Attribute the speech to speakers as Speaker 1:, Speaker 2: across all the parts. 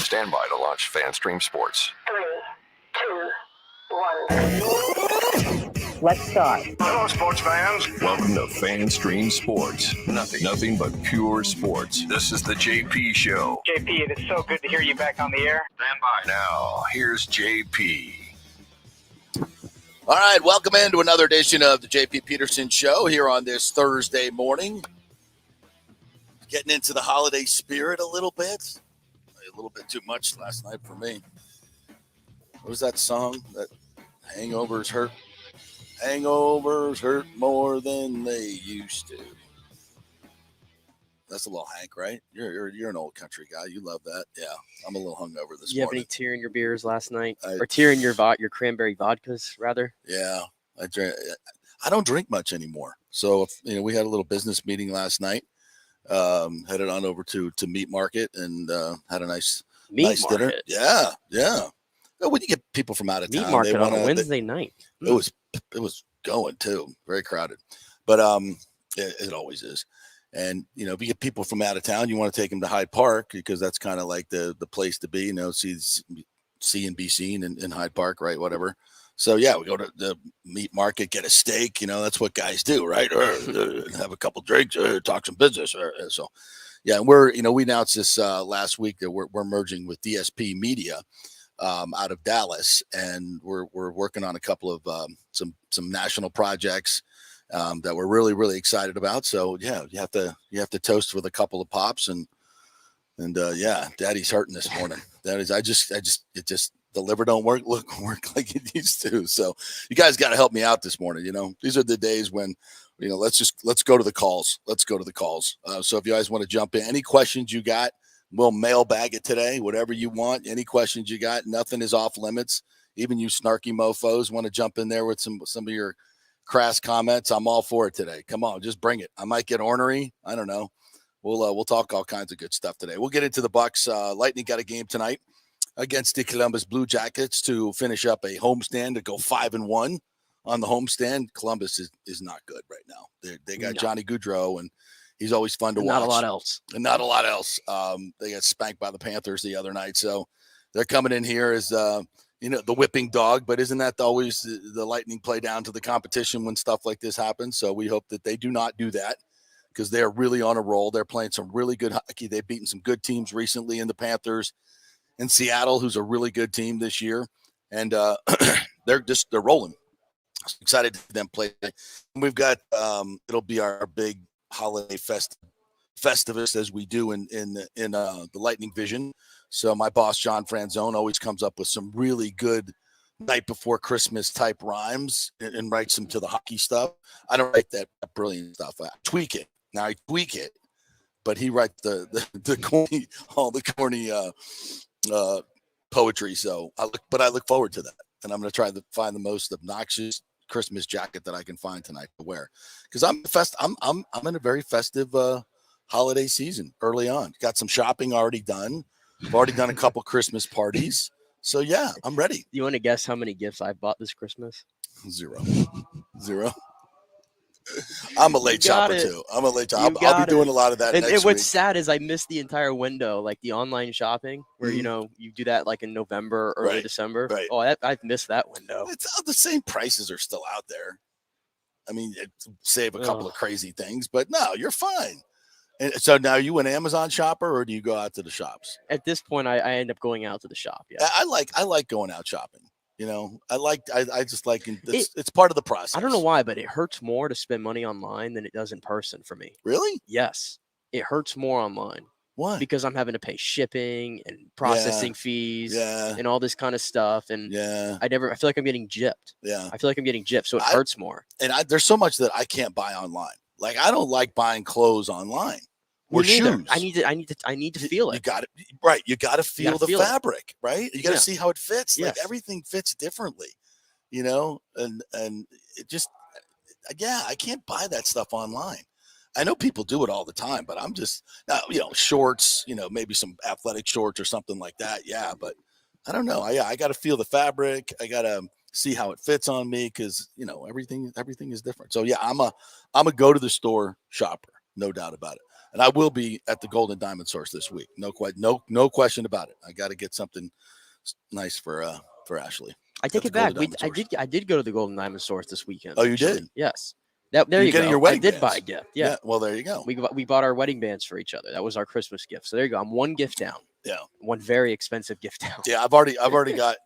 Speaker 1: Stand by to launch FanStream Sports.
Speaker 2: 3, 2, 1. Let's start.
Speaker 1: Hello, sports fans. Welcome to FanStream Sports. Nothing but pure sports. This is the JP Show.
Speaker 3: JP, it is so good to hear you back on the air.
Speaker 1: Stand by. Now, here's JP.
Speaker 4: All right, welcome into another edition of the JP Peterson Show here on this Thursday morning. Getting into the holiday spirit a little bit too much last night for me. What was that song? That hangovers hurt more than they used to. That's a little Hank, right? You're an old country guy. You love that. Yeah, I'm a little hungover this morning.
Speaker 5: You have any tear in your beers last night? Or tear in your cranberry vodkas, rather?
Speaker 4: Yeah, I don't drink much anymore. So, we had a little business meeting last night. Headed on over to Meat Market and had a nice dinner. Yeah. When you get people from out of town,
Speaker 5: Meat Market on a Wednesday night.
Speaker 4: It was going too, very crowded, but it always is. And if you get people from out of town, you want to take them to Hyde Park because that's kind of like the place to be. See and be seen in Hyde Park, right? Whatever. So yeah, we go to the Meat Market, get a steak. That's what guys do, right? Have a couple drinks, talk some business. So yeah, we announced this last week that we're merging with DSP Media out of Dallas, and we're working on a couple of some national projects that we're really, really excited about. So yeah, you have to toast with a couple of pops and yeah, Daddy's hurting this morning. The liver don't work like it used to. So you guys got to help me out this morning. These are the days when, let's go to the calls. So if you guys want to jump in, any questions you got, we'll mailbag it today, whatever you want. Any questions you got, nothing is off limits. Even you snarky mofos want to jump in there with some of your crass comments. I'm all for it today. Come on, just bring it. I might get ornery. I don't know. We'll talk all kinds of good stuff today. We'll get into the Bucks. Lightning got a game tonight against the Columbus Blue Jackets to finish up a homestand to go 5-1 on the homestand. Columbus is not good right now. They got Johnny Gaudreau, and he's always fun to watch.
Speaker 5: Not a lot else.
Speaker 4: They got spanked by the Panthers the other night, so they're coming in here as the whipping dog. But isn't that always the Lightning play down to the competition when stuff like this happens? So we hope that they do not do that because they're really on a roll. They're playing some really good hockey. They've beaten some good teams recently in the Panthers. In Seattle, who's a really good team this year, and they're rolling. Excited to see them play. We've got it'll be our big holiday festivus as we do in the Lightning Vision. So my boss John Franzone always comes up with some really good night before Christmas type rhymes and writes them to the hockey stuff. I don't write that brilliant stuff. I tweak it. Now I tweak it, but he writes the corny, all the corny poetry. So I look forward to that, and I'm going to try to find the most obnoxious Christmas jacket that I can find tonight to wear because I'm in a very festive holiday season early on. Got some shopping already done. I've already done a couple Christmas parties. So yeah, I'm ready.
Speaker 5: You want to guess how many gifts I bought this Christmas?
Speaker 4: Zero. I'm a late shopper too. I'll be doing a lot of that next week.
Speaker 5: What's sad is I missed the entire window, like the online shopping where, you do that like in November, early December.
Speaker 4: Right.
Speaker 5: Oh, I've missed that window.
Speaker 4: It's the same prices are still out there. I mean, save a couple of crazy things, but no, you're fine. And so now, are you an Amazon shopper or do you go out to the shops?
Speaker 5: At this point, I end up going out to the shop. Yeah,
Speaker 4: I like going out shopping. I just like it's part of the process.
Speaker 5: I don't know why, but it hurts more to spend money online than it does in person for me.
Speaker 4: Really?
Speaker 5: Yes. It hurts more online.
Speaker 4: Why?
Speaker 5: Because I'm having to pay shipping and processing fees and all this kind of stuff. And I feel like I'm getting gypped.
Speaker 4: Yeah.
Speaker 5: I feel like I'm getting gypped. So it hurts more.
Speaker 4: And there's so much that I can't buy online. Like I don't like buying clothes online. Or shoes.
Speaker 5: I need to feel it.
Speaker 4: You got it right. You got to feel the fabric, right? You got to see how it fits.
Speaker 5: Yes.
Speaker 4: Like everything fits differently, and it just, I can't buy that stuff online. I know people do it all the time, but I'm just, shorts, maybe some athletic shorts or something like that. Yeah. But I don't know. I got to feel the fabric. I got to see how it fits on me, because everything is different. So yeah, I'm a go to the store shopper, no doubt about it. And I will be at the Golden Diamond Source this week. No question about it. I got to get something nice for Ashley.
Speaker 5: I take it back. I did go to the Golden Diamond Source this weekend.
Speaker 4: Oh, you did?
Speaker 5: Yes. There you go.
Speaker 4: Your wedding
Speaker 5: I did
Speaker 4: bands.
Speaker 5: buy a gift. Yeah.
Speaker 4: Well, there you go.
Speaker 5: We bought our wedding bands for each other. That was our Christmas gift. So there you go. I'm one gift down.
Speaker 4: Yeah.
Speaker 5: One very expensive gift down.
Speaker 4: Yeah, I've already got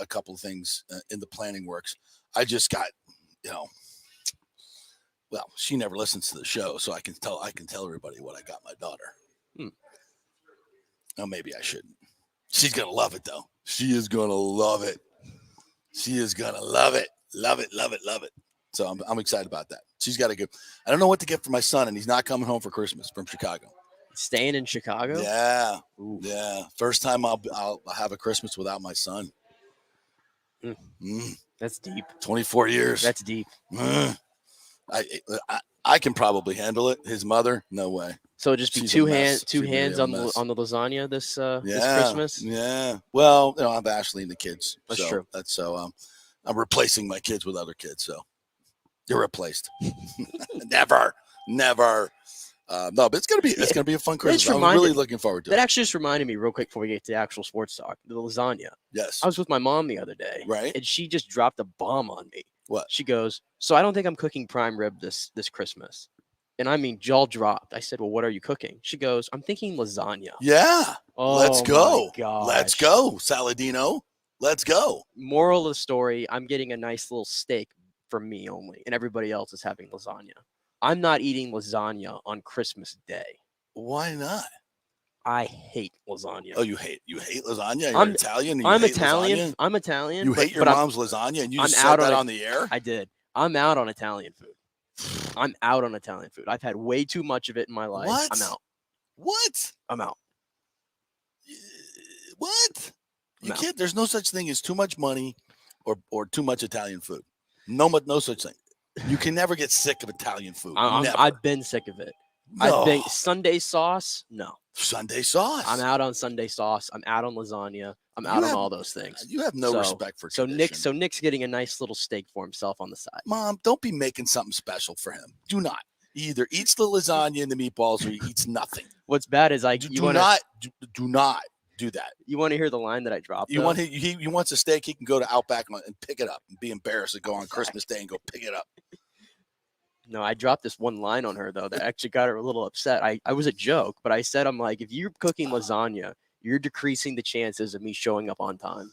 Speaker 4: a couple of things in the planning works. I just got, well, she never listens to the show, so I can tell everybody what I got my daughter. No, maybe I shouldn't. She's gonna love it though. She is gonna love it. She is gonna love it. Love it. Love it. Love it. So I'm excited about that. She's got to give. I don't know what to get for my son, and he's not coming home for Christmas from Chicago.
Speaker 5: Staying in Chicago?
Speaker 4: Yeah. Ooh. Yeah. First time I'll have a Christmas without my son.
Speaker 5: That's deep.
Speaker 4: 24 years.
Speaker 5: That's deep.
Speaker 4: I can probably handle it. His mother, no way.
Speaker 5: So just be two hands on the lasagna this Christmas.
Speaker 4: Yeah. Well, I have Ashley and the kids.
Speaker 5: That's true.
Speaker 4: I'm replacing my kids with other kids. So you're replaced. Never. No, but it's gonna be a fun Christmas. I'm really looking forward to it.
Speaker 5: That actually just reminded me real quick before we get to the actual sports talk. The lasagna.
Speaker 4: Yes.
Speaker 5: I was with my mom the other day.
Speaker 4: Right.
Speaker 5: And she just dropped a bomb on me.
Speaker 4: What?
Speaker 5: She goes, so I don't think I'm cooking prime rib this Christmas. And I mean, jaw dropped. I said, well, what are you cooking? She goes, I'm thinking lasagna.
Speaker 4: Yeah. Let's go.
Speaker 5: Gosh.
Speaker 4: Let's go, Saladino. Let's go.
Speaker 5: Moral of the story, I'm getting a nice little steak for me only, and everybody else is having lasagna. I'm not eating lasagna on Christmas Day.
Speaker 4: Why not?
Speaker 5: I hate lasagna.
Speaker 4: Oh, you hate lasagna? You're Italian?
Speaker 5: I'm Italian. Lasagna? I'm Italian.
Speaker 4: You hate your mom's lasagna, and you just said that on the air?
Speaker 5: I did. I'm out on Italian food. I've had way too much of it in my life.
Speaker 4: What?
Speaker 5: I'm out.
Speaker 4: What?
Speaker 5: I'm out.
Speaker 4: What? You can't. There's no such thing as too much money or too much Italian food. No such thing. You can never get sick of Italian food.
Speaker 5: I've been sick of it.
Speaker 4: No.
Speaker 5: I've been Sunday sauce. No.
Speaker 4: Sunday sauce.
Speaker 5: I'm out on Sunday sauce. I'm out on lasagna. I'm out on all those things.
Speaker 4: You have no respect for tradition.
Speaker 5: So Nick's getting a nice little steak for himself on the side.
Speaker 4: Mom, don't be making something special for him. Do not. He either eats the lasagna and the meatballs or he eats nothing.
Speaker 5: What's bad is
Speaker 4: do not do that.
Speaker 5: You want to hear the line that I dropped?
Speaker 4: He wants a steak. He can go to Outback and pick it up and be embarrassed to go on Christmas Day and go pick it up.
Speaker 5: No, I dropped this one line on her, though, that actually got her a little upset. I was a joke, but I said, I'm like, if you're cooking lasagna, you're decreasing the chances of me showing up on time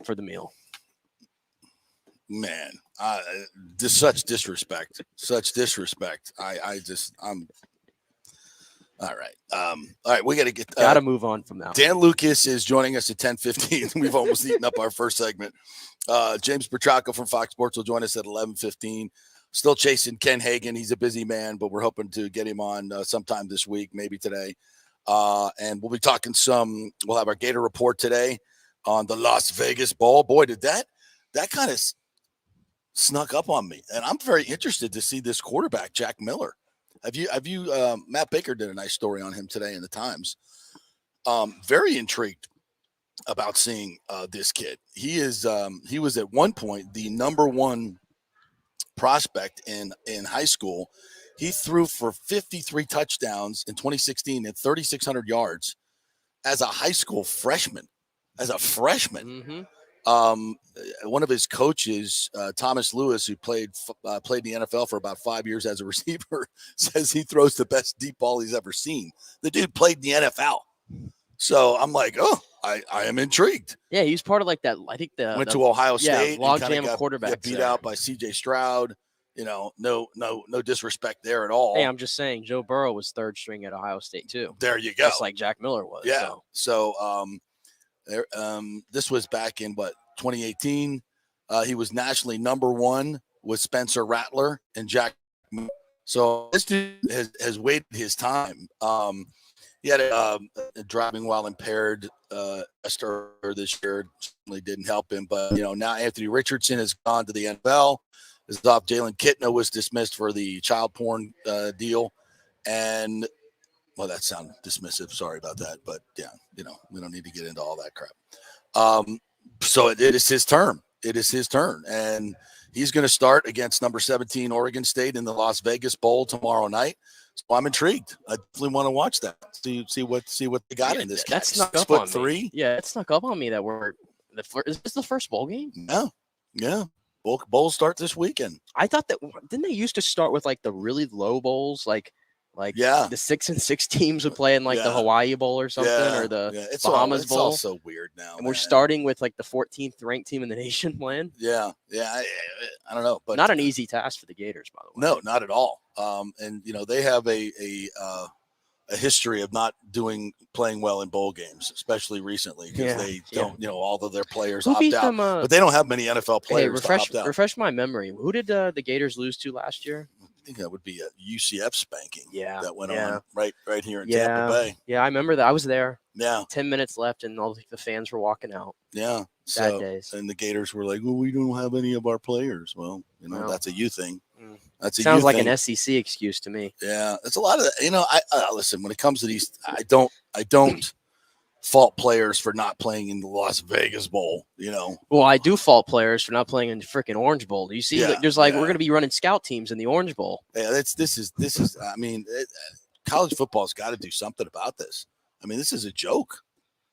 Speaker 5: for the meal.
Speaker 4: Man, such disrespect. I'm all right. All right, we got to get.
Speaker 5: Got to move on from that.
Speaker 4: Dan Lucas is joining us at 10:15. We've almost eaten up our first segment. James Petracca from Fox Sports will join us at 11:15. Still chasing Ken Hagan. He's a busy man, but we're hoping to get him on sometime this week, maybe today. And we'll be talking we'll have our Gator report today on the Las Vegas Bowl. Boy, did that kind of snuck up on me. And I'm very interested to see this quarterback, Jack Miller. Have you Matt Baker did a nice story on him today in the Times. Very intrigued about seeing this kid. He was at one point the number one prospect in high school. He threw for 53 touchdowns in 2016 and 3,600 yards as a high school freshman. Mm-hmm. One of his coaches, Thomas Lewis, who played in the NFL for about 5 years as a receiver, says he throws the best deep ball he's ever seen. The dude played in the NFL. So I'm like, I am intrigued.
Speaker 5: Yeah, he was part of like that. I think
Speaker 4: went to Ohio State.
Speaker 5: Yeah, logjam quarterback.
Speaker 4: Got beat out by C.J. Stroud. No disrespect there at all.
Speaker 5: Hey, I'm just saying, Joe Burrow was third string at Ohio State too.
Speaker 4: There you go.
Speaker 5: Just like Jack Miller was.
Speaker 4: Yeah. So this was back in 2018. He was nationally number one with Spencer Rattler and Jack. So this dude has waited his time. He had a driving while impaired this year. Certainly didn't help him. But, now Anthony Richardson has gone to the NFL. Is off. Jalen Kitna was dismissed for the child porn deal. And, well, that sounded dismissive. Sorry about that. But, yeah, we don't need to get into all that crap. So it is his term. it is his turn, and he's going to start against number 17 Oregon State in the Las Vegas Bowl tomorrow night. So I'm intrigued. I definitely want to watch that. See what they got in this.
Speaker 5: That snuck up on me. Yeah, it snuck up on me that is this the first bowl game?
Speaker 4: No, yeah. Bowls start this weekend.
Speaker 5: I thought that didn't they used to start with like the really low bowls, like
Speaker 4: yeah,
Speaker 5: the 6 and 6 teams would play in like the Hawaii Bowl or something, or the Bahamas Bowl.
Speaker 4: It's all so weird now.
Speaker 5: And we're starting with like the 14th ranked team in the nation playing.
Speaker 4: Yeah. I don't know, but
Speaker 5: not an easy task for the Gators, by the way.
Speaker 4: No, not at all. And they have a history of not playing well in bowl games, especially recently, because they don't, all of their players opt out. But they don't have many NFL players to opt out.
Speaker 5: Refresh my memory. Who did the Gators lose to last year?
Speaker 4: I think that would be a UCF spanking.
Speaker 5: Yeah,
Speaker 4: that went on right here in Tampa Bay.
Speaker 5: Yeah, I remember that. I was there.
Speaker 4: Yeah,
Speaker 5: 10 minutes left, and all the fans were walking out.
Speaker 4: Yeah,
Speaker 5: sad days.
Speaker 4: And the Gators were like, "Well, we don't have any of our players." Well, that's a you thing.
Speaker 5: Sounds like an SEC excuse to me.
Speaker 4: Yeah, it's a lot of I listen, when it comes to these, I don't fault players for not playing in the Las Vegas Bowl.
Speaker 5: Well, I do fault players for not playing in the freaking Orange Bowl. Do you see? There's we're going to be running scout teams in the Orange Bowl.
Speaker 4: Yeah, this is. I mean, college football's got to do something about this. I mean, this is a joke.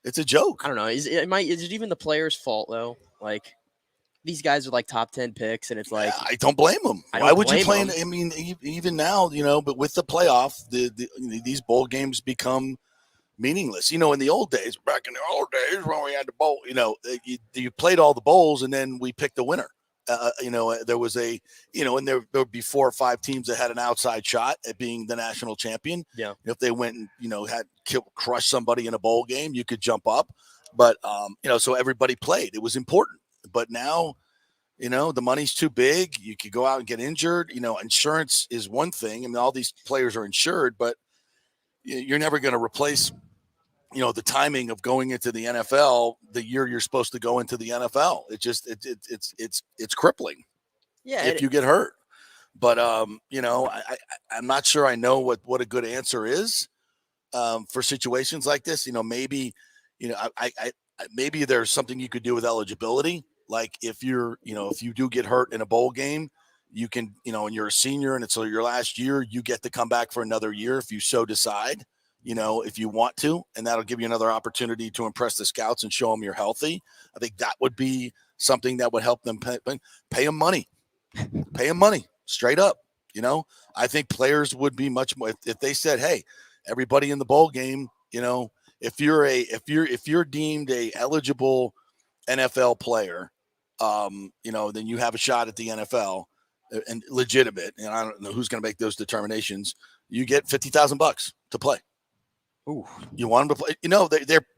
Speaker 4: It's a joke.
Speaker 5: I don't know. Is it even the players' fault though? Like, these guys are like top 10 picks, and it's like
Speaker 4: I don't blame them. Why would you play? I mean, even now, but with the playoff, these bowl games become meaningless. In the old days, back in the old days when we had the bowl, you played all the bowls, and then we picked the winner. There was and there would be 4 or 5 teams that had an outside shot at being the national champion.
Speaker 5: Yeah.
Speaker 4: If they went and had crushed somebody in a bowl game, you could jump up. But so everybody played. It was important. But now, the money's too big. You could go out and get injured. Insurance is one thing. I mean, all these players are insured, but you're never going to replace, the timing of going into the NFL the year you're supposed to go into the NFL. It just it's crippling.
Speaker 5: Yeah,
Speaker 4: if you get hurt. But I'm not sure I know what a good answer is for situations like this. Maybe maybe there's something you could do with eligibility. Like if if you do get hurt in a bowl game, you can, and you're a senior and it's your last year, you get to come back for another year if you so decide, if you want to, and that'll give you another opportunity to impress the scouts and show them you're healthy. I think that would be something that would help them pay them money straight up. I think players would be much more if they said, hey, everybody in the bowl game, if you're deemed a eligible NFL player, then you have a shot at the NFL and legitimate. And I don't know who's going to make those determinations. You get $50,000 to play.
Speaker 5: Ooh,
Speaker 4: you want them to play?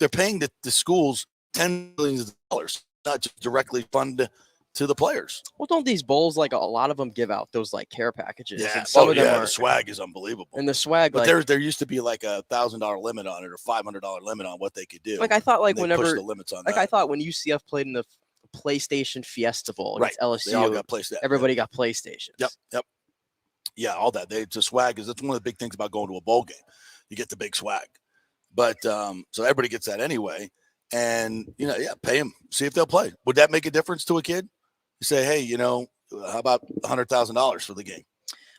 Speaker 4: They're paying the schools $10 million, not just directly fund to the players.
Speaker 5: Well, don't these bowls, like a lot of them give out those like care packages?
Speaker 4: Yeah,
Speaker 5: and some of them
Speaker 4: the swag is unbelievable.
Speaker 5: And the swag,
Speaker 4: but there used to be like $1,000 limit on it or $500 limit on what they could do.
Speaker 5: Like I thought, like
Speaker 4: whenever push the limits on
Speaker 5: I thought when UCF played in the PlayStation Fiesta Bowl against LSU,
Speaker 4: they all got PlayStation.
Speaker 5: Everybody got PlayStations.
Speaker 4: Yep. Yeah, all that. The swag that's one of the big things about going to a bowl game. You get the big swag, but so everybody gets that anyway. And pay them, see if they'll play. Would that make a difference to a kid? You say, hey, how about $100,000 for the game?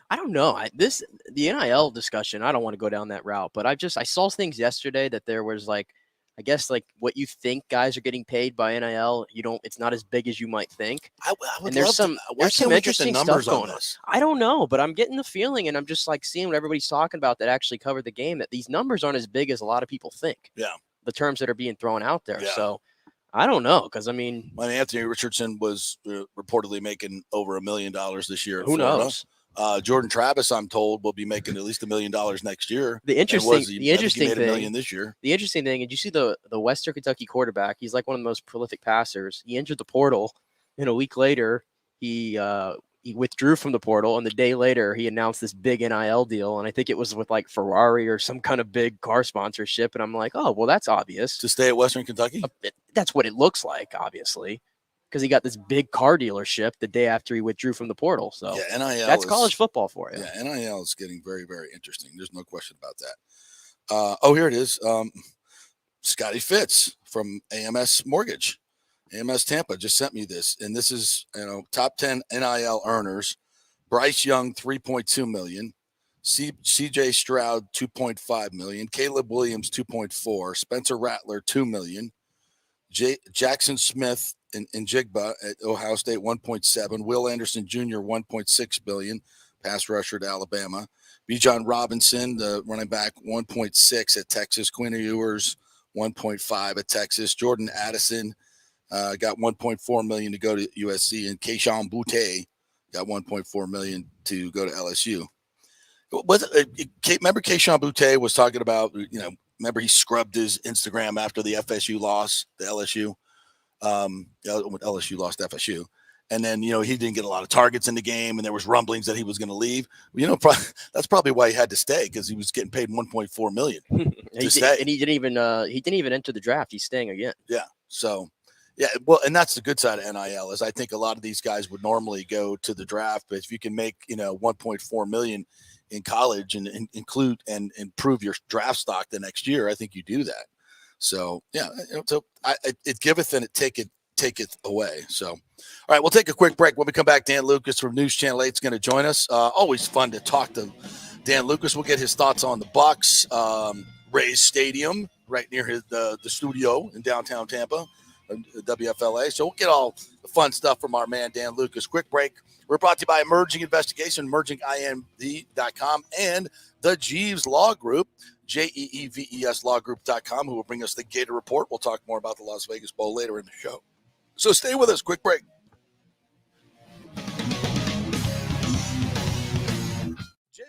Speaker 5: I don't know. The NIL discussion, I don't want to go down that route, but I saw things yesterday that there was like, I guess like what you think guys are getting paid by NIL, it's not as big as you might think.
Speaker 4: I would
Speaker 5: and there's some interesting stuff going on.
Speaker 4: This?
Speaker 5: I don't know, but I'm getting the feeling, and I'm just like seeing what everybody's talking about that actually covered the game, that these numbers aren't as big as a lot of people think.
Speaker 4: Yeah.
Speaker 5: The terms that are being thrown out there.
Speaker 4: Yeah.
Speaker 5: So I don't know. Cause I mean,
Speaker 4: Anthony Richardson was reportedly making over $1 million this year.
Speaker 5: Who knows?
Speaker 4: Jordan Travis, I'm told, will be making at least $1 million next year.
Speaker 5: The interesting thing,
Speaker 4: $1 million this year.
Speaker 5: The interesting thing, did you see the Western Kentucky quarterback? He's like one of the most prolific passers. He entered the portal, and a week later, he withdrew from the portal, and the day later, he announced this big NIL deal, and I think it was with like Ferrari or some kind of big car sponsorship. And I'm like, oh, well, that's obvious.
Speaker 4: To stay at Western Kentucky?
Speaker 5: That's what it looks like, obviously. Because he got this big car dealership the day after he withdrew from the portal. So
Speaker 4: yeah, NIL
Speaker 5: that's college football for you.
Speaker 4: Yeah, NIL is getting very, very interesting. There's no question about that. Here it is. Scotty Fitz from AMS Mortgage AMS Tampa just sent me this, and this is, top 10 NIL earners. Bryce Young, $3.2 million. CJ Stroud, $2.5 million. Caleb Williams, $2.4. Spencer Rattler, $2 million. Jackson Smith in Jigba at Ohio State, $1.7. Will Anderson Jr., $1.6 billion. Pass rusher at Alabama. Bijan Robinson, the running back, $1.6 at Texas. Quinn Ewers, $1.5 at Texas. Jordan Addison got $1.4 million to go to USC, and Keyshawn Boutte got $1.4 million to go to LSU. Remember Keyshawn Boutte was talking about, remember he scrubbed his Instagram after the FSU loss, the LSU, when LSU lost FSU. And then, he didn't get a lot of targets in the game, and there was rumblings that he was going to leave. That's probably why he had to stay, because he was getting paid $1.4 million to stay.
Speaker 5: And he didn't even enter the draft. He's staying again.
Speaker 4: Yeah. So, yeah. Well, and that's the good side of NIL is I think a lot of these guys would normally go to the draft, but if you can make, $1.4 million in college and include and improve your draft stock the next year, I think you do that. So, yeah. So it giveth and it taketh away. So, all right, we'll take a quick break. When we come back, Dan Lucas from News Channel 8 is going to join us. Always fun to talk to Dan Lucas. We'll get his thoughts on the Bucks, Rays Stadium right near the studio in downtown Tampa, WFLA. So we'll get all the fun stuff from our man Dan Lucas. Quick break. We're brought to you by Emerging Investigation, emergingimd.com, and the Jeeves Law Group, JEEVES lawgroup.com, who will bring us the Gator Report. We'll talk more about the Las Vegas Bowl later in the show. So stay with us. Quick break. JP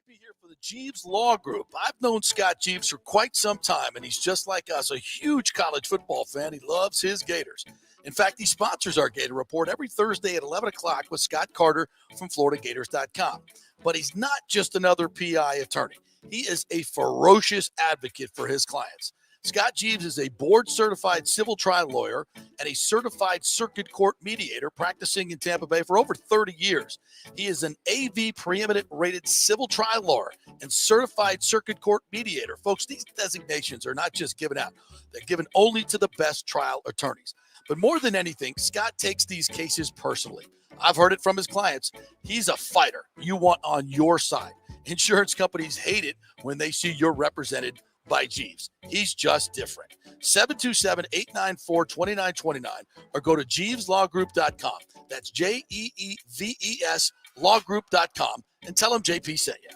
Speaker 4: here for the Jeeves Law Group. I've known Scott Jeeves for quite some time, and he's just like us, a huge college football fan. He loves his Gators. In fact, he sponsors our Gator Report every Thursday at 11 o'clock with Scott Carter from FloridaGators.com. But he's not just another PI attorney. He is a ferocious advocate for his clients. Scott Jeeves is a board-certified civil trial lawyer and a certified circuit court mediator practicing in Tampa Bay for over 30 years. He is an AV preeminent rated civil trial lawyer and certified circuit court mediator. Folks, these designations are not just given out. They're given only to the best trial attorneys. But more than anything, Scott takes these cases personally. I've heard it from his clients. He's a fighter you want on your side. Insurance companies hate it when they see you're represented by Jeeves. He's just different. 727-894-2929 or go to JeevesLawGroup.com. That's JEEVES lawgroup.com and tell him JP sent you.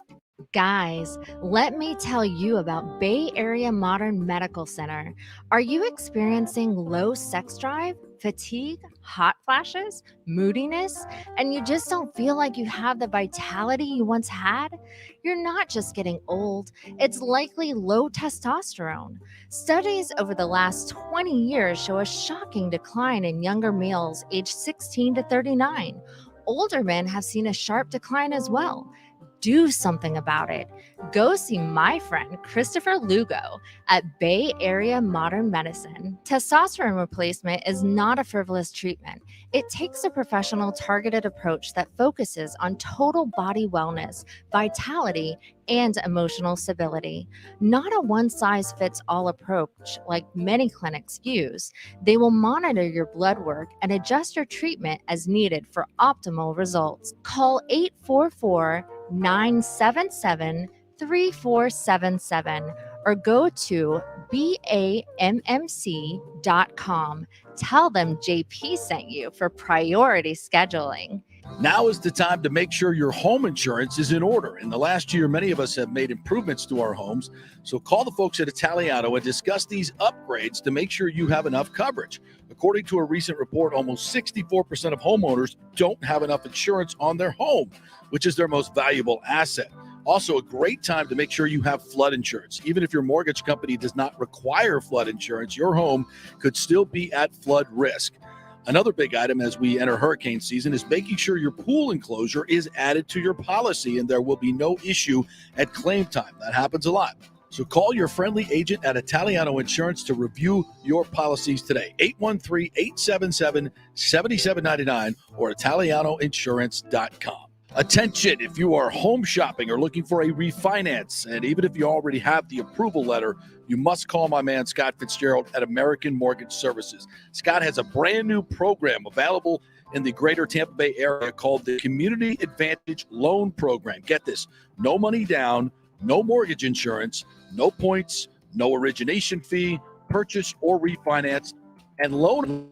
Speaker 6: Guys, let me tell you about Bay Area Modern Medical Center. Are you experiencing low sex drive, fatigue, hot flashes, moodiness, and you just don't feel like you have the vitality you once had? You're not just getting old, it's likely low testosterone. Studies over the last 20 years show a shocking decline in younger males aged 16 to 39. Older men have seen a sharp decline as well. Do something about it. Go see my friend Christopher Lugo at Bay Area Modern Medicine. Testosterone replacement is not a frivolous treatment. It takes a professional targeted approach that focuses on total body wellness, vitality, and emotional stability. Not a one-size-fits-all approach like many clinics use. They will monitor your blood work and adjust your treatment as needed for optimal results. Call 844-977-3477 or go to BAMMC.com. Tell them JP sent you for priority scheduling.
Speaker 7: Now is the time to make sure your home insurance is in order. In the last year, many of us have made improvements to our homes. So call the folks at Italiano and discuss these upgrades to make sure you have enough coverage. According to a recent report, almost 64% of homeowners don't have enough insurance on their home, which is their most valuable asset. Also, a great time to make sure you have flood insurance. Even if your mortgage company does not require flood insurance, your home could still be at flood risk. Another big item as we enter hurricane season is making sure your pool enclosure is added to your policy and there will be no issue at claim time. That happens a lot. So call your friendly agent at Italiano Insurance to review your policies today. 813-877-7799 or ItalianoInsurance.com. Attention, if you are home shopping or looking for a refinance, and even if you already have the approval letter, you must call my man Scott Fitzgerald at American Mortgage Services. Scott has a brand new program available in the greater Tampa Bay area called the Community Advantage Loan Program. Get this, no money down, no mortgage insurance, no points, no origination fee, purchase or refinance, and loan.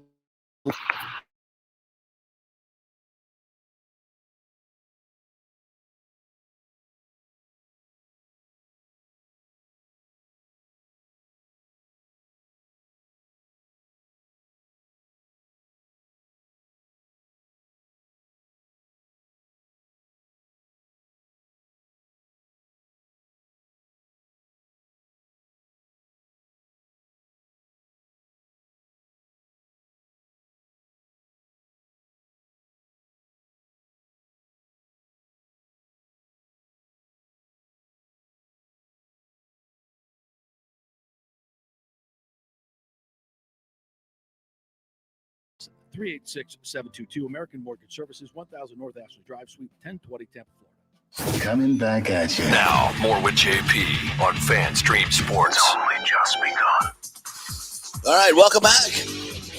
Speaker 7: Three 386-722 American Mortgage Services, 1000 North Ashley Drive, Suite 1020, Tampa, Florida.
Speaker 1: Coming back at you. Now, more with JP on FanStream Sports. It's only just begun.
Speaker 4: All right, welcome back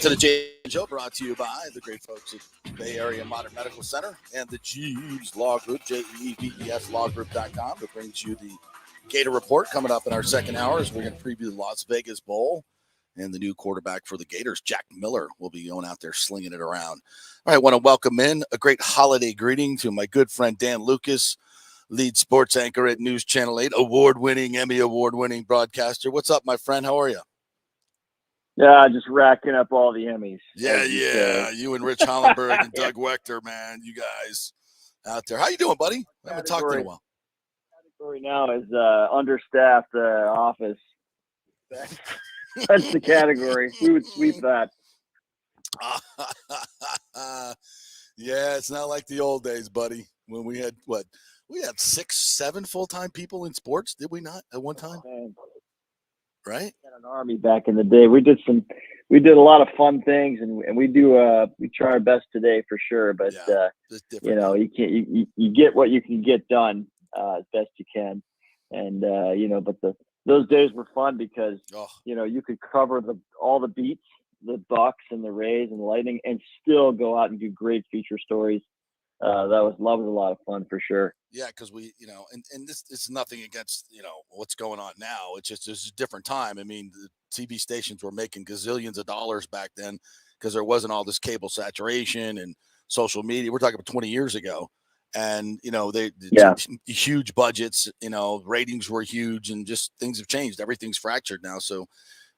Speaker 4: to the JP Show, brought to you by the great folks at Bay Area Modern Medical Center and the Jeeves Law Group, JEVES lawgroup.com, that brings you the Gator Report coming up in our second hour as we're going to preview the Las Vegas Bowl. And the new quarterback for the Gators, Jack Miller, will be going out there slinging it around. All right, I want to welcome in a great holiday greeting to my good friend Dan Lucas, lead sports anchor at News Channel 8, award-winning, Emmy award-winning broadcaster. What's up, my friend? How are you?
Speaker 8: Yeah, just racking up all the Emmys.
Speaker 4: Yeah. You and Rich Hollenberg and Doug Wechter, man, you guys out there. How you doing, buddy? I haven't talked in a while.
Speaker 8: Category now is understaffed office. That's the category. We would sweep that.
Speaker 4: Yeah, it's not like the old days, buddy, when we had we had 6-7 full-time people in sports, did we not, at one time? Right?
Speaker 8: We had an army back in the day. We did a lot of fun things, and we try our best today for sure. But you get what you can get done as best you can, and those days were fun because you could cover all the beats, the Bucks and the Rays and the Lightning, and still go out and do great feature stories. That was a lot of fun for sure.
Speaker 4: Yeah, because we, and this is nothing against what's going on now. It's just a different time. I mean, the TV stations were making gazillions of dollars back then because there wasn't all this cable saturation and social media. We're talking about 20 years ago. And, huge budgets, ratings were huge, and just things have changed. Everything's fractured now. So,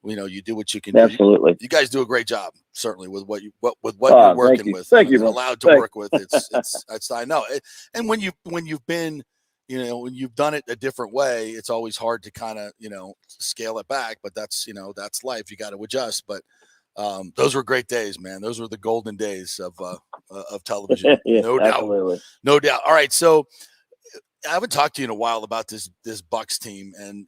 Speaker 4: you do what you can do.
Speaker 8: Absolutely.
Speaker 4: You guys do a great job, certainly, with what you're working with.
Speaker 8: Thank you.
Speaker 4: Allowed to work with. It's I know. And when you've been, when you've done it a different way, it's always hard to kind of, scale it back, but that's life. You got to adjust. But those were great days, man. Those were the golden days of television.
Speaker 8: Yeah,
Speaker 4: no doubt.
Speaker 8: absolutely.
Speaker 4: No doubt. All right. So I haven't talked to you in a while about this Bucks team. And,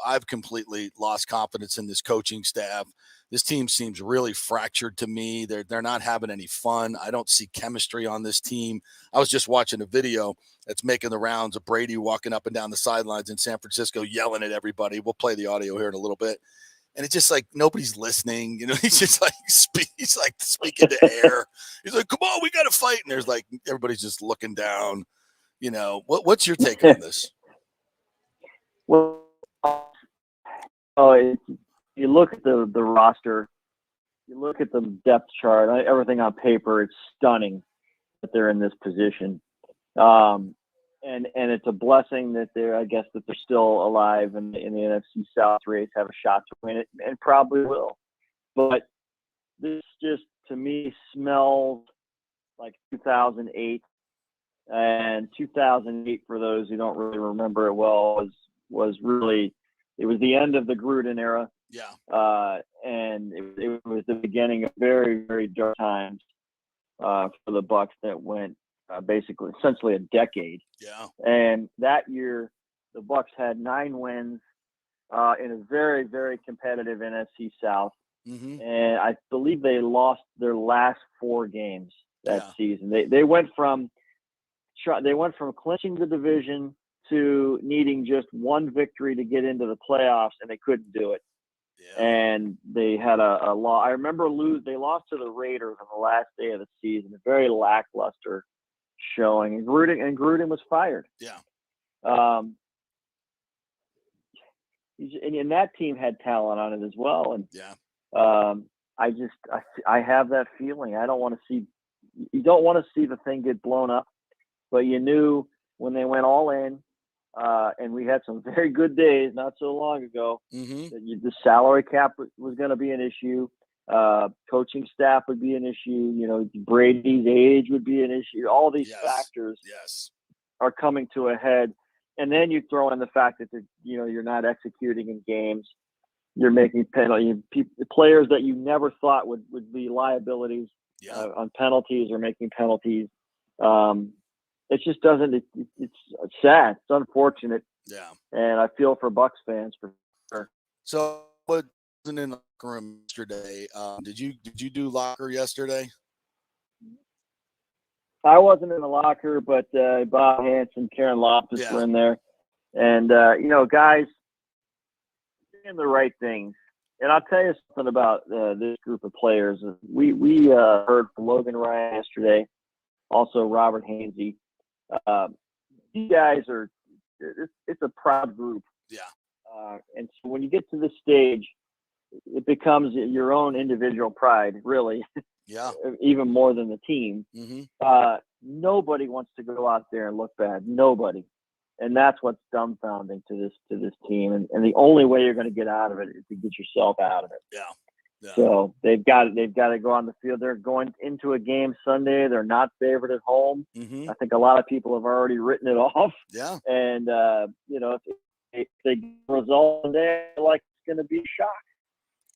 Speaker 4: I've completely lost confidence in this coaching staff. This team seems really fractured to me. They're not having any fun. I don't see chemistry on this team. I was just watching a video that's making the rounds of Brady walking up and down the sidelines in San Francisco, yelling at everybody. We'll play the audio here in a little bit. And it's just like nobody's listening. He's just like he's like speaking to air. He's like, "Come on, we got to fight." And there's like everybody's just looking down. What's your take on this?
Speaker 8: Well, you look at the roster, you look at the depth chart, everything on paper. It's stunning that they're in this position, and it's a blessing that they're still alive and in the NFC South race, have a shot to win it, and probably will. But this just, to me, smells like 2008. And 2008, for those who don't really remember it well, was really, it was the end of the Gruden era.
Speaker 4: Yeah.
Speaker 8: And it was the beginning of very, very dark times for the Bucks that went essentially a decade.
Speaker 4: Yeah.
Speaker 8: And that year, the Bucks had 9 wins in a very, very competitive NFC South.
Speaker 4: Mm-hmm.
Speaker 8: And I believe they lost their last 4 games that season. They went from They went from clinching the division to needing just one victory to get into the playoffs, and they couldn't do it.
Speaker 4: Yeah.
Speaker 8: And they had a loss. I remember they lost to the Raiders on the last day of the season, a very lackluster showing. And Gruden was fired.
Speaker 4: Yeah.
Speaker 8: And that team had talent on it as well. And
Speaker 4: yeah.
Speaker 8: I have that feeling. You don't want to see the thing get blown up, but you knew when they went all in, and we had some very good days not so long ago, that the salary cap was going to be an issue. Coaching staff would be an issue. Brady's age would be an issue. All these factors are coming to a head. And then you throw in the fact that you're not executing in games. You're making players that you never thought would be liabilities on penalties or making penalties. It just doesn't. It's sad. It's unfortunate.
Speaker 4: Yeah.
Speaker 8: And I feel for Bucs fans for sure.
Speaker 4: So, what wasn't in the locker room yesterday? Did you do locker yesterday?
Speaker 8: I wasn't in the locker, but Bob Hanson, Karen Loftus were in there, and guys doing the right things. And I'll tell you something about this group of players. We heard from Logan Ryan yesterday, also Robert Hainsey. These guys it's a proud group. Yeah. And so when you get to this stage, it becomes your own individual pride, really.
Speaker 4: Yeah.
Speaker 8: Even more than the team.
Speaker 4: Mm-hmm.
Speaker 8: Nobody wants to go out there and look bad. Nobody. And that's what's dumbfounding to this team. And the only way you're going to get out of it is to get yourself out of it.
Speaker 4: Yeah. Yeah.
Speaker 8: So they've got to go on the field. They're going into a game Sunday. They're not favored at home.
Speaker 4: Mm-hmm.
Speaker 8: I think a lot of people have already written it off.
Speaker 4: Yeah.
Speaker 8: And if they get a result today, like it's going to be a shock.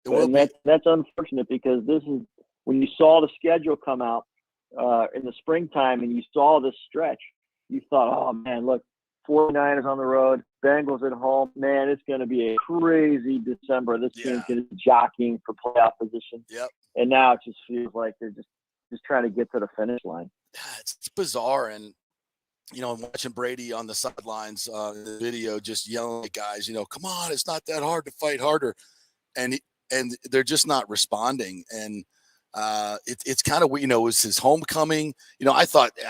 Speaker 8: And that's unfortunate, because this is when you saw the schedule come out in the springtime and you saw this stretch, you thought, oh man, look, 49ers on the road, Bengals at home. Man, it's going to be a crazy December. This team's going to be jockeying for playoff position.
Speaker 4: Yep.
Speaker 8: And now it just feels like they're just trying to get to the finish line.
Speaker 4: It's bizarre. And, I'm watching Brady on the sidelines in the video just yelling at guys, come on, it's not that hard to fight harder. And they're just not responding. And it's kind of, it was his homecoming. I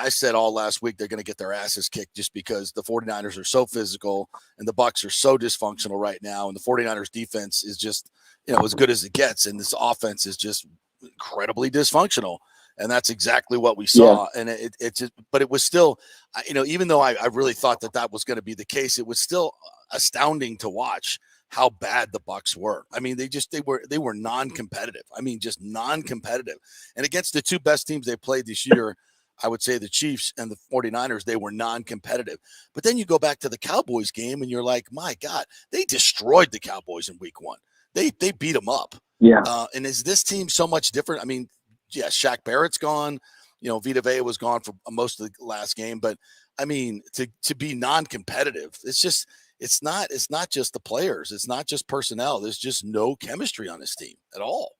Speaker 4: said all last week they're going to get their asses kicked just because the 49ers are so physical and the Bucs are so dysfunctional right now. And the 49ers defense is just, as good as it gets. And this offense is just incredibly dysfunctional. And that's exactly what we saw. Yeah. And but it was still, even though I really thought that was going to be the case, it was still astounding to watch how bad the Bucs were. I mean, they were non-competitive. I mean, just non-competitive. And against the two best teams they played this year, I would say the Chiefs and the 49ers, they were non-competitive. But then you go back to the Cowboys game and you're like, my God, they destroyed the Cowboys in week 1. They beat them up.
Speaker 8: Yeah.
Speaker 4: And is this team so much different? I mean, yeah, Shaq Barrett's gone. Vita Vea was gone for most of the last game. But I mean, to be non-competitive, it's not just the players. It's not just personnel. There's just no chemistry on this team at all.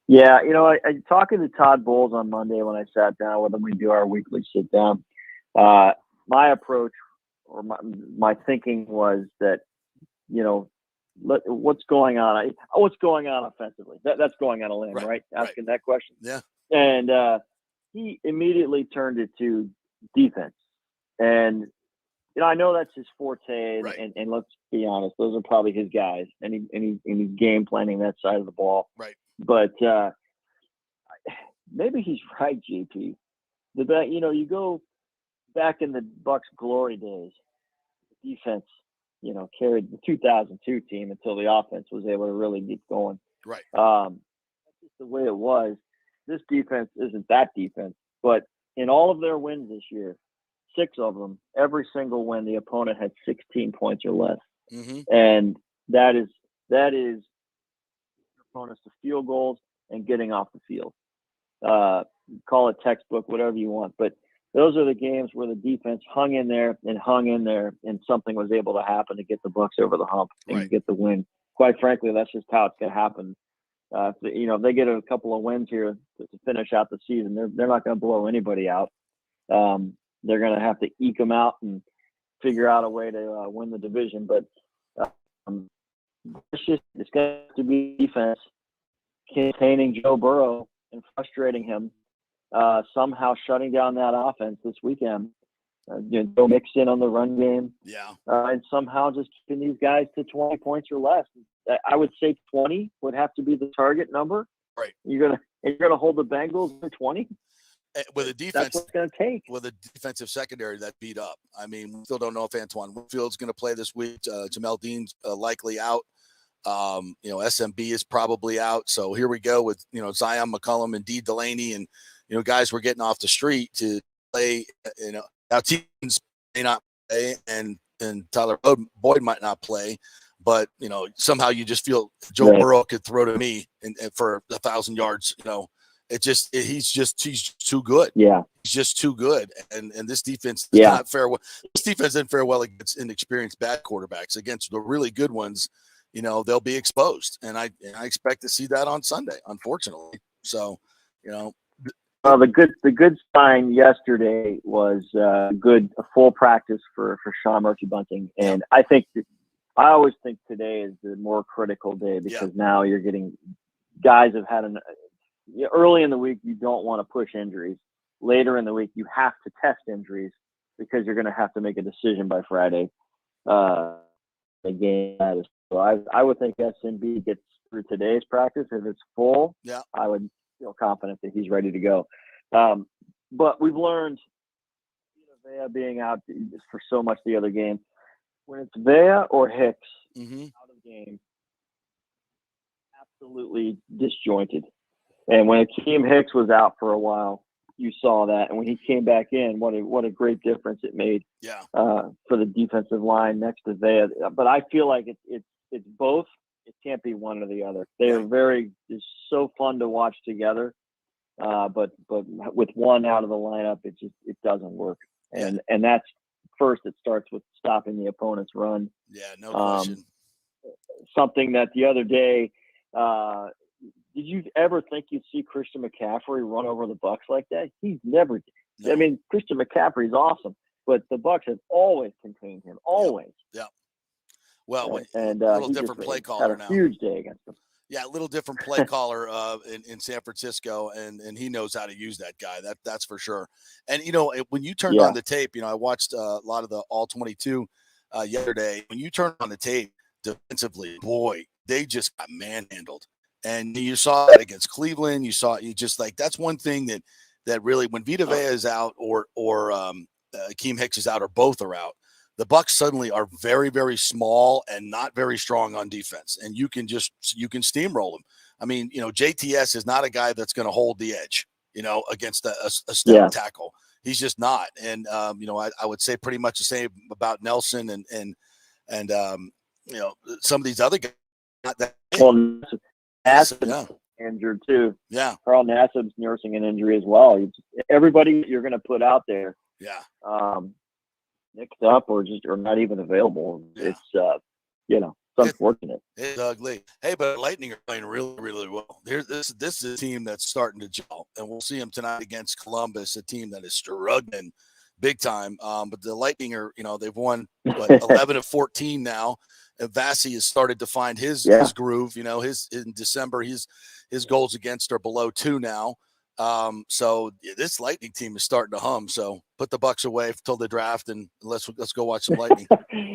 Speaker 8: Yeah. I talking to Todd Bowles on Monday when I sat down with him, we do our weekly sit down. My approach or my thinking was that, what's going on offensively? That's going on a limb, right? Asking that question.
Speaker 4: Yeah.
Speaker 8: And he immediately turned it to defense. And, I know that's his forte, and let's be honest, those are probably his guys, and he's game planning that side of the ball.
Speaker 4: Right.
Speaker 8: But maybe he's right, JP. You go back in the Bucs glory days, defense, carried the 2002 team until the offense was able to really get going.
Speaker 4: Right.
Speaker 8: That's just the way it was. This defense isn't that defense, but in all of their wins this year, 6 of them, every single win, the opponent had 16 points or less.
Speaker 4: Mm-hmm.
Speaker 8: And that is opponents to field goals and getting off the field. Call it textbook, whatever you want. But those are the games where the defense hung in there, and something was able to happen to get the Bucs over the hump and get the win. Quite frankly, that's just how it's going to happen. If they get a couple of wins here to finish out the season, they're not going to blow anybody out. they're going to have to eke them out and figure out a way to win the division. But it's going to be defense containing Joe Burrow and frustrating him, somehow shutting down that offense this weekend. Joe Mixon on the run game, and somehow just keeping these guys to 20 points or less. I would say 20 would have to be the target number.
Speaker 4: Right.
Speaker 8: You're gonna hold the Bengals to 20
Speaker 4: with a defense.
Speaker 8: That's what it's gonna take.
Speaker 4: With a defensive secondary that beat up. I mean, we still don't know if Antoine Winfield's going to play this week. Jamel Dean's likely out. SMB is probably out. So here we go with Zion McCullum and D Delaney, and guys we're getting off the street to play. Now teams may not play, and Tyler Boyd might not play. But, somehow you just feel Joe Burrow could throw to me and for 1,000 yards. He's too good.
Speaker 8: Yeah.
Speaker 4: He's just too good. And this defense does not fare well. This defense didn't fare well against inexperienced bad quarterbacks. Against the really good ones, they'll be exposed. And I expect to see that on Sunday, unfortunately. So,
Speaker 8: Well, the good sign yesterday was a full practice for Sean Murphy-Bunting. And I always think today is the more critical day because now you're getting guys have had early in the week, you don't want to push injuries. Later in the week, you have to test injuries because you're going to have to make a decision by Friday. The game. So I would think SMB gets through today's practice. If it's full, I would feel confident that he's ready to go. But we've learned Vea being out for so much the other game. When it's Vea or Hicks out of the game, absolutely disjointed. And when Akeem Hicks was out for a while, you saw that. And when he came back in, what a great difference it made for the defensive line next to Vea. But I feel like it's both. It can't be one or the other. They are it's so fun to watch together. But with one out of the lineup, it doesn't work. And that's first. It starts with stopping the opponent's run. Yeah, no question. Something that the other day, did you ever think you'd see Christian McCaffrey run over the Bucs like that? He's never. No. I mean, Christian McCaffrey's awesome, but the Bucs have always contained him. Always.
Speaker 4: Yeah. Well,
Speaker 8: and
Speaker 4: a little different play caller
Speaker 8: had a huge day against them.
Speaker 4: Yeah, a little different play caller in San Francisco, and he knows how to use that guy. That's for sure. And when you turned on the tape, I watched a lot of the All 22 yesterday. When you turn on the tape defensively, boy, they just got manhandled. And you saw that against Cleveland. That's one thing that really, when Vita Vea is out or Akeem Hicks is out or both are out, the Bucs suddenly are very, very small and not very strong on defense. And you can steamroll them. I mean, JTS is not a guy that's going to hold the edge, against a stout tackle. He's just not. And, I would say pretty much the same about Nelson and some of these other guys. Not that
Speaker 8: Nassib's injured too.
Speaker 4: Yeah.
Speaker 8: Carl Nassib's nursing an injury as well. Everybody you're going to put out there.
Speaker 4: Yeah.
Speaker 8: Mixed up or not even available. Yeah. It's unfortunate.
Speaker 4: It's ugly. Hey, but Lightning are playing really, really well. This is a team that's starting to gel, and we'll see them tonight against Columbus, a team that is struggling big time. But the Lightning are, they've won 11 of 14 now. And Vassie has started to find his groove. In December, his goals against are below 2 now. So this Lightning team is starting to hum. So put the Bucs away till the draft, and let's go watch some Lightning.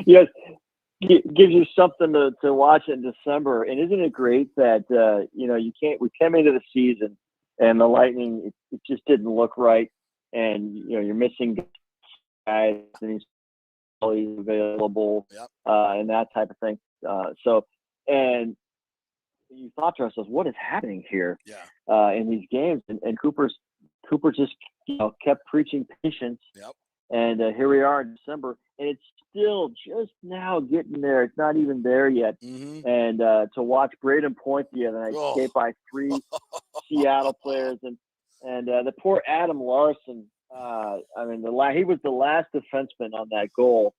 Speaker 8: Yes, gives you something to watch in December. And isn't it great that we came into the season and the Lightning it just didn't look right, and you're missing guys and he's always available, and that type of thing. And you thought to ourselves, what is happening here in these games? And Cooper just kept preaching patience. Yep. And here we are in December, and it's still just now getting there. It's not even there yet. Mm-hmm. And to watch Braden Point the other night escape by 3 Seattle players, and the poor Adam Larson. He was the last defenseman on that goal.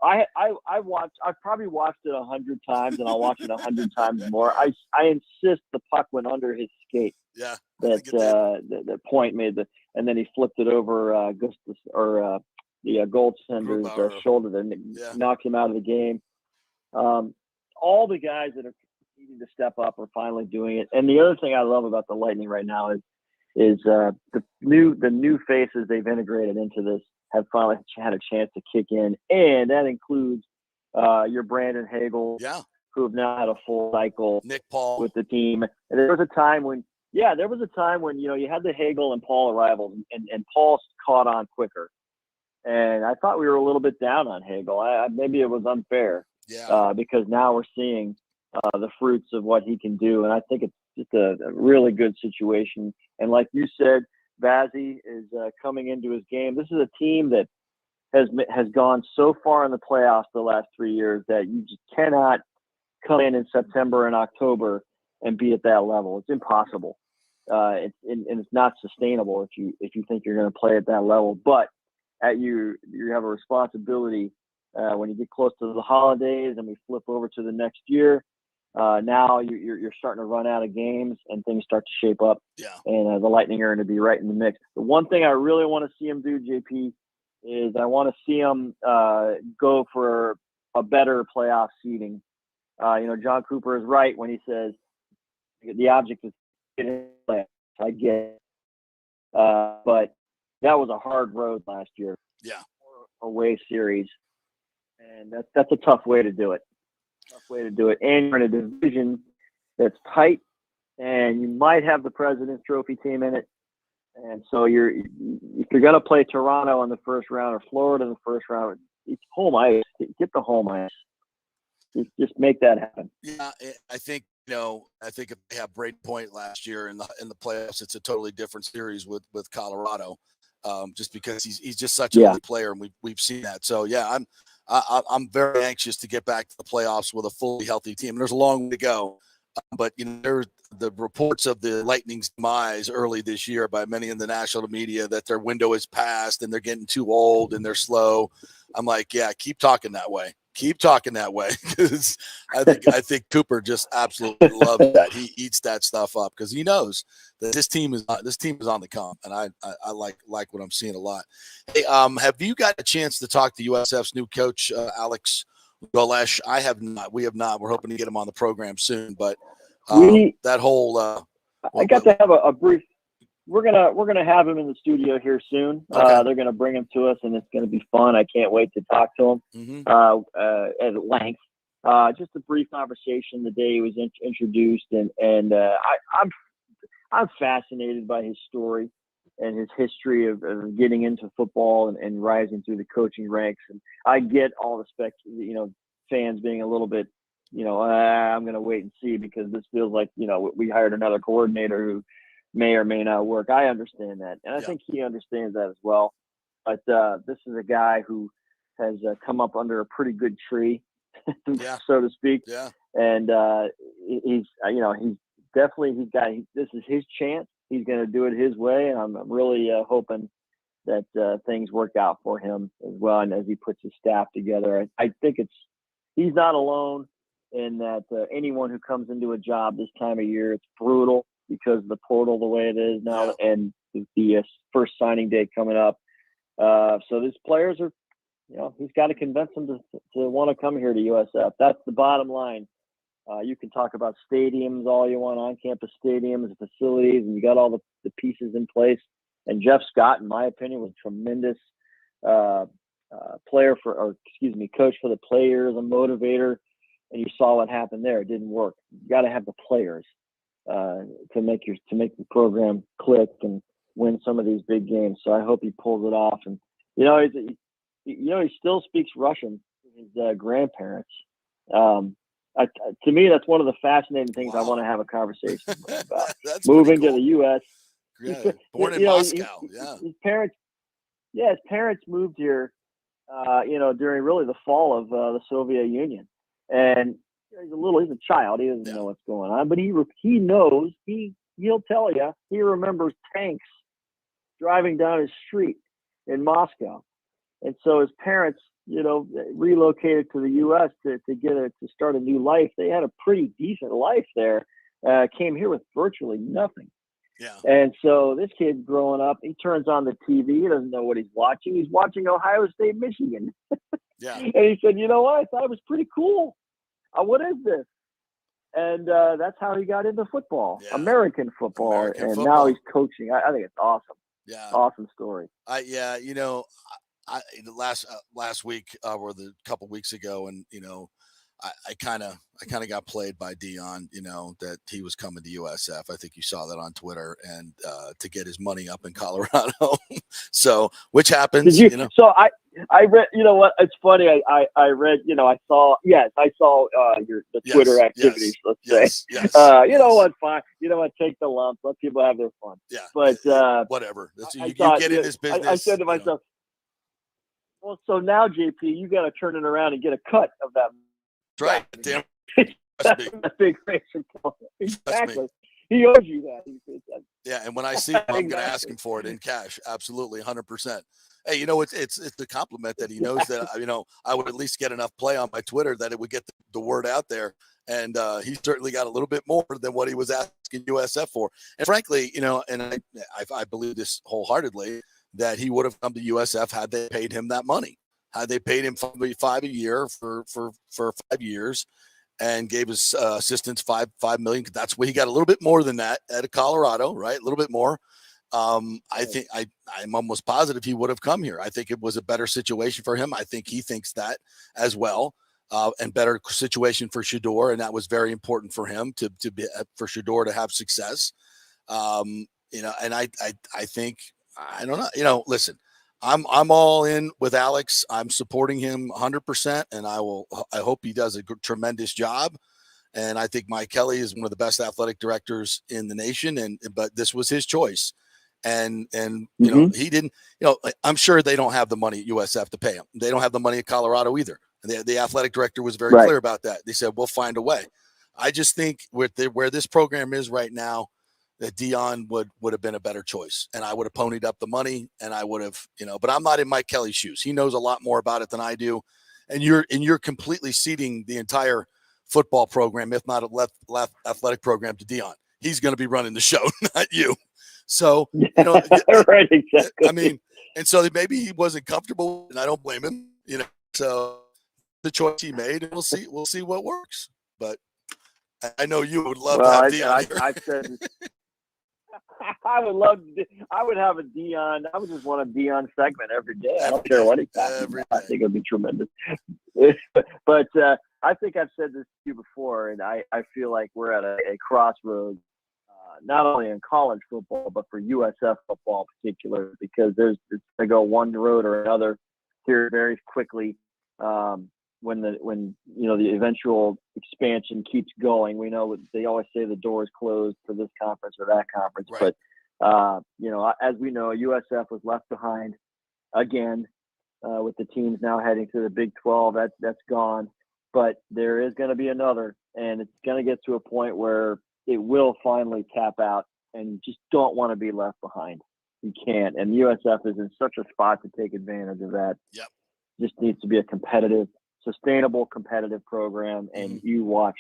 Speaker 8: I've probably watched it 100 times, and I'll watch it 100 times more. I insist the puck went under his skate.
Speaker 4: Yeah,
Speaker 8: that Point made and then he flipped it over Gustus or the goaltender's shoulder that knocks him out of the game. All the guys that are needing to step up are finally doing it. And the other thing I love about the Lightning right now is the new faces they've integrated into this have finally had a chance to kick in, and that includes your Brandon Hagel, who have now had a full cycle
Speaker 4: Nick Paul
Speaker 8: with the team. And there was a time when you had the Hagel and Paul arrivals, and Paul caught on quicker. And I thought we were a little bit down on Hagel. Maybe it was unfair, because now we're seeing the fruits of what he can do, and I think it's just a really good situation. And like you said, Vazzy is coming into his game. This is a team that has gone so far in the playoffs the last 3 years that you just cannot come in September and October and be at that level. It's impossible. And it's not sustainable if you think you're going to play at that level. But you have a responsibility when you get close to the holidays and we flip over to the next year. Now you're starting to run out of games and things start to shape up.
Speaker 4: Yeah.
Speaker 8: And the Lightning are going to be right in the mix. The one thing I really want to see them do, JP, is I want to see them go for a better playoff seeding. John Cooper is right when he says the object is getting in the playoffs. I get it. But that was a hard road last year.
Speaker 4: Yeah.
Speaker 8: Away series. And that's a tough way to do it. And you're in a division that's tight, and you might have the President's Trophy team in it. And so if you're going to play Toronto in the first round or Florida in the first round, it's home ice. Get the home ice. Just make that happen.
Speaker 4: Yeah, I think if they have Braden Point last year in the playoffs, it's a totally different series with Colorado, just because he's just such a good player, and we've seen that. So yeah, I'm very anxious to get back to the playoffs with a fully healthy team. And there's a long way to go, but there's the reports of the Lightning's demise early this year by many in the national media that their window is past and they're getting too old and they're slow. I'm like, yeah, keep talking that way. Because I think Cooper just absolutely loves that. He eats that stuff up because he knows that this team is on the come, and I like what I'm seeing a lot. Hey, have you got a chance to talk to USF's new coach, Alex Golesh? I have not. We have not. We're hoping to get him on the program soon, but that whole
Speaker 8: I got to have a brief. We're gonna have him in the studio here soon.
Speaker 4: Okay.
Speaker 8: They're gonna bring him to us, and it's gonna be fun. I can't wait to talk to him at length. Just a brief conversation the day he was introduced, and I'm fascinated by his story and his history of getting into football and rising through the coaching ranks. And I get all the fans being a little bit, I'm gonna wait and see because this feels like we hired another coordinator who may or may not work. I understand that. And I think he understands that as well. But this is a guy who has come up under a pretty good tree, so to speak.
Speaker 4: Yeah.
Speaker 8: And he's this is his chance. He's going to do it his way. And I'm really hoping that things work out for him as well. And as he puts his staff together, I think he's not alone in that anyone who comes into a job this time of year, it's brutal. Because of the portal the way it is now, and the first signing day coming up. So these players are, he's got to convince them to want to come here to USF. That's the bottom line. You can talk about stadiums all you want, on-campus stadiums, facilities, and you got all the pieces in place. And Jeff Scott, in my opinion, was a tremendous coach for the players, a motivator. And you saw what happened there. It didn't work. You got to have the players. To make the program click and win some of these big games. So I hope he pulls it off. And he still speaks Russian to his grandparents. To me, that's one of the fascinating things I want to have a conversation about. Moving to the U.S.
Speaker 4: Yeah, born in Moscow.
Speaker 8: His parents moved here. During really the fall of the Soviet Union, and he's a child. He doesn't know what's going on, but he knows. He'll tell you. He remembers tanks driving down his street in Moscow, And so his parents, relocated to the U.S. to start a new life. They had a pretty decent life there. Came here with virtually nothing.
Speaker 4: Yeah.
Speaker 8: And so this kid growing up, he turns on the TV. He doesn't know what he's watching. He's watching Ohio State, Michigan.
Speaker 4: Yeah.
Speaker 8: And he said, you know what? I thought it was pretty cool. What is this? And that's how he got into football, American football. Now he's coaching. I think it's awesome.
Speaker 4: Yeah.
Speaker 8: Awesome story.
Speaker 4: Last week or the couple weeks ago, and I kind of got played by Dion, that he was coming to USF. I think you saw that on Twitter, and to get his money up in Colorado. So, which happens,
Speaker 8: So I read, what, it's funny. I read, I saw the Twitter activities, let's say.
Speaker 4: Yes.
Speaker 8: What, fine. You know what, take the lump, let people have their fun.
Speaker 4: Yeah.
Speaker 8: But
Speaker 4: whatever. You
Speaker 8: thought,
Speaker 4: get in this business.
Speaker 8: I said to myself, well, so now, JP, you got to turn it around and get a cut of that.
Speaker 4: Right. Damn.
Speaker 8: That's big face. Exactly. He owes you that.
Speaker 4: Yeah, and when I see him, I'm going to ask him for it in cash. Absolutely, 100%. Hey, it's a compliment that he knows that I would at least get enough play on my Twitter that it would get the word out there. And he certainly got a little bit more than what he was asking USF for. And frankly, and I believe this wholeheartedly, that he would have come to USF had they paid him that money. Had they paid him $5 a year for 5 years, and gave his assistants $5 million. That's where he got a little bit more than that out of Colorado, right? A little bit more. I think I'm almost positive he would have come here. I think it was a better situation for him. I think he thinks that as well, and better situation for Shedeur, and that was very important for him to be for Shedeur to have success. And I think I don't know. Listen. I'm all in with Alex. I'm supporting him 100%, and I hope he does a tremendous job. And I think Mike Kelly is one of the best athletic directors in the nation. But this was his choice, and he didn't. I'm sure they don't have the money at USF to pay him. They don't have the money at Colorado either. And the athletic director was very clear about that. They said we'll find a way. I just think where this program is right now, that Dion would have been a better choice, and I would have ponied up the money, and I would have, but I'm not in Mike Kelly's shoes. He knows a lot more about it than I do. And you're completely ceding the entire football program, if not a left athletic program, to Dion. He's going to be running the show, not you. So,
Speaker 8: right, exactly.
Speaker 4: I mean, and so maybe he wasn't comfortable, and I don't blame him, so the choice he made, and we'll see what works. But I know you would love to have Dion here.
Speaker 8: I said, I would have a Dion. I would just want a Dion segment every day. I don't care what he's talking about. I think it would be tremendous. But I think I've said this to you before, and I feel like we're at a crossroads, not only in college football, but for USF football in particular, because it's going to go one road or another here very quickly. When the eventual expansion keeps going, we know they always say the door is closed for this conference or that conference.
Speaker 4: Right.
Speaker 8: But as we know, USF was left behind again with the teams now heading to the Big 12. That's gone, but there is going to be another, and it's going to get to a point where it will finally tap out, and you just don't want to be left behind. You can't, and USF is in such a spot to take advantage of that.
Speaker 4: Yep.
Speaker 8: Just needs to be a sustainable competitive program, and you watch,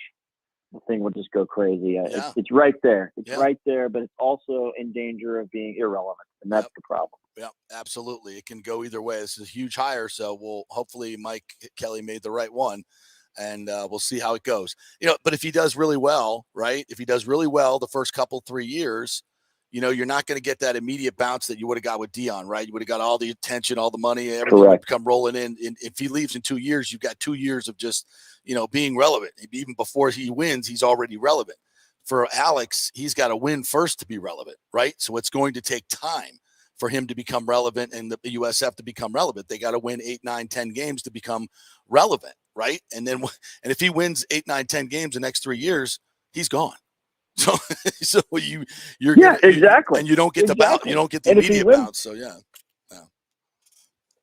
Speaker 8: the thing will just go crazy. It's right there. It's right there, but it's also in danger of being irrelevant, and that's the problem.
Speaker 4: Yeah, absolutely. It can go either way. This is a huge hire, so hopefully Mike Kelly made the right one, and we'll see how it goes. But if he does really well, right? If he does really well the first 3 years, you're not going to get that immediate bounce that you would have got with Dion, right? You would have got all the attention, all the money, everything would come rolling in. And if he leaves in 2 years, you've got 2 years of just, being relevant. Even before he wins, he's already relevant. For Alex, he's got to win first to be relevant, right? So it's going to take time for him to become relevant and the USF to become relevant. They got to win 8, 9, 10 games to become relevant, right? And if he wins 8, 9, 10 games the next 3 years, he's gone. So you're
Speaker 8: exactly,
Speaker 4: and you don't get the bounce. You don't get the immediate bounce. So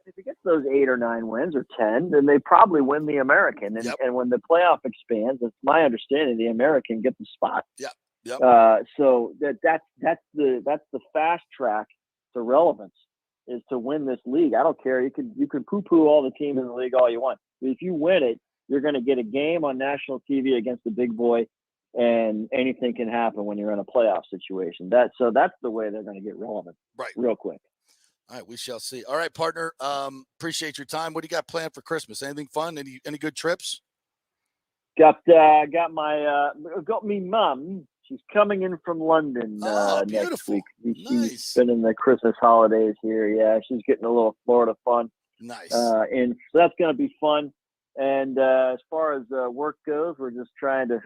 Speaker 8: if he gets those 8 or 9 wins or 10, then they probably win the American. And when the playoff expands, it's my understanding the American gets the spot.
Speaker 4: Yep.
Speaker 8: So that's the fast track to relevance. is to win this league. I don't care. You can poo-poo all the teams in the league all you want. But if you win it, you're going to get a game on national TV against the big boy, and anything can happen when you're in a playoff situation. That's the way they're going to get relevant,
Speaker 4: right,
Speaker 8: real quick.
Speaker 4: All right, we shall see. All right, partner. Appreciate your time. What do you got planned for Christmas? Anything fun? Any good trips?
Speaker 8: Got me mom. She's coming in from London next week. She's spending the Christmas holidays here. Yeah, she's getting a little Florida fun.
Speaker 4: Nice.
Speaker 8: And so that's going to be fun. And as far as work goes, we're just trying to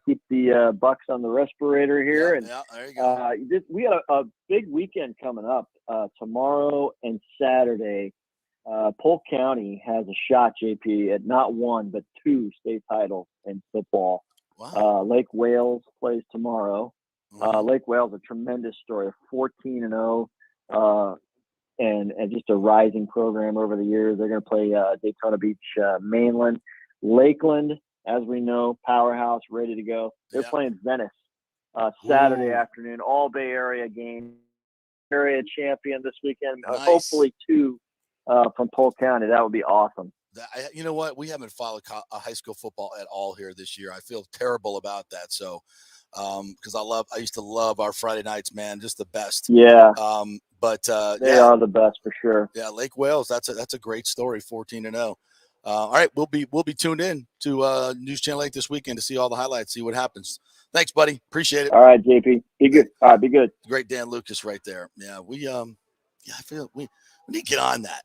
Speaker 8: keep the Bucks on the respirator here.
Speaker 4: Yeah, there you go.
Speaker 8: We got a big weekend coming up tomorrow and Saturday. Polk County has a shot, JP, at not one but 2 state titles in football.
Speaker 4: Wow.
Speaker 8: Lake Wales plays tomorrow.
Speaker 4: Mm-hmm.
Speaker 8: Lake Wales, a tremendous story, 14-0, and just a rising program over the years. They're going to play Daytona Beach Mainland. Lakeland, as we know, powerhouse, ready to go. They're playing Venice Saturday afternoon, all Bay Area game. Area champion this weekend.
Speaker 4: Nice.
Speaker 8: Hopefully 2 from Polk County. That would be awesome.
Speaker 4: You know what? We haven't followed high school football at all here this year. I feel terrible about that. So, because I used to love our Friday nights, man, just the best.
Speaker 8: Yeah.
Speaker 4: But
Speaker 8: they are the best for sure.
Speaker 4: Yeah, Lake Wales. That's a great story. 14-0. All right, we'll be tuned in to News Channel 8 this weekend to see all the highlights, see what happens. Thanks, buddy. Appreciate it.
Speaker 8: All right, JP. Be good. All right, be good.
Speaker 4: Great Dan Lucas right there. Yeah, I feel we need to get on that.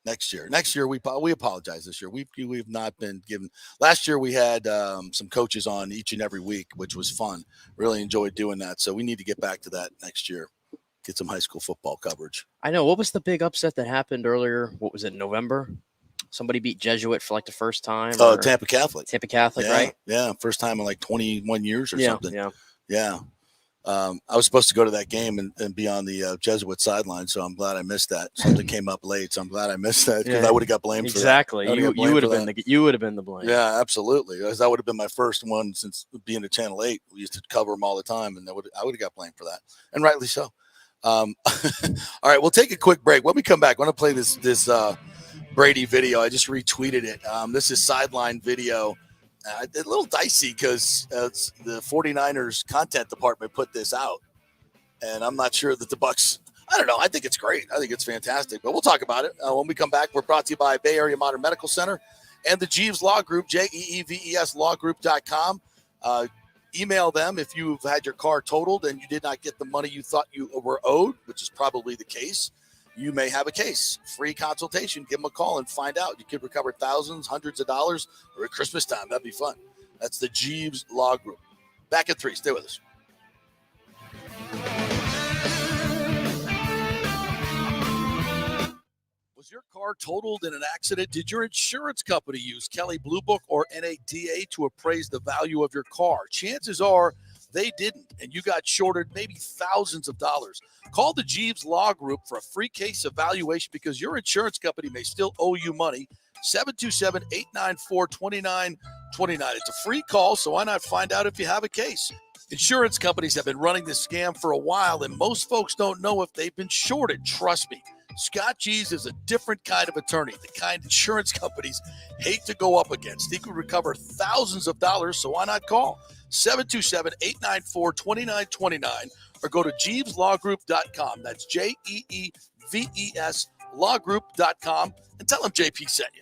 Speaker 4: Next year, we apologize. This year, we've not been given. Last year, we had some coaches on each and every week, which was fun. Really enjoyed doing that. So we need to get back to that next year. Get some high school football coverage.
Speaker 5: I know. What was the big upset that happened earlier? What was it, November? Somebody beat Jesuit for like the first time.
Speaker 4: Tampa Catholic.
Speaker 5: Tampa Catholic, right?
Speaker 4: Yeah, first time in like 21 years or something.
Speaker 5: Yeah.
Speaker 4: I was supposed to go to that game and be on the Jesuit sideline, so I'm glad I missed that. Something came up late, so I'm glad I missed that because I would have got blamed for that.
Speaker 5: Exactly. You would have been the blame.
Speaker 4: Yeah, absolutely. That would have been my first one since being at Channel 8. We used to cover them all the time, and I would have got blamed for that, and rightly so. All right, we'll take a quick break. When we come back, I want to play this Brady video. I just retweeted it. This is sideline video. A little dicey because the 49ers content department put this out, and I'm not sure that the Bucks. I don't know. I think it's great. I think it's fantastic. But we'll talk about it when we come back. We're brought to you by Bay Area Modern Medical Center and the Jeeves Law Group, JEEVES lawgroup.com. Email them if you've had your car totaled and you did not get the money you thought you were owed, which is probably the case. You may have a case. Free consultation. Give them a call and find out. You could recover thousands, hundreds of dollars, or at Christmas time. That'd be fun. That's the Jeeves Law Group. Back at 3. Stay with us. Was your car totaled in an accident? Did your insurance company use Kelley Blue Book or NADA to appraise the value of your car? Chances are they didn't, and you got shorted maybe thousands of dollars. Call the Jeeves Law Group for a free case evaluation because your insurance company may still owe you money. 727-894-2929. It's a free call, so why not find out if you have a case? Insurance companies have been running this scam for a while, and most folks don't know if they've been shorted. Trust me. Scott Jeeves is a different kind of attorney, the kind insurance companies hate to go up against. He could recover thousands of dollars, so why not call? 727-894-2929 or go to JeevesLawGroup.com. That's JEEVES lawgroup.com and tell them JP sent you.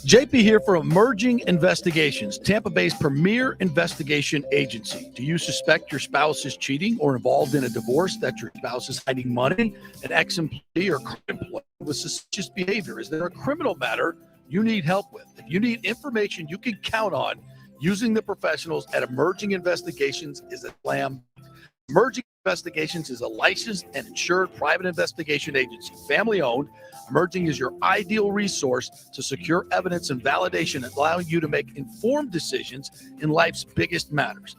Speaker 7: JP here for Emerging Investigations, Tampa Bay's premier investigation agency. Do you suspect your spouse is cheating or involved in a divorce, that your spouse is hiding money, an ex-employee or current employee with suspicious behavior? Is there a criminal matter you need help with? If you need information you can count on, using the professionals at Emerging Investigations is a slam. Emerging Investigations is a licensed and insured private investigation agency, family-owned. Emerging is your ideal resource to secure evidence and validation, allowing you to make informed decisions in life's biggest matters.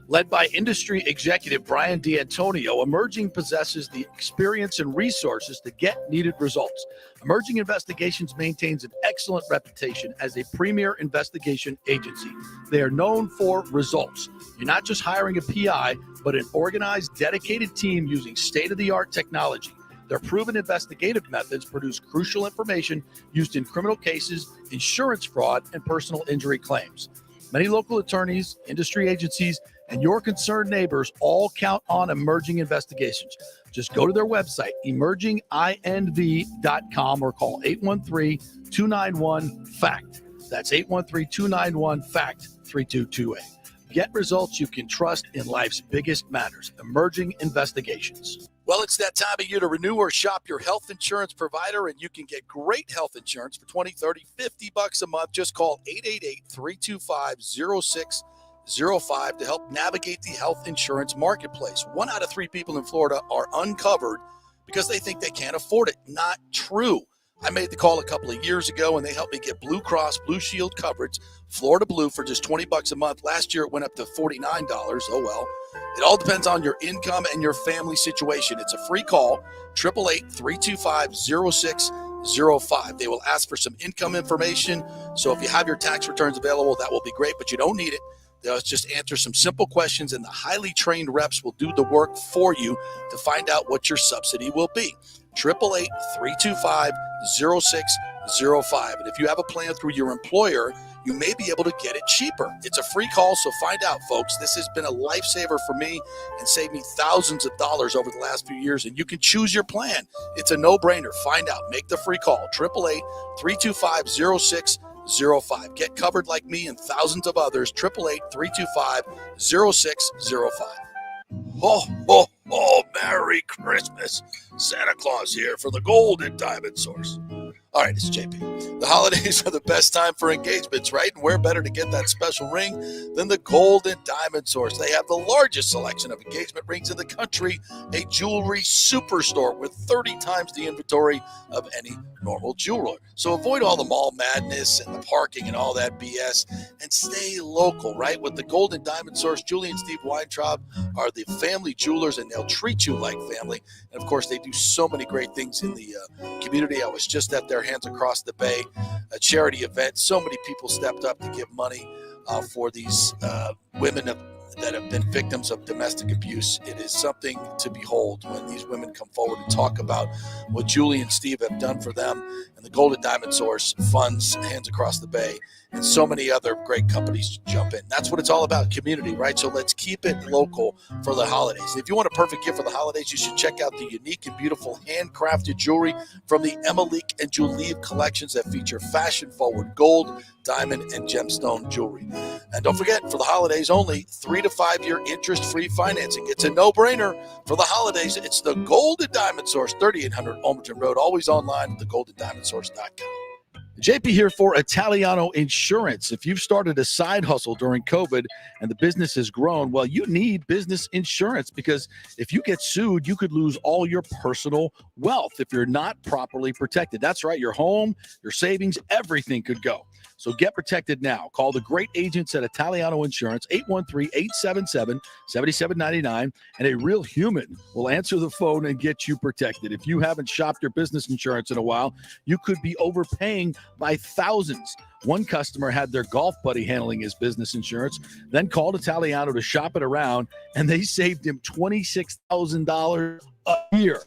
Speaker 7: Led by industry executive Brian D'Antonio, Emerging possesses the experience and resources to get needed results. Emerging Investigations maintains an excellent reputation as a premier investigation agency. They are known for results. You're not just hiring a PI, but an organized, dedicated team using state-of-the-art technology. Their proven investigative methods produce crucial information used in criminal cases, insurance fraud, and personal injury claims. Many local attorneys, industry agencies, and your concerned neighbors all count on Emerging Investigations. Just go to their website, emerginginv.com, or call 813-291-FACT. That's 813-291-FACT-3228. Get results you can trust in life's biggest matters. Emerging Investigations. Well, it's that time of year to renew or shop your health insurance provider, and you can get great health insurance for $20, $30, $50 a month. Just call 888-325-0605 to help navigate the health insurance marketplace. 1 out of 3 people in Florida are uncovered because they think they can't afford it. Not true. I made the call a couple of years ago, and they helped me get Blue Cross Blue Shield coverage, Florida Blue, for just $20 a month. Last year, it went up to $49. Oh, well. It all depends on your income and your family situation. It's a free call, 888-325-0605. They will ask for some income information. So if you have your tax returns available, that will be great, but you don't need it. They'll just answer some simple questions, and the highly trained reps will do the work for you to find out what your subsidy will be. 888-325-0605. And if you have a plan through your employer, you may be able to get it cheaper. It's a free call, so find out, folks. This has been a lifesaver for me and saved me thousands of dollars over the last few years, and you can choose your plan. It's a no-brainer. Find out. Make the free call, 888-325-0605. Get covered like me and thousands of others, 888-325-0605. Oh, oh, oh, Merry Christmas. Santa Claus here for the Gold and Diamond Source. All right, it's JP. The holidays are the best time for engagements, right? And where better to get that special ring than the Gold and Diamond Source? They have the largest selection of engagement rings in the country, a jewelry superstore with 30 times the inventory of any normal jeweler. So avoid all the mall madness and the parking and all that BS and stay local, right? With the Gold and Diamond Source, Julie and Steve Weintraub are the family jewelers, and they'll treat you like family. And, of course, they do so many great things in the community. I was just at their Hands Across the Bay, a charity event. So many people stepped up to give money for these women that have been victims of domestic abuse. It is something to behold when these women come forward and talk about what Julie and Steve have done for them. And the Golden Diamond Source funds Hands Across the Bay, and so many other great companies jump in. That's what it's all about, community, right? So let's keep it local for the holidays. If you want a perfect gift for the holidays, you should check out the unique and beautiful handcrafted jewelry from the Emilique and Julieve collections that feature fashion-forward gold, diamond, and gemstone jewelry. And don't forget, for the holidays only, 3 to 5 year interest-free financing. It's a no-brainer for the holidays. It's the Golden Diamond Source, 3800 Almerton Road, always online at thegoldendiamondsource.com. JP here for Italiano Insurance. If you've started a side hustle during COVID and the business has grown, well, you need business insurance, because if you get sued, you could lose all your personal wealth if you're not properly protected. That's right. Your home, your savings, everything could go. So get protected now. Call the great agents at Italiano Insurance, 813-877-7799, and a real human will answer the phone and get you protected. If you haven't shopped your business insurance in a while, you could be overpaying by thousands. One customer had their golf buddy handling his business insurance, then called Italiano to shop it around, and they saved him $26,000 a year.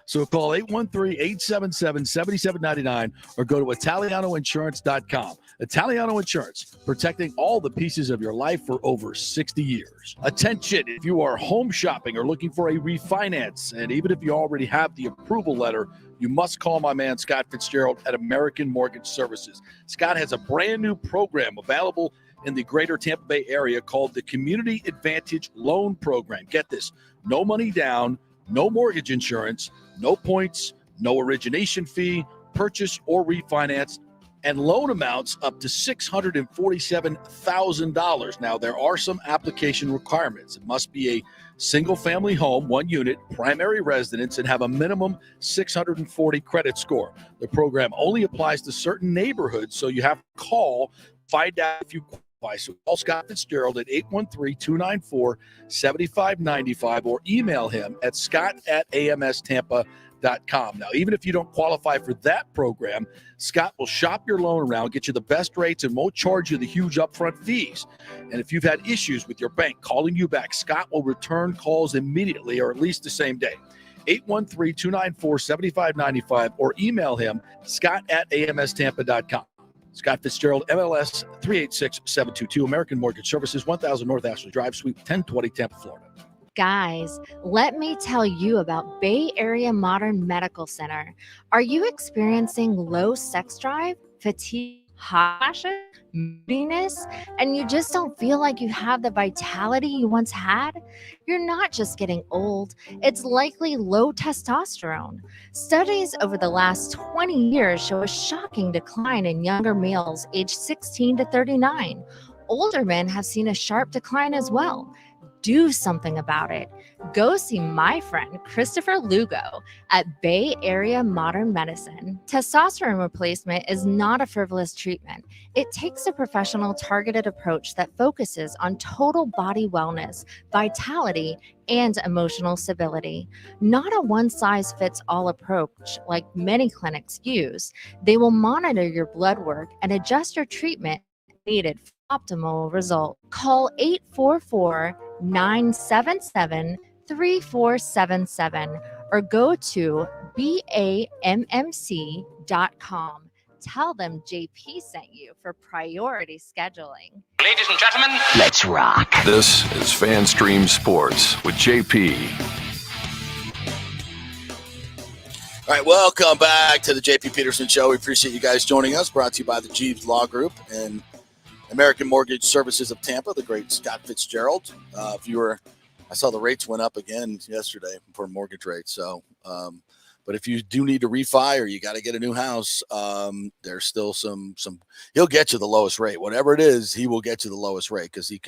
Speaker 7: So call 813-877-7799 or go to ItalianoInsurance.com. Italiano Insurance, protecting all the pieces of your life for over 60 years. Attention, if you are home shopping or looking for a refinance, and even if you already have the approval letter, you must call my man Scott Fitzgerald at American Mortgage Services. Scott has a brand new program available in the greater Tampa Bay area called the Community Advantage Loan Program. Get this, no money down, no mortgage insurance, no points, no origination fee, purchase or refinance, and loan amounts up to $647,000. Now, there are some application requirements. It must be a single-family home, 1 unit, primary residence, and have a minimum 640 credit score. The program only applies to certain neighborhoods, so you have to call, find out if you qualify. So call Scott Fitzgerald at 813-294-7595 or email him at scott@amstampa.com. Now, even if you don't qualify for that program, Scott will shop your loan around, get you the best rates, and won't charge you the huge upfront fees. And if you've had issues with your bank calling you back, Scott will return calls immediately, or at least the same day. 813-294-7595, or email him, scott@amstampa.com. Scott Fitzgerald, MLS 386722, American Mortgage Services, 1000 North Ashley Drive, Suite 1020, Tampa, Florida.
Speaker 6: Guys, let me tell you about Bay Area Modern Medical Center. Are you experiencing low sex drive, fatigue, hot flashes, moodiness, and you just don't feel like you have the vitality you once had? You're not just getting old, it's likely low testosterone. Studies over the last 20 years show a shocking decline in younger males aged 16 to 39. Older men have seen a sharp decline as well. Do something about it. Go see my friend Christopher Lugo at Bay Area Modern Medicine. Testosterone replacement is not a frivolous treatment. It takes a professional, targeted approach that focuses on total body wellness, vitality, and emotional stability. Not a one-size-fits-all approach like many clinics use. They will monitor your blood work and adjust your treatment needed for optimal result. Call 844-977-3477 or go to BAMMC.com. Tell them JP sent you for priority scheduling.
Speaker 3: Ladies and gentlemen,
Speaker 2: Let's rock.
Speaker 1: This is FanStream Sports with JP.
Speaker 4: All right, welcome back to the JP Peterson Show. We appreciate you guys joining us. Brought to you by the Jeeves Law Group and American Mortgage Services of Tampa, the great Scott Fitzgerald. I saw the rates went up again yesterday for mortgage rates. So, but if you do need to refi or you got to get a new house, there's still some. He'll get you the lowest rate, whatever it is. He will get you the lowest rate because he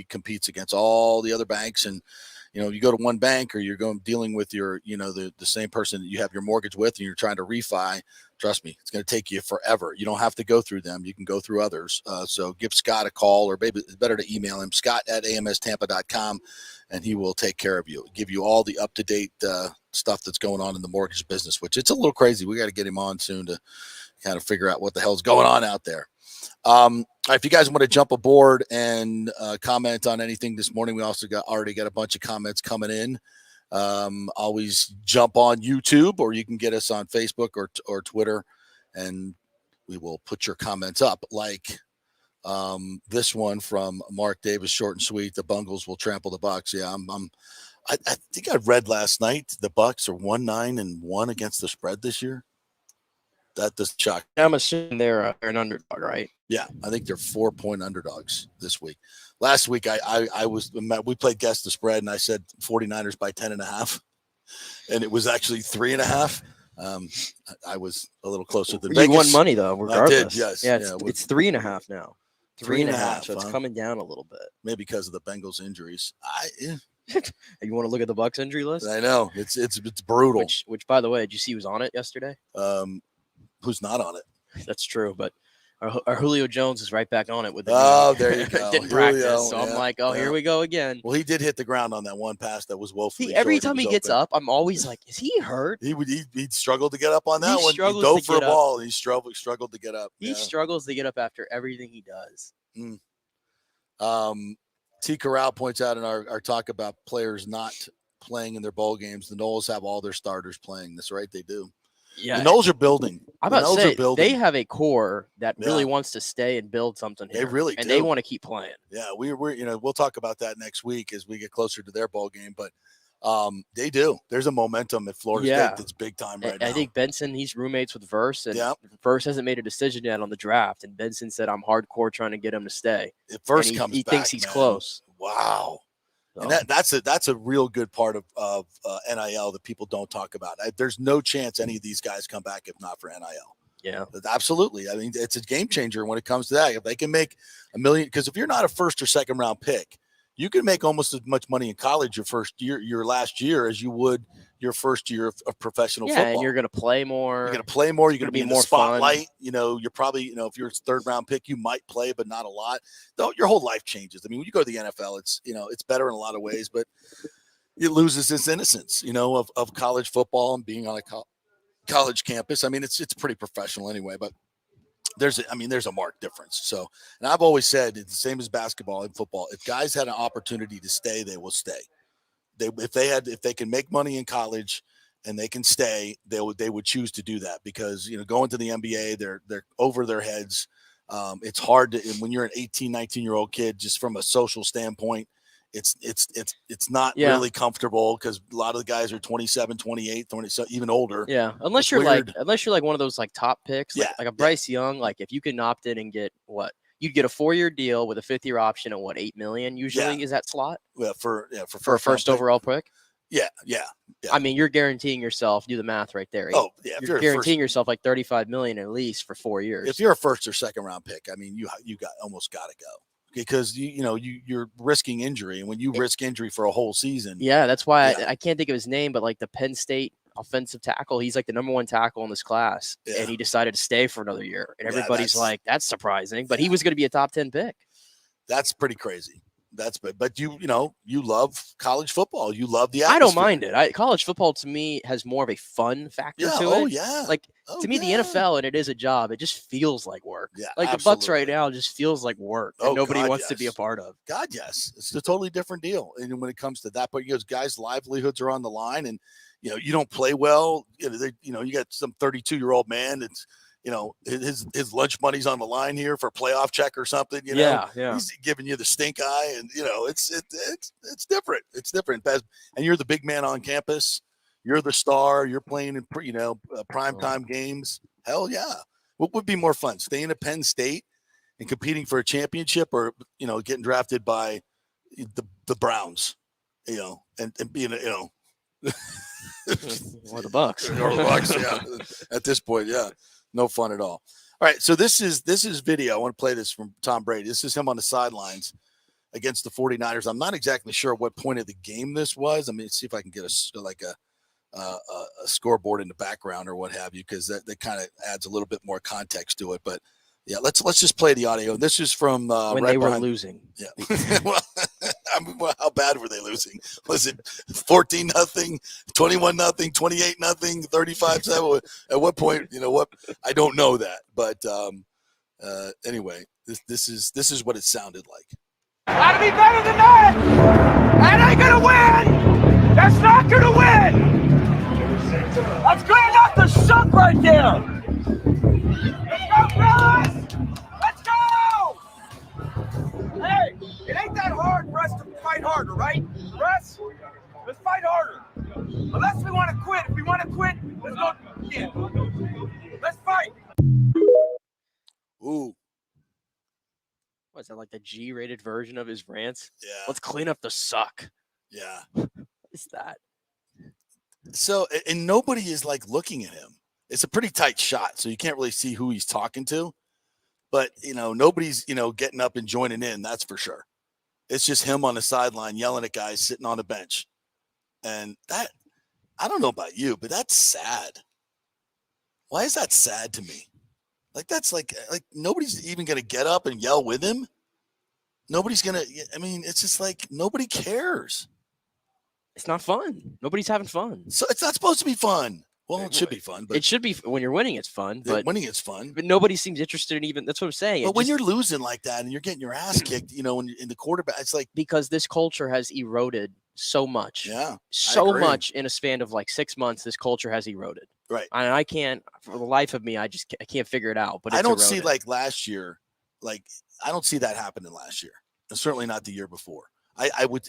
Speaker 4: competes against all the other banks. And you go to one bank or you're dealing with your the same person that you have your mortgage with, and you're trying to refi. Trust me, it's going to take you forever. You don't have to go through them. You can go through others. So give Scott a call, or maybe it's better to email him, scott@amstampa.com, and he will take care of you. Give you all the up-to-date stuff that's going on in the mortgage business, which it's a little crazy. We got to get him on soon to kind of figure out what the hell's going on out there. All right, if you guys want to jump aboard and comment on anything this morning, we also already got a bunch of comments coming in. Always jump on YouTube, or you can get us on Facebook or Twitter, and we will put your comments up. Like this one from Mark Davis, short and sweet. The Bengals will trample the Bucs. Yeah, I think I read last night the Bucs are 1-9-1 against the spread this year. That does shock.
Speaker 5: I'm assuming they're an underdog, right?
Speaker 4: Yeah, I think they're 4-point underdogs this week. Last week, we played guess the spread, and I said 49ers by 10.5, and it was actually 3.5. I was a little closer than Vegas.
Speaker 5: You won money though, regardless.
Speaker 4: I did, yes.
Speaker 5: Yeah, it's 3.5 now. 3.5, so it's
Speaker 4: huh?
Speaker 5: coming down a little bit.
Speaker 4: Maybe because of the Bengals injuries.
Speaker 5: You want to look at the Bucs injury list?
Speaker 4: I know it's brutal.
Speaker 5: Which, by the way, did you see who was on it yesterday?
Speaker 4: Who's not on it?
Speaker 5: That's true, but our Julio Jones is right back on it with the
Speaker 4: there you go.
Speaker 5: didn't
Speaker 4: Julio,
Speaker 5: practice, so I'm like, here we go again.
Speaker 4: Well, he did hit the ground on that one pass that was woefully.
Speaker 5: Every time he gets up, I'm always like, is he hurt?
Speaker 4: He struggled to get up on that one. He dove for a ball, and he struggled to get up.
Speaker 5: He struggles to get up after everything he does.
Speaker 4: T. Corral points out in our talk about players not playing in their bowl games, the Noles have all their starters playing. That's right, they do.
Speaker 5: Yeah,
Speaker 4: the Noles are building.
Speaker 5: I'm about to say they have a core that really wants to stay and build something here.
Speaker 4: They really
Speaker 5: and
Speaker 4: do.
Speaker 5: They want to keep playing.
Speaker 4: Yeah, we'll talk about that next week as we get closer to their bowl game. But they do. There's a momentum at Florida State that's big time right now.
Speaker 5: I think Benson, he's roommates with Verse, and Verse hasn't made a decision yet on the draft. And Benson said, "I'm hardcore trying to get him to stay."
Speaker 4: If Verse comes back,
Speaker 5: he thinks he's close.
Speaker 4: Wow. And that's a real good part of NIL that people don't talk about. There's no chance any of these guys come back if not for NIL.
Speaker 5: Yeah,
Speaker 4: absolutely. I mean, it's a game changer when it comes to that. If they can make $1 million, because if you're not a first or second round pick, you can make almost as much money in college your last year as you would your first year of professional football.
Speaker 5: And you're going to play more.
Speaker 4: You're going to play more. You're going to be in
Speaker 5: more
Speaker 4: the spotlight. Fun. You're probably, if you're a third round pick, you might play, but not a lot. Though your whole life changes. I mean, when you go to the NFL, it's better in a lot of ways, but it loses its innocence, of college football and being on a college campus. I mean, it's pretty professional anyway, but there's a marked difference. So, and I've always said it's the same as basketball and football. If guys had an opportunity to stay, they will stay. If they can make money in college and they can stay, they would choose to do that because, going to the NBA, they're over their heads. It's hard to, when you're an 18, 19-year-old kid, just from a social standpoint, it's not really comfortable because a lot of the guys are 27, 28, 20, so even older.
Speaker 5: Yeah. Unless you're like one of those like top picks, like a Bryce Young, like if you can opt in and get you'd get a 4-year deal with a 5th-year option at $8 million usually is that slot?
Speaker 4: Well, for
Speaker 5: a first overall pick.
Speaker 4: Yeah.
Speaker 5: I mean, you're guaranteeing yourself. Do the math right there.
Speaker 4: Oh, yeah.
Speaker 5: You're guaranteeing yourself like $35 million at least for 4 years.
Speaker 4: If you're a first or second round pick, I mean, you almost got to go because you're risking injury, and when you risk injury for a whole season.
Speaker 5: Yeah, that's why I can't think of his name, but like the Penn State offensive tackle, he's like the number 1 tackle in this class, and he decided to stay for another year, and everybody's like, that's surprising, but he was going to be a top 10 pick.
Speaker 4: That's pretty crazy. But you love college football. You love the
Speaker 5: atmosphere. I don't mind it.
Speaker 4: College
Speaker 5: football to me has more of a fun factor to it.
Speaker 4: Oh yeah.
Speaker 5: Like to me, the NFL, and it is a job. It just feels like work.
Speaker 4: Yeah.
Speaker 5: Like
Speaker 4: absolutely.
Speaker 5: the Bucks right now just feels like work that nobody wants to be a part of.
Speaker 4: God, yes. It's a totally different deal. And when it comes to that, but guys' livelihoods are on the line, and you don't play well. You got some 32-year-old man that's his lunch money's on the line here for a playoff check or something.
Speaker 5: Yeah.
Speaker 4: He's giving you the stink eye, and it's different. It's different. And you're the big man on campus. You're the star. You're playing in primetime games. Hell yeah! What would be more fun, staying at Penn State and competing for a championship, or getting drafted by the Browns? And being
Speaker 5: or the Bucks.
Speaker 4: Yeah. At this point, yeah. No fun at all. All right, so this is video. I want to play this from Tom Brady. This is him on the sidelines against the 49ers. I'm not exactly sure what point of the game this was. I mean, let's see if I can get a scoreboard in the background or what have you, because that kind of adds a little bit more context to it. But yeah, let's just play the audio. This is from
Speaker 5: when they were losing.
Speaker 4: Yeah. Well, how bad were they losing? Was it 14-0, 21-0, 28-0, 35-7? At what point? What? I don't know that, but anyway, this is what it sounded like.
Speaker 9: Gotta be better than that. That ain't gonna win. That's not gonna win. That's good enough to suck right there. Let's go, fellas. Let's go. Hey, it ain't that hard for us to fight harder, right? Russ, let's fight harder. Unless we want to quit. If we want to quit, let's go again. Let's fight.
Speaker 4: Ooh.
Speaker 5: What is that, like the G-rated version of his rants?
Speaker 4: Yeah.
Speaker 5: Let's clean up the suck.
Speaker 4: Yeah.
Speaker 5: What is that?
Speaker 4: So, and nobody is like looking at him. It's a pretty tight shot, so you can't really see who he's talking to. But, nobody's, getting up and joining in, that's for sure. It's just him on the sideline yelling at guys sitting on the bench. And that, I don't know about you, but that's sad. Why is that sad to me? Like, that's like nobody's even going to get up and yell with him. Nobody's going to, it's just like nobody cares.
Speaker 5: It's not fun. Nobody's having fun.
Speaker 4: So it's not supposed to be fun. Well, it should be fun. But
Speaker 5: it should be when you're winning. It's fun. But
Speaker 4: winning is fun.
Speaker 5: But nobody seems interested in even. That's what I'm saying.
Speaker 4: But when you're losing like that and you're getting your ass kicked, when in the quarterback, it's like
Speaker 5: because this culture has eroded so much.
Speaker 4: Yeah,
Speaker 5: so much in a span of like 6 months. This culture has eroded.
Speaker 4: Right.
Speaker 5: And I can't, for the life of me, I can't figure it out. But it's
Speaker 4: I don't
Speaker 5: eroded.
Speaker 4: see like last year. Like I don't see that happening last year. And certainly not the year before. I would,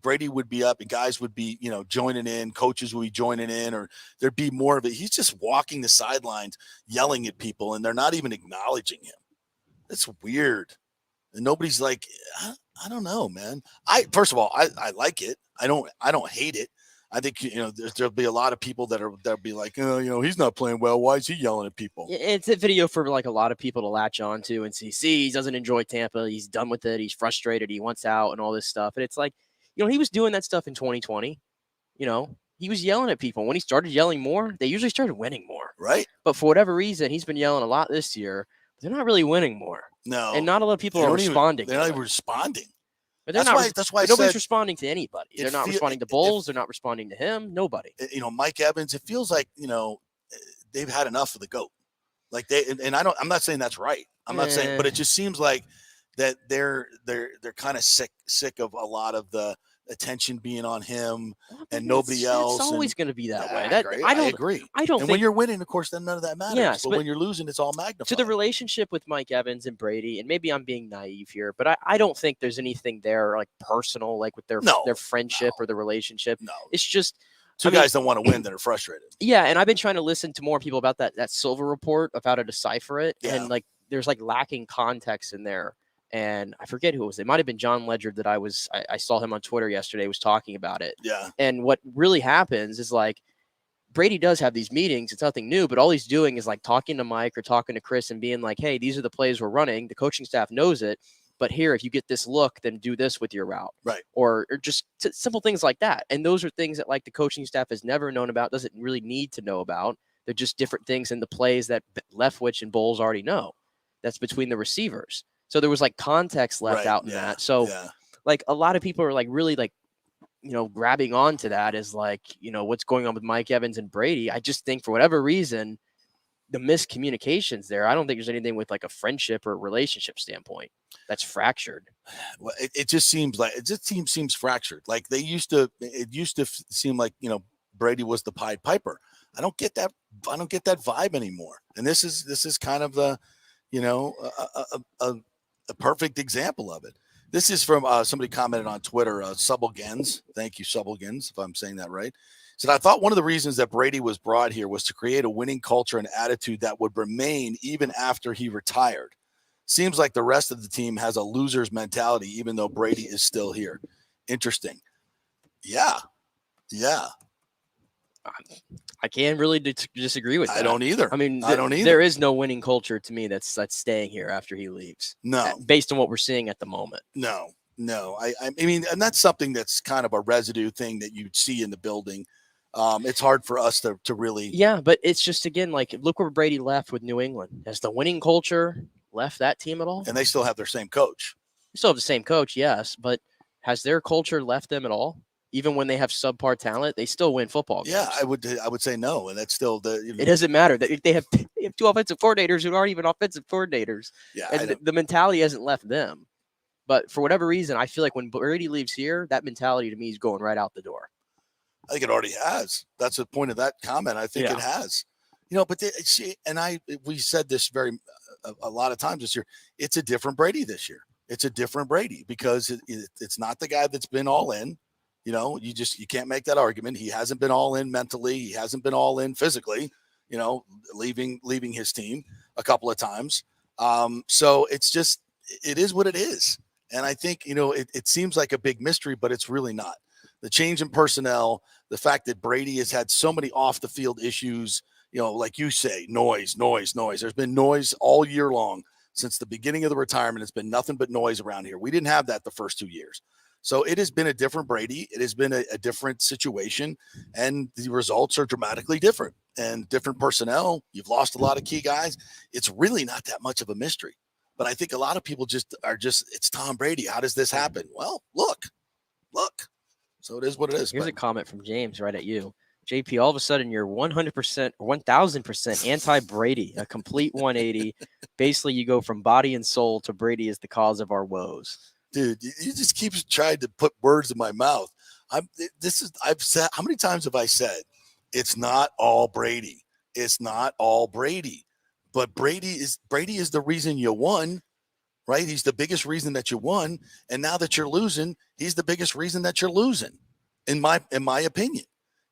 Speaker 4: Brady would be up and guys would be, joining in, coaches would be joining in, or there'd be more of it. He's just walking the sidelines, yelling at people, and they're not even acknowledging him. That's weird. And nobody's like, I don't know, man. First of all, I like it. I don't hate it. I think, there'll be a lot of people that'll be like, oh, he's not playing well. Why is he yelling at people?
Speaker 5: It's a video for like a lot of people to latch on to and see, he doesn't enjoy Tampa. He's done with it. He's frustrated. He wants out and all this stuff. And it's like, he was doing that stuff in 2020. He was yelling at people. When he started yelling more, they usually started winning more.
Speaker 4: Right.
Speaker 5: But for whatever reason, he's been yelling a lot this year. They're not really winning more.
Speaker 4: No.
Speaker 5: And not a lot of people are responding.
Speaker 4: They're not even responding.
Speaker 5: But
Speaker 4: that's why
Speaker 5: nobody's responding to anybody. They're not responding to Bulls. They're not responding to him. Nobody.
Speaker 4: Mike Evans. It feels like they've had enough of the GOAT. Like I'm not saying that's right. I'm not saying, but it just seems like that they're kind of sick of a lot of the attention being on him
Speaker 5: Well,
Speaker 4: and
Speaker 5: but
Speaker 4: nobody else.
Speaker 5: It's always
Speaker 4: and-
Speaker 5: going to be that way.
Speaker 4: I
Speaker 5: That
Speaker 4: agree.
Speaker 5: I don't
Speaker 4: agree.
Speaker 5: I don't
Speaker 4: And
Speaker 5: think
Speaker 4: when you're winning, of course, then none of that matters.
Speaker 5: Yes,
Speaker 4: but
Speaker 5: but
Speaker 4: when you're losing, it's all magnified.
Speaker 5: to the relationship with Mike Evans and Brady, and maybe I'm being naive here, but I don't think there's anything there like personal, like with their friendship or the relationship.
Speaker 4: No.
Speaker 5: It's just
Speaker 4: Two guys don't want to win that are frustrated.
Speaker 5: Yeah, and I've been trying to listen to more people about that Silver report of how to decipher it, and like there's like lacking context in there. And I forget who it was. It might have been John Ledger that I saw him on Twitter yesterday was talking about it.
Speaker 4: Yeah.
Speaker 5: And what really happens is like Brady does have these meetings. It's nothing new, but all he's doing is like talking to Mike or talking to Chris and being like, hey, these are the plays we're running. The coaching staff knows it. But here, if you get this look, then do this with your route.
Speaker 4: Right.
Speaker 5: Or just simple things like that. And those are things that like the coaching staff has never known about, doesn't really need to know about. They're just different things in the plays that Leftwich and Bowles already know. That's between the receivers. So there was like context left out in that. So like a lot of people are like really like, grabbing onto that is like, what's going on with Mike Evans and Brady. I just think for whatever reason, the miscommunications there, I don't think there's anything with like a friendship or relationship standpoint that's fractured.
Speaker 4: Well, it just seems like seems fractured. Like it used to seem like, Brady was the Pied Piper. I don't get that vibe anymore. And this is kind of the, a perfect example of it. This is from somebody commented on Twitter, Subblegans. Thank you, Subblegans, if I'm saying that right. Said, I thought one of the reasons that Brady was brought here was to create a winning culture and attitude that would remain even after he retired. Seems like the rest of the team has a loser's mentality, even though Brady is still here. Interesting. Yeah.
Speaker 5: I can't really disagree with that.
Speaker 4: I don't either.
Speaker 5: I mean,
Speaker 4: I don't either.
Speaker 5: There is no winning culture to me that's staying here after he leaves.
Speaker 4: No.
Speaker 5: Based on what we're seeing at the moment.
Speaker 4: No. I mean, and that's something that's kind of a residue thing that you'd see in the building. It's hard for us to really.
Speaker 5: Yeah, but it's just, again, like, look where Brady left with New England. Has the winning culture left that team at all?
Speaker 4: And they still have their same coach.
Speaker 5: They still have the same coach, yes, but has their culture left them at all? Even when they have subpar talent, they still win football games.
Speaker 4: Yeah, I would say no, and that's still the.
Speaker 5: It doesn't matter that they have two offensive coordinators who aren't even offensive coordinators.
Speaker 4: Yeah,
Speaker 5: and the mentality hasn't left them. But for whatever reason, I feel like when Brady leaves here, that mentality to me is going right out the door.
Speaker 4: I think it already has. That's the point of that comment. I think it has. But we said this a lot of times this year. It's a different Brady this year. It's a different Brady because it's not the guy that's been all in. You can't make that argument. He hasn't been all in mentally. He hasn't been all in physically, leaving his team a couple of times. So it is what it is. And I think, it seems like a big mystery, but it's really not. The change in personnel, the fact that Brady has had so many off the field issues, like you say, noise. There's been noise all year long since the beginning of the retirement. It's been nothing but noise around here. We didn't have that the first 2 years. So it has been a different Brady. It has been a different situation, and the results are dramatically different and different personnel. You've lost a lot of key guys. It's really not that much of a mystery. But I think a lot of people it's Tom Brady. How does this happen? Well, look. So it is what it is.
Speaker 5: Here's a comment from James right at you. JP, all of a sudden you're 100% or 1,000% anti-Brady, a complete 180. Basically, you go from body and soul to Brady is the cause of our woes.
Speaker 4: Dude, you just keep trying to put words in my mouth. I've said, how many times have I said it's not all Brady? It's not all Brady. But Brady is the reason you won, right? He's the biggest reason that you won. And now that you're losing, he's the biggest reason that you're losing, in my opinion.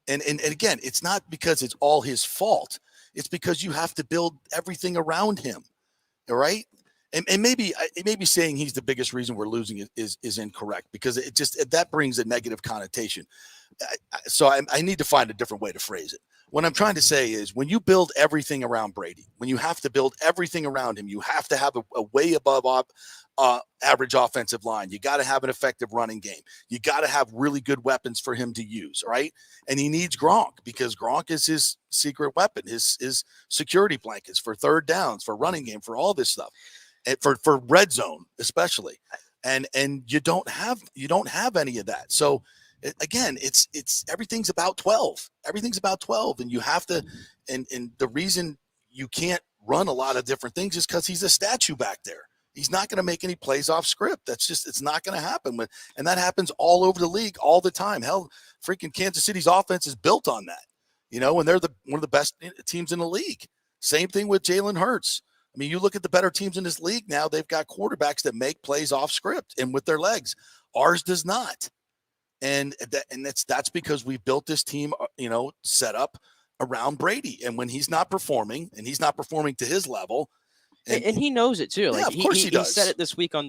Speaker 4: And again, it's not because it's all his fault. It's because you have to build everything around him. All right. And maybe saying he's the biggest reason we're losing is incorrect, because that brings a negative connotation. So I need to find a different way to phrase it. What I'm trying to say is, when you build everything around Brady, when you have to build everything around him, you have to have a way above average offensive line. You got to have an effective running game. You got to have really good weapons for him to use, right? And he needs Gronk, because Gronk is his secret weapon, his security blankets for third downs, for running game, for all this stuff. And for red zone especially, and you don't have any of that. So again, it's everything's about 12. Everything's about 12, and you have to. And the reason you can't run a lot of different things is because he's a statue back there. He's not going to make any plays off script. It's not going to happen. And that happens all over the league all the time. Hell, freaking Kansas City's offense is built on that, and they're one of the best teams in the league. Same thing with Jalen Hurts. I mean, you look at the better teams in this league now, they've got quarterbacks that make plays off script and with their legs. Ours does not. And that's because we built this team, set up around Brady. And when he's not performing to his level,
Speaker 5: and he knows it too.
Speaker 4: Of course he does.
Speaker 5: He said it this week on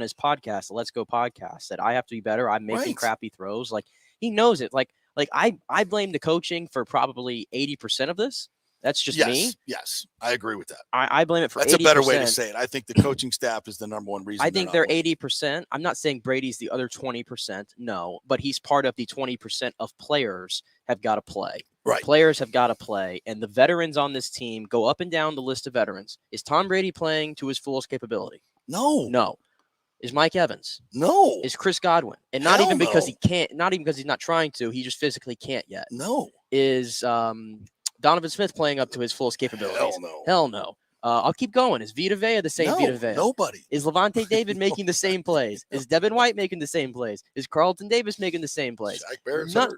Speaker 5: his podcast, the Let's Go podcast, that I have to be better. I'm making crappy throws. Like, he knows it. Like I blame the coaching for probably 80% of this. That's just me.
Speaker 4: Yes, I agree with that.
Speaker 5: I blame it for 80%.
Speaker 4: That's a better way to say it. I think the coaching staff is the number one reason.
Speaker 5: I think they're 80%. I'm not saying Brady's the other 20%. No, but he's part of the 20% of players have got to play.
Speaker 4: Right.
Speaker 5: Players have got to play. And the veterans on this team go up and down the list of veterans. Is Tom Brady playing to his fullest capability?
Speaker 4: No.
Speaker 5: Is Mike Evans?
Speaker 4: No.
Speaker 5: Is Chris Godwin? And not even because he can't, not even because he's not trying to, he just physically can't yet.
Speaker 4: No.
Speaker 5: Is Donovan Smith playing up to his fullest capabilities? Hell no. I'll keep going. Is Vita Vea the same Vita Vea?
Speaker 4: Nobody.
Speaker 5: Is Levante David making the same plays? Is Devin White making the same plays? Is Carlton Davis making the same plays?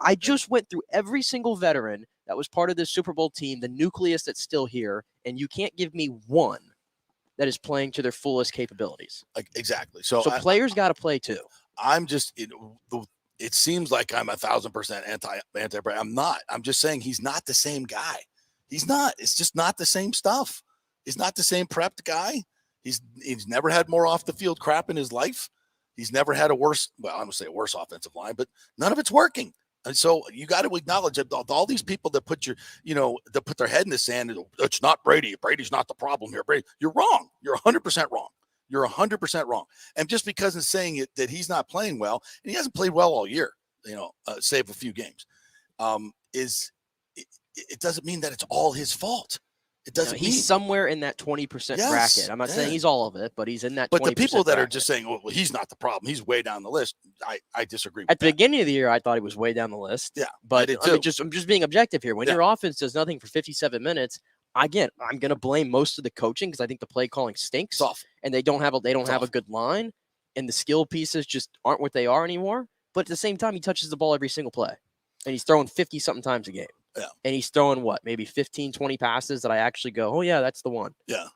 Speaker 5: I just went through every single veteran that was part of this Super Bowl team, the nucleus that's still here, and you can't give me one that is playing to their fullest capabilities.
Speaker 4: Exactly.
Speaker 5: So players got to play too.
Speaker 4: I'm just it seems like I'm 1,000% anti. I'm not. I'm just saying he's not the same guy. He's not. It's just not the same stuff. He's not the same prepped guy. He's never had more off the field crap in his life. He's never had a worse offensive line, but none of it's working. And so you got to acknowledge that all these people that put that put their head in the sand, it's not Brady. Brady's not the problem here. Brady, you're wrong. You're 100% wrong. You're 100% wrong. And just because it's saying that he's not playing well, and he hasn't played well all year, save a few games, it doesn't mean that it's all his fault. It doesn't.
Speaker 5: He's somewhere in that 20% bracket. I'm not saying he's all of it, but he's in that. But 20%
Speaker 4: the people that
Speaker 5: bracket.
Speaker 4: are just saying, "Well, he's not the problem. He's way down the list." I disagree.
Speaker 5: At the beginning of the year, I thought he was way down the list.
Speaker 4: Yeah,
Speaker 5: but I'm just being objective here. When your offense does nothing for 57 minutes, again, I'm going to blame most of the coaching because I think the play calling stinks, and they don't have a good line, and the skill pieces just aren't what they are anymore. But at the same time, he touches the ball every single play, and he's throwing 50-something times a game.
Speaker 4: Yeah.
Speaker 5: And he's throwing maybe 15, 20 passes that I actually go, oh yeah, that's the one.
Speaker 4: Yeah.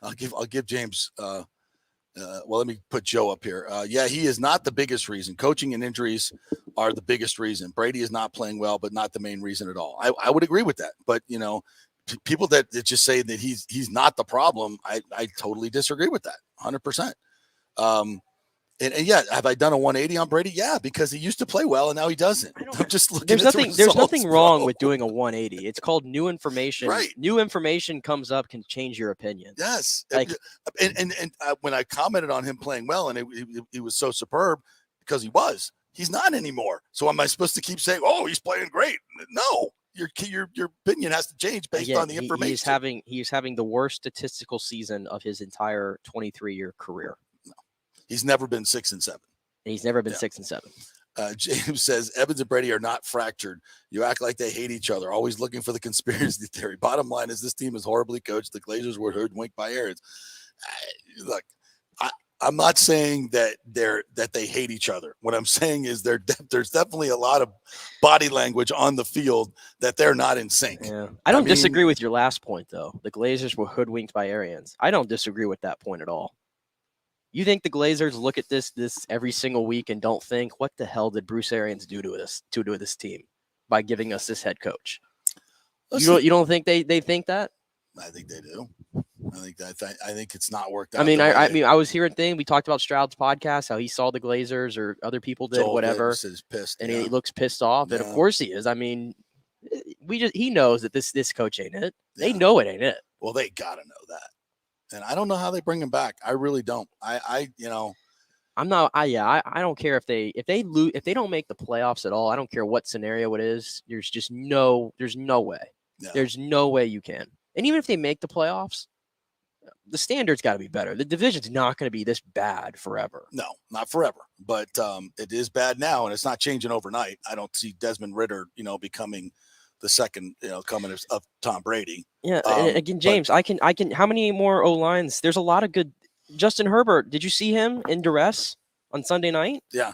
Speaker 4: I'll give James. Let me put Joe up here. He is not the biggest reason. Coaching and injuries are the biggest reason. Brady is not playing well, but not the main reason at all. I would agree with that. But people that just say that he's not the problem, I totally disagree with that. 100%. And have I done a 180 on Brady? Yeah, because he used to play well and now he doesn't. I'm just looking.
Speaker 5: There's nothing wrong with doing a 180. It's called new information.
Speaker 4: Right.
Speaker 5: New information comes up can change your opinion.
Speaker 4: Yes. And when I commented on him playing well and he was so superb because he's not anymore. So am I supposed to keep saying, "Oh, he's playing great"? No. Your opinion has to change based on the information.
Speaker 5: He's having the worst statistical season of his entire 23-year career.
Speaker 4: He's never been 6 and 7.
Speaker 5: And he's never been 6 and 7.
Speaker 4: James says Evans and Brady are not fractured. You act like they hate each other, always looking for the conspiracy theory. Bottom line is this team is horribly coached. The Glazers were hoodwinked by Arians. Look, I'm not saying that they hate each other. What I'm saying is there's definitely a lot of body language on the field that they're not in sync.
Speaker 5: Yeah. I don't disagree with your last point, though. The Glazers were hoodwinked by Arians. I don't disagree with that point at all. You think the Glazers look at this every single week and don't think, what the hell did Bruce Arians do to this team by giving us this head coach? You don't think they think that?
Speaker 4: I think they do. I think it's not worked out.
Speaker 5: I was hearing we talked about Stroud's podcast, how he saw the Glazers or other people did, whatever.
Speaker 4: Is pissed,
Speaker 5: and he looks pissed off. And of course he is. I mean, he knows that this coach ain't it. They know it ain't it.
Speaker 4: Well, they gotta know that. And I don't know how they bring him back. I really don't. I don't care if they lose, if they don't make the playoffs at all. I don't care what scenario it is. There's no way. Yeah. There's no way you can. And even if they make the playoffs, the standard's got to be better. The division's not going to be this bad forever. No, not forever. But it is bad now, and it's not changing overnight. I don't see Desmond Ridder, becoming the second, coming of Tom Brady.
Speaker 5: Yeah. And again, James, I can. How many more O lines? There's a lot of good. Justin Herbert. Did you see him in duress on Sunday night?
Speaker 4: Yeah.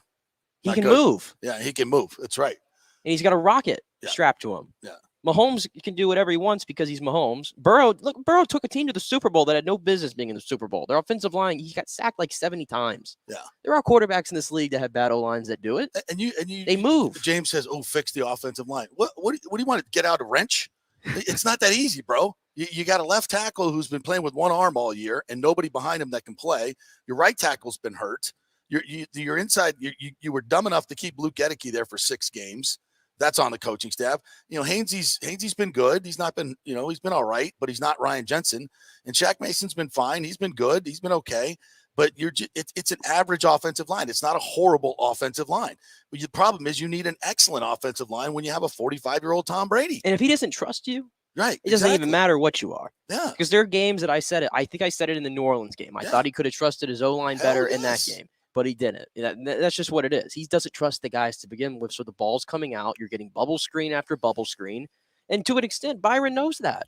Speaker 5: He can move.
Speaker 4: Yeah, he can move. That's right.
Speaker 5: And he's got a rocket strapped to him.
Speaker 4: Yeah.
Speaker 5: Mahomes can do whatever he wants because he's Mahomes. Burrow took a team to the Super Bowl that had no business being in the Super Bowl. Their offensive line, he got sacked like 70 times.
Speaker 4: Yeah.
Speaker 5: There are quarterbacks in this league that have bad O-lines that do it.
Speaker 4: And
Speaker 5: they move.
Speaker 4: James says, fix the offensive line. What do you want to get out a wrench? It's not that easy, bro. You got a left tackle who's been playing with one arm all year and nobody behind him that can play. Your right tackle's been hurt. You're inside. You were dumb enough to keep Luke Gedeke there for 6 games. That's on the coaching staff. Hainsey's been good. He's not been, he's been all right, but he's not Ryan Jensen. And Shaq Mason's been fine. He's been good. He's been okay. But it's an average offensive line. It's not a horrible offensive line. But the problem is you need an excellent offensive line when you have a 45-year-old Tom Brady.
Speaker 5: And if he doesn't trust you,
Speaker 4: right,
Speaker 5: it doesn't even matter what you are.
Speaker 4: Yeah.
Speaker 5: Because there are games that I said it. I think I said it in the New Orleans game. I thought he could have trusted his O-line better in that game. But he didn't. That's just what it is. He doesn't trust the guys to begin with. So the ball's coming out. You're getting bubble screen after bubble screen. And to an extent, Byron knows that.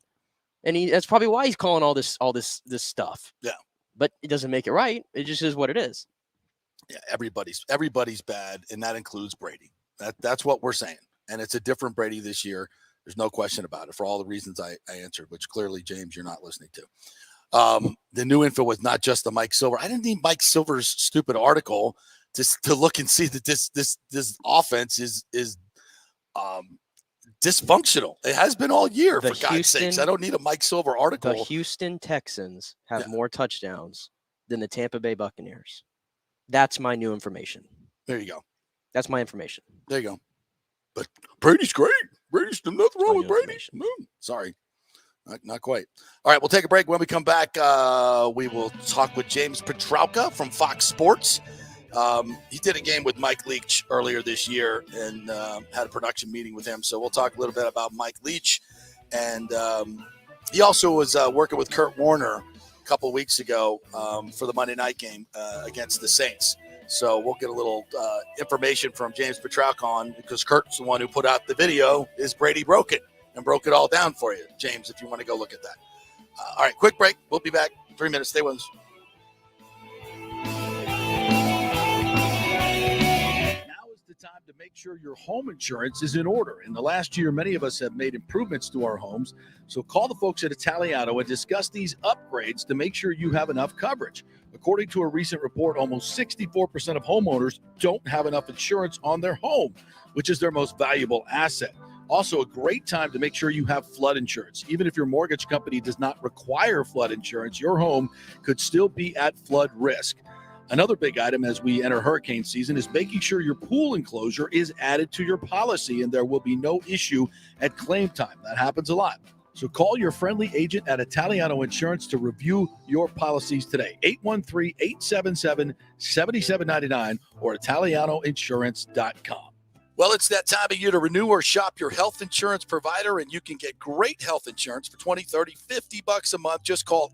Speaker 5: And that's probably why he's calling all this stuff.
Speaker 4: Yeah.
Speaker 5: But it doesn't make it right. It just is what it is.
Speaker 4: Yeah, everybody's bad, and that includes Brady. That's what we're saying. And it's a different Brady this year. There's no question about it for all the reasons I answered, which clearly, James, you're not listening to. The new info was not just the Mike Silver. I didn't need Mike Silver's stupid article to look and see that this offense is dysfunctional. It has been all year, for God's sakes. I don't need a Mike Silver article.
Speaker 5: The Houston Texans have more touchdowns than the Tampa Bay Buccaneers. That's my new information.
Speaker 4: There you go.
Speaker 5: That's my information.
Speaker 4: There you go. But Brady's great. Brady's nothing wrong with Brady. Sorry. Not quite. All right, we'll take a break. When we come back, we will talk with James Petrauka from Fox Sports. He did a game with Mike Leach earlier this year and had a production meeting with him. So we'll talk a little bit about Mike Leach. And he also was working with Kurt Warner a couple of weeks ago for the Monday night game against the Saints. So we'll get a little information from James Petrauka on, because Kurt's the one who put out the video, Is Brady Broken? And broke it all down for you, James, if you want to go look at that. All right, quick break. We'll be back. 3 minutes. Stay with us.
Speaker 7: Now is the time to make sure your home insurance is in order. In the last year, many of us have made improvements to our homes. So call the folks at Italiano and discuss these upgrades to make sure you have enough coverage. According to a recent report, almost 64% of homeowners don't have enough insurance on their home, which is their most valuable asset. Also, a great time to make sure you have flood insurance. Even if your mortgage company does not require flood insurance, your home could still be at flood risk. Another big item as we enter hurricane season is making sure your pool enclosure is added to your policy and there will be no issue at claim time. That happens a lot. So call your friendly agent at Italiano Insurance to review your policies today. 813-877-7799 or ItalianoInsurance.com.
Speaker 4: Well, it's that time of year to renew or shop your health insurance provider, and you can get great health insurance for $20, $30, $50 a month. Just call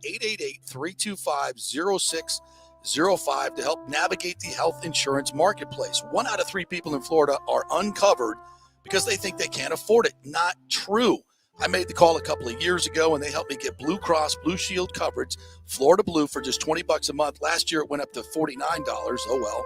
Speaker 4: 888-325-0605 to help navigate the health insurance marketplace. 1 out of 3 people in Florida are uncovered because they think they can't afford it. Not true. I made the call a couple of years ago, and they helped me get Blue Cross Blue Shield coverage, Florida Blue, for just $20 a month. Last year, it went up to $49. Oh, well.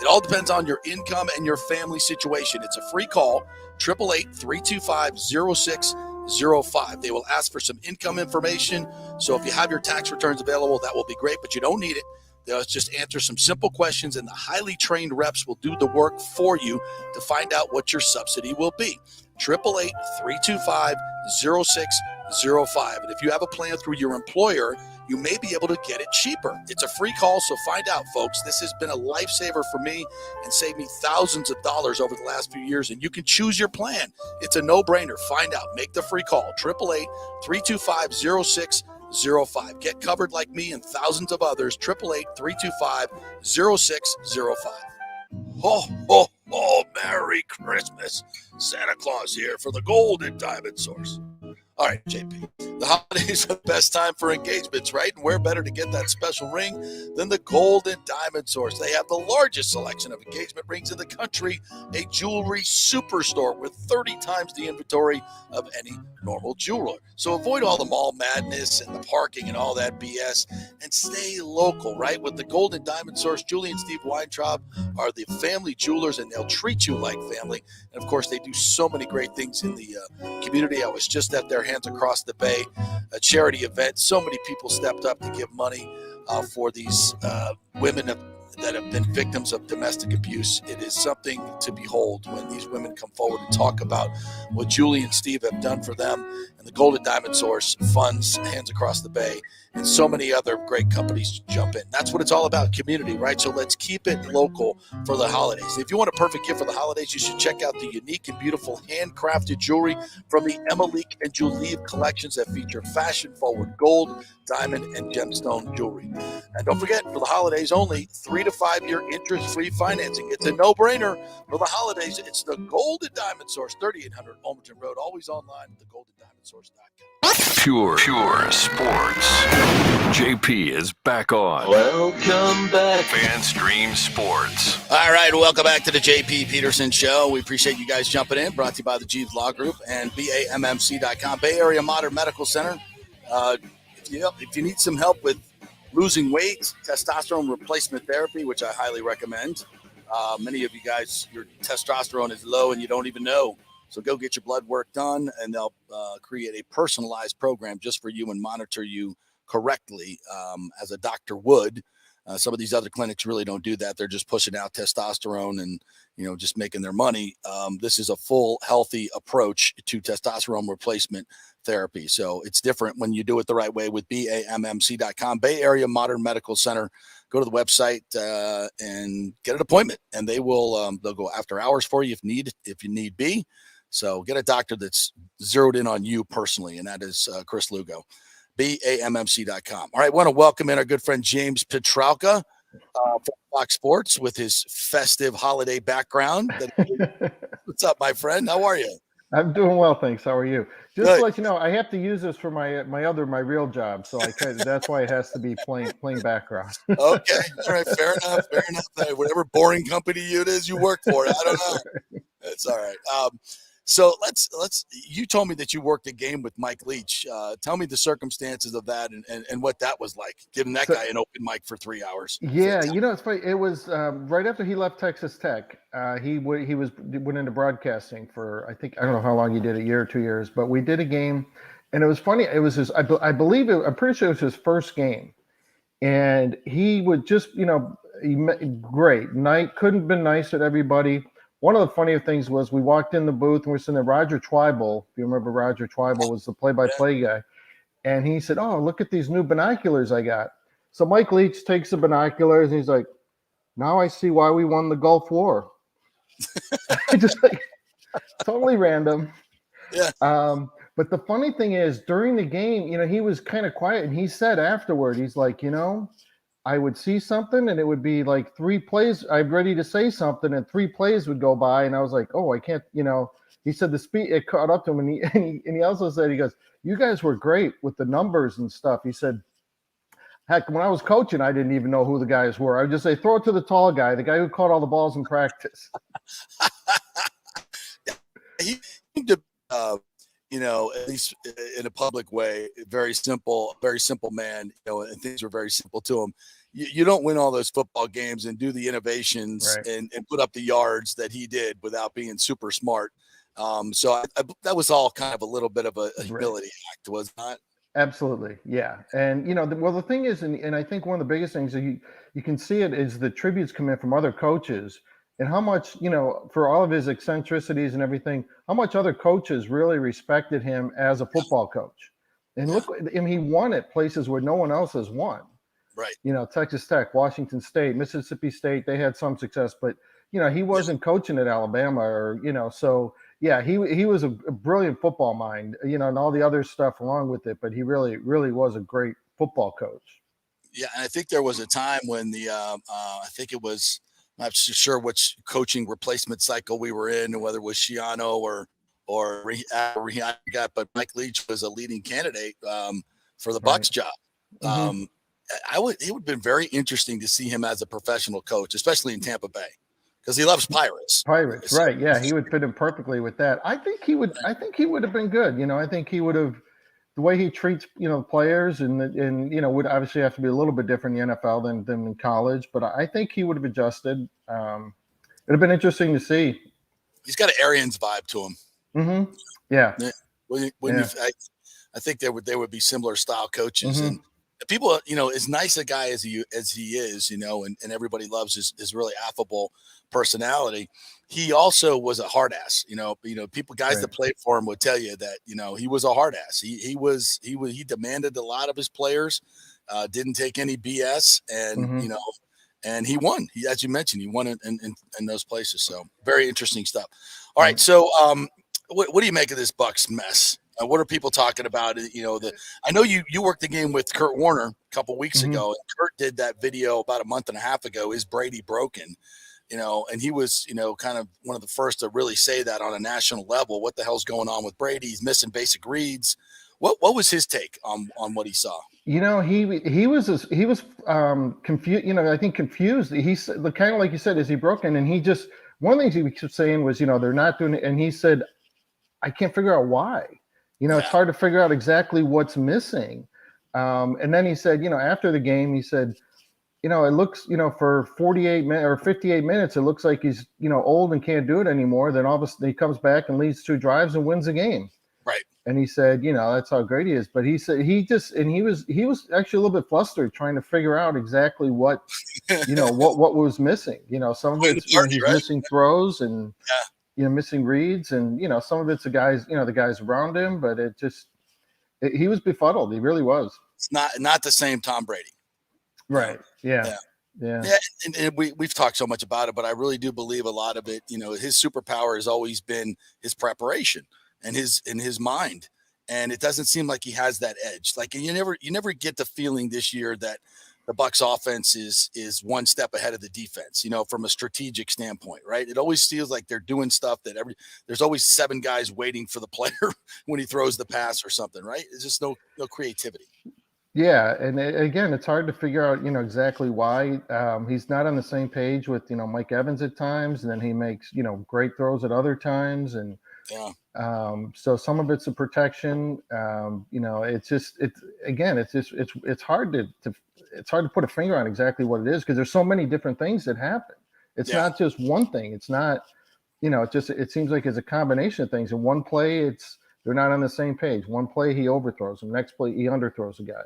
Speaker 4: It all depends on your income and your family situation. It's a free call, 888-325-0605. They will ask for some income information. So if you have your tax returns available, that will be great, but you don't need it. They'll just answer some simple questions, and the highly trained reps will do the work for you to find out what your subsidy will be. 888-325-0605. And if you have a plan through your employer, you may be able to get it cheaper. It's a free call, so find out, folks. This has been a lifesaver for me and saved me thousands of dollars over the last few years, and you can choose your plan. It's a no-brainer. Find out. Make the free call. 888-325-0605. Get covered like me and thousands of others. 888-325-0605. Ho, ho, ho, Merry Christmas. Santa Claus here for the Golden Diamond Source. All right, JP. The holidays are the best time for engagements, right? And where better to get that special ring than the Gold and Diamond Source? They have the largest selection of engagement rings in the country, a jewelry superstore with 30 times the inventory of any normal jeweler. So avoid all the mall madness and the parking and all that BS and stay local, right? With the Gold and Diamond Source, Julie and Steve Weintraub are the family jewelers, and they'll treat you like family. And of course, they do so many great things in the community. I was just at their Hands Across the Bay, a charity event. So many people stepped up to give money for these women that have been victims of domestic abuse. It is something to behold when these women come forward and talk about what Julie and Steve have done for them, and the Golden Diamond Source funds Hands Across the Bay, and so many other great companies jump in. That's what it's all about, community, right? So let's keep it local for the holidays. If you want a perfect gift for the holidays, you should check out the unique and beautiful handcrafted jewelry from the Emilique and Julie collections that feature fashion-forward gold, diamond, and gemstone jewelry. And don't forget, for the holidays only, 3 to 5 year interest-free financing. It's a no-brainer for the holidays. It's the Golden Diamond Source, 3800 Almerton Road, always online at theGoldenDiamondSource.com.
Speaker 1: Pure sports. JP is back on.
Speaker 10: Welcome back.
Speaker 1: FanStream Sports.
Speaker 4: All right, welcome back to the JP Peterson Show. We appreciate you guys jumping in. Brought to you by the Jeeves Law Group and BAMMC.com, Bay Area Modern Medical Center. If you need some help with losing weight, testosterone replacement therapy, which I highly recommend. Many of you guys, your testosterone is low and you don't even know. So go get your blood work done, and they'll create a personalized program just for you and monitor you correctly as a doctor would. Some of these other clinics really don't do that. They're just pushing out testosterone and, just making their money. This is a full, healthy approach to testosterone replacement therapy. So it's different when you do it the right way with BAMMC.com, Bay Area Modern Medical Center. Go to the website and get an appointment, and they will they'll go after hours for you if you need be. So get a doctor that's zeroed in on you personally, and that is Chris Lugo, BAMMC.com. All right, want to welcome in our good friend James Petralka from Fox Sports with his festive holiday background. What's up, my friend? How are you?
Speaker 11: I'm doing well, thanks. How are you? Just
Speaker 4: Good.
Speaker 11: to let you know, I have to use this for my real job, so that's why it has to be plain background.
Speaker 4: Okay, all right, fair enough. Whatever boring company it is you work for, I don't know. That's all right. So let's. You told me that you worked a game with Mike Leach. Tell me the circumstances of that and what that was like, giving that guy an open mic for 3 hours.
Speaker 11: Yeah, it's funny. It was right after he left Texas Tech. He went into broadcasting for, I don't know how long he did, a year or 2 years, but we did a game, and it was funny. It was his, I believe I'm pretty sure it was his first game, and he would just great night. Couldn't have been nice at everybody. One of the funnier things was we walked in the booth and we're sitting there. Roger Twibel, if you remember, Roger Twibel was the play-by-play guy. And he said, "Oh, look at these new binoculars I got." So Mike Leach takes the binoculars and he's like, "Now I see why we won the Gulf War." Just totally random.
Speaker 4: Yeah.
Speaker 11: But the funny thing is, during the game, he was kind of quiet, and he said afterward, he's like, I would see something and it would be like 3 plays. I'm ready to say something and 3 plays would go by. And I was like, oh, I can't, he said the speed, it caught up to him. And he also said, he goes, "You guys were great with the numbers and stuff." He said, "Heck, when I was coaching, I didn't even know who the guys were. I would just say, throw it to the tall guy, the guy who caught all the balls in practice."
Speaker 4: He seemed to, at least in a public way, very simple man, and things were very simple to him. You don't win all those football games and do the innovations
Speaker 11: right.
Speaker 4: and put up the yards that he did without being super smart. So that was all kind of a little bit of a humility act, was not?
Speaker 11: Absolutely. Yeah. And, the thing is, and I think one of the biggest things that you can see it is the tributes come in from other coaches, and how much, for all of his eccentricities and everything, how much other coaches really respected him as a football coach. And look, he won at places where no one else has won.
Speaker 4: Right.
Speaker 11: Texas Tech, Washington State, Mississippi State, they had some success, but, he wasn't coaching at Alabama or, so yeah, he was a brilliant football mind, and all the other stuff along with it, but he really, really was a great football coach.
Speaker 4: Yeah. And I think there was a time when I think it was, I'm not sure which coaching replacement cycle we were in, whether it was Schiano or or got, but Mike Leach was a leading candidate for the
Speaker 11: Right.
Speaker 4: Bucs job. It would have been very interesting to see him as a professional coach, especially in Tampa Bay, because he loves Pirates.
Speaker 11: Pirates, right? Yeah, he would fit in perfectly with that. I think he would have been good. You know, I think he would have, the way he treats, you know, players and would obviously have to be a little bit different in the NFL than in college. But I think he would have adjusted. It'd have been interesting to see.
Speaker 4: He's got an Arians vibe to him.
Speaker 11: Mm-hmm. Yeah.
Speaker 4: I think there would be similar style coaches, and people, you know, as nice a guy as he is, you know, and everybody loves his really affable personality. He also was a hard ass, you know, guys that played for him would tell you that, you know, he was a hard ass. He demanded a lot of his players, didn't take any BS, and, you know, and he won. As you mentioned, he won in those places. So very interesting stuff. All right. So, what do you make of this Bucs mess? What are people talking about? You know, I know you worked the game with Kurt Warner a couple weeks ago, and Kurt did that video about a month and a half ago. Is Brady broken? You know, and he was, you know, kind of one of the first to really say that on a national level. What the hell's going on with Brady? He's missing basic reads. What was his take on what he saw? You know, he was confused. You know, I think confused. He's kind of like you said, is he broken? And he just, one of the things he kept saying was, you know, they're not doing it. And he said, I can't figure out why. You know, it's hard to figure out exactly what's missing. And then he said, you know, after the game, he said, you know, it looks, you know, for 48 minutes or 58 minutes, it looks like he's, you know, old and can't do it anymore. Then all of a sudden he comes back and leads 2 drives and wins the game. Right. And he said, you know, that's how great he is. But he said he was actually a little bit flustered trying to figure out exactly what, you know, what was missing. You know, some of it's, you know, he's missing throws and, you know, missing reads, and, you know, some of it's the guys around him, but he was befuddled. He really was. It's not the same Tom Brady. Right. Yeah. And we've talked so much about it, but I really do believe a lot of it, you know, his superpower has always been his preparation and his mind. And it doesn't seem like he has that edge. Like, you never get the feeling this year that the Bucs offense is one step ahead of the defense, you know, from a strategic standpoint, right? It always feels like they're doing stuff that there's always 7 guys waiting for the player when he throws the pass or something, right? It's just no creativity. Yeah, and again, it's hard to figure out, you know, exactly why he's not on the same page with, you know, Mike Evans at times, and then he makes, you know, great throws at other times, and so some of it's a protection. You know, it's hard to put a finger on exactly what it is, because there's so many different things that happen. It's not just one thing. It's not, you know, it seems like it's a combination of things. In one play, they're not on the same page. One play he overthrows him, next play he underthrows a guy.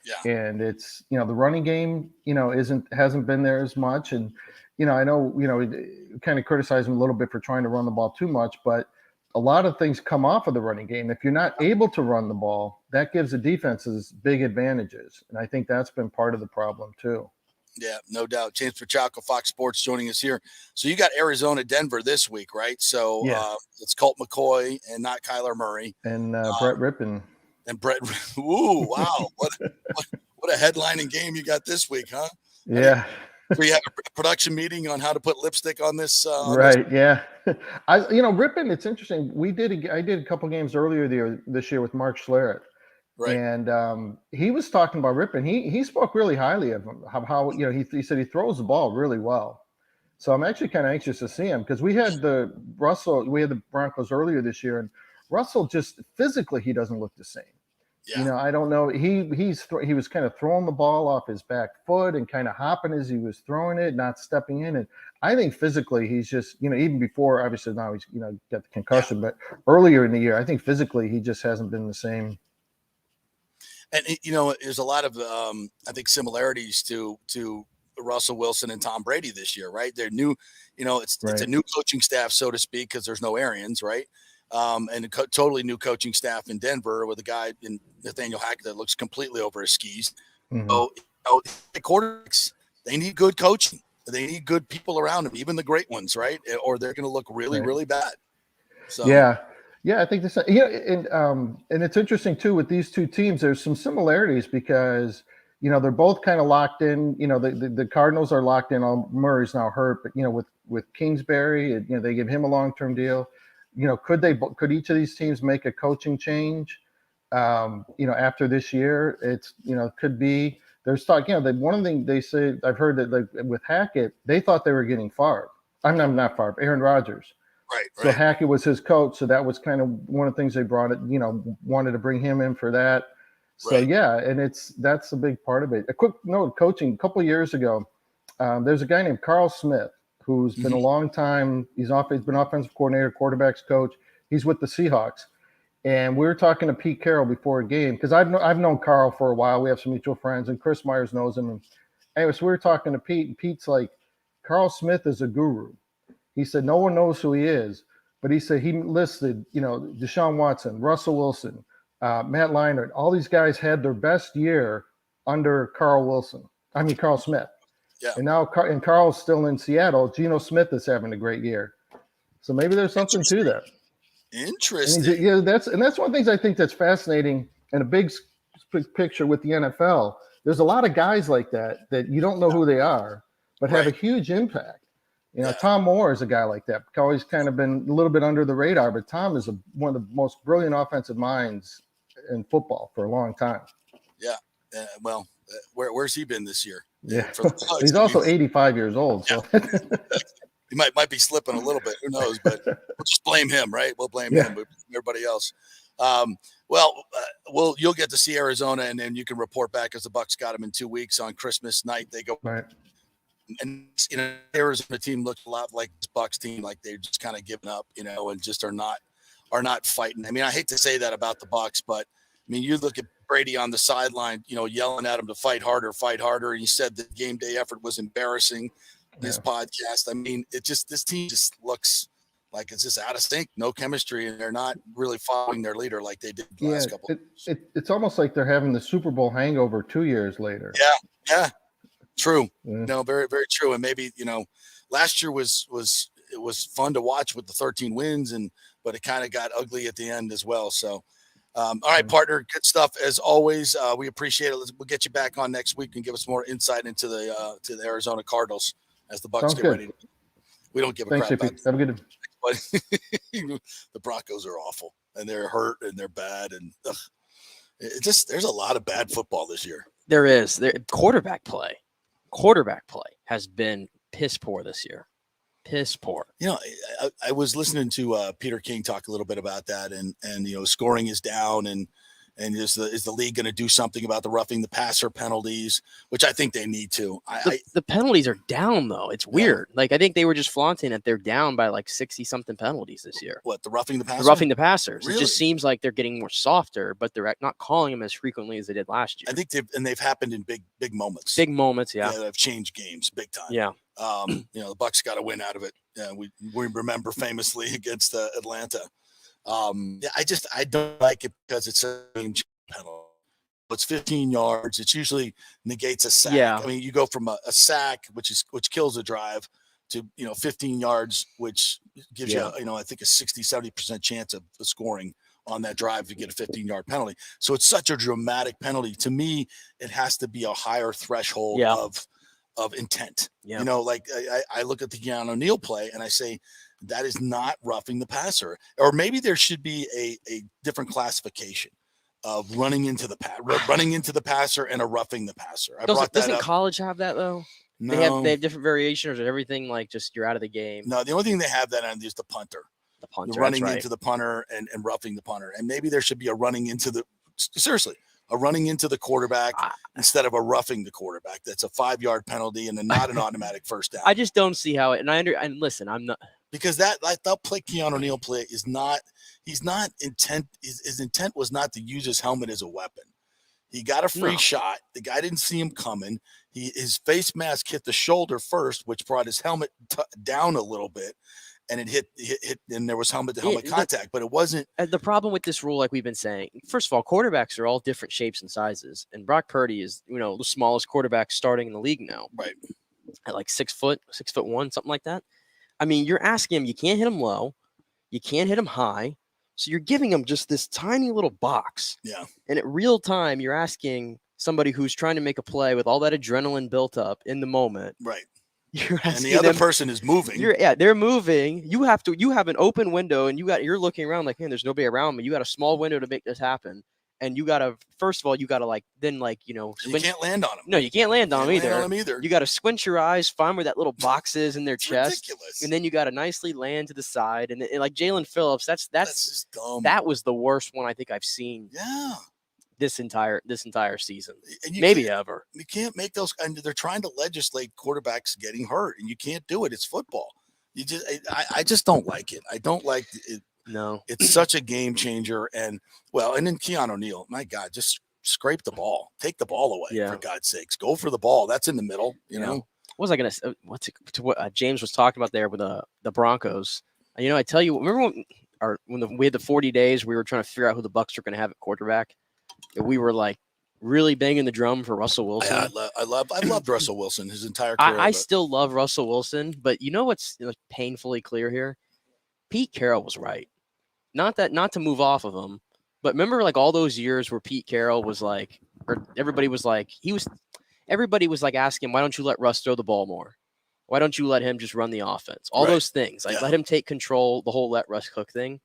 Speaker 4: Yeah. And it's, you know, the running game, you know, hasn't been there as much. And, you know, I know, you know, kind of criticize him a little bit for trying to run the ball too much, but a lot of things come off of the running game. If you're not able to run the ball, that gives the defenses big advantages. And I think that's been part of the problem too. Yeah, no doubt. James Pachaco, Fox Sports, joining us here. So you got Arizona, Denver this week, right? So it's Colt McCoy and not Kyler Murray. And Brett Rippon. And Brett. Ooh, wow. What a headlining game you got this week, huh? Yeah. So you have a production meeting on how to put lipstick on this. Yeah. Rippon, it's interesting. I did a couple games earlier this year with Mark Schlereth. Right. And he was talking about Rippon. He spoke really highly of him. How you know, he said he throws the ball really well. So I'm actually kind of anxious to see him, because we had the Broncos earlier this year, and Russell just physically he doesn't look the same. Yeah. You know, I don't know. He was kind of throwing the ball off his back foot and kind of hopping as he was throwing it, not stepping in. And I think physically he's just, you know, even before, obviously now he's, you know, got the concussion, but earlier in the year, I think physically he just hasn't been the same. And, you know, there's a lot of, I think, similarities to Russell Wilson and Tom Brady this year, right? They're new, you know, it's a new coaching staff, so to speak, because there's no Arians, right? And a totally new coaching staff in Denver with a guy in Nathaniel Hackett that looks completely over his skis. Mm-hmm. So, you know, the quarterbacks, they need good coaching. They need good people around them, even the great ones, right? Or they're going to look really, really bad. So yeah, I think this. Yeah, and it's interesting too with these two teams. There's some similarities because, you know, they're both kind of locked in. You know, the Cardinals are locked in. Murray's now hurt, but, you know, with Kingsbury, you know, they give him a long-term deal.
Speaker 11: could each of these teams make a coaching change? After this year, it's could be. There's talk. One of the things they say, I've heard that like with Hackett, they thought they were getting Favre. I'm not Favre, Aaron Rodgers.
Speaker 4: Right.
Speaker 11: So Hackett was his coach, so that was kind of one of the things they brought it. Wanted to bring him in for that. So yeah, and that's a big part of it. A quick note: coaching. A couple of years ago, there's a guy named Carl Smith who's been a long time. He's been offensive coordinator, quarterbacks coach. He's with the Seahawks. And we were talking to Pete Carroll before a game because I've known Carl for a while. We have some mutual friends, and Chris Myers knows him. And anyway, so we were talking to Pete, and Pete's like, Carl Smith is a guru. He said no one knows who he is, but he said he listed, Deshaun Watson, Russell Wilson, Matt Leinart. All these guys had their best year under Carl Smith.
Speaker 4: Yeah.
Speaker 11: And now Carl's still in Seattle. Geno Smith is having a great year. So maybe there's something to that.
Speaker 4: Interesting.
Speaker 11: And that's one of the things I think that's fascinating in a big picture with the NFL. There's a lot of guys like that you don't know who they are, but have a huge impact. Tom Moore is a guy like that. Always kind of been a little bit under the radar, but Tom is one of the most brilliant offensive minds in football for a long time.
Speaker 4: Yeah. Where's he been this year?
Speaker 11: Yeah. He's also 85 years old. So.
Speaker 4: He might be slipping a little bit. Who knows? But we'll just blame him, right? We'll blame him, but everybody else. You'll get to see Arizona, and then you can report back as the Bucs got him in 2 weeks on Christmas night. They go, and Arizona team looked a lot like this Bucs team, like they're just kind of giving up, and just are not fighting. I mean, I hate to say that about the Bucs, but I mean, you look at Brady on the sideline, yelling at him to fight harder. And he said the game day effort was embarrassing. This podcast. I mean, this team just looks like it's just out of sync, no chemistry, and they're not really following their leader like they did the last couple.
Speaker 11: It's almost like they're having the Super Bowl hangover 2 years later.
Speaker 4: Yeah, true. No, very, very true. And maybe last year was fun to watch with the 13 wins, but it kind of got ugly at the end as well. So, all right, partner, good stuff as always. We appreciate it. We'll get you back on next week and give us more insight into the Arizona Cardinals. As the Bucs get ready, we don't give a crap about.
Speaker 11: Have a good.
Speaker 4: But the Broncos are awful, and they're hurt, and they're bad, and there's a lot of bad football this year.
Speaker 5: There is. Quarterback play has been piss poor this year. Piss poor.
Speaker 4: I was listening to Peter King talk a little bit about that, and scoring is down, and is the league going to do something about the roughing the passer penalties, which I think they need to.
Speaker 5: The penalties are down, though. It's weird. Like, I think they were just flaunting that they're down by like 60-something penalties this year.
Speaker 4: What, the roughing the passer?
Speaker 5: The roughing the passers.
Speaker 4: Really?
Speaker 5: It just seems like they're getting more softer, but they're not calling them as frequently as they did last year.
Speaker 4: I think they've happened in big moments.
Speaker 5: Big moments, yeah.
Speaker 4: That have changed games big time.
Speaker 5: Yeah.
Speaker 4: The Bucs got a win out of it. We remember famously against Atlanta. I don't like it because it's a penalty. It's 15 yards. It usually negates a sack.
Speaker 5: Yeah.
Speaker 4: I mean, you go from a sack, which kills a drive, to 15 yards, which gives you I think a 60-70% chance of scoring on that drive to get a 15-yard penalty. So it's such a dramatic penalty. To me, it has to be a higher threshold of intent.
Speaker 5: Yeah.
Speaker 4: Like I look at the Keanu O'Neal play and I say, that is not roughing the passer. Or maybe there should be a different classification of running into the passer and a roughing the passer.
Speaker 5: Doesn't college have that though?
Speaker 4: No.
Speaker 5: They have different variations, or everything like just you're out of the game.
Speaker 4: No, the only thing they have that on is the punter.
Speaker 5: The punter,
Speaker 4: running into the punter and roughing the punter. And maybe there should be a running into the quarterback instead of a roughing the quarterback. That's a 5-yard penalty and not an automatic first down.
Speaker 5: I just don't see how it. And listen, I'm not.
Speaker 4: Because that play Keanu O'Neal play is not. He's not intent. His intent was not to use his helmet as a weapon. He got a free shot. The guy didn't see him coming. His face mask hit the shoulder first, which brought his helmet down a little bit, and it hit, and there was helmet to helmet contact. But it wasn't.
Speaker 5: The problem with this rule, like we've been saying, first of all, quarterbacks are all different shapes and sizes, and Brock Purdy is the smallest quarterback starting in the league now,
Speaker 4: right?
Speaker 5: At like 6'1", something like that. I mean, you're asking him. You can't hit him low, you can't hit him high. So you're giving them just this tiny little box.
Speaker 4: Yeah.
Speaker 5: And at real time, you're asking somebody who's trying to make a play with all that adrenaline built up in the moment.
Speaker 4: Right.
Speaker 5: You're
Speaker 4: and
Speaker 5: asking
Speaker 4: the other
Speaker 5: them,
Speaker 4: person is moving.
Speaker 5: they're moving. You have an open window, and you're looking around like, man, there's nobody around me. You got a small window to make this happen. And you gotta, first of all, you gotta
Speaker 4: you can't land on them.
Speaker 5: No, you can't land on them
Speaker 4: Land
Speaker 5: either.
Speaker 4: on
Speaker 5: You gotta squint your eyes, find where that little box is in their chest,
Speaker 4: ridiculous.
Speaker 5: and then you gotta nicely land to the side. And like Jalen Phillips, that's
Speaker 4: just dumb.
Speaker 5: That was the worst one I think I've seen.
Speaker 4: Yeah.
Speaker 5: This entire season,
Speaker 4: and
Speaker 5: maybe ever.
Speaker 4: You can't make those, and they're trying to legislate quarterbacks getting hurt, and you can't do it. It's football. I just don't like it. I don't like it.
Speaker 5: No,
Speaker 4: it's such a game changer. And then Keon O'Neal, my God, just scrape the ball, take the ball away for God's sakes. Go for the ball. That's in the middle. You know.
Speaker 5: What was I gonna say? What James was talking about there with the Broncos? I tell you, remember when we had the 40 days, we were trying to figure out who the Bucs were going to have at quarterback. We were like really banging the drum for Russell Wilson.
Speaker 4: I loved Russell Wilson his entire career.
Speaker 5: I still love Russell Wilson, but you know what's painfully clear here? Pete Carroll was right. Not to move off of him, but remember like all those years where Pete Carroll was like, or everybody was like asking, why don't you let Russ throw the ball more? Why don't you let him just run the offense? All those things, let him take control. The whole let Russ cook thing.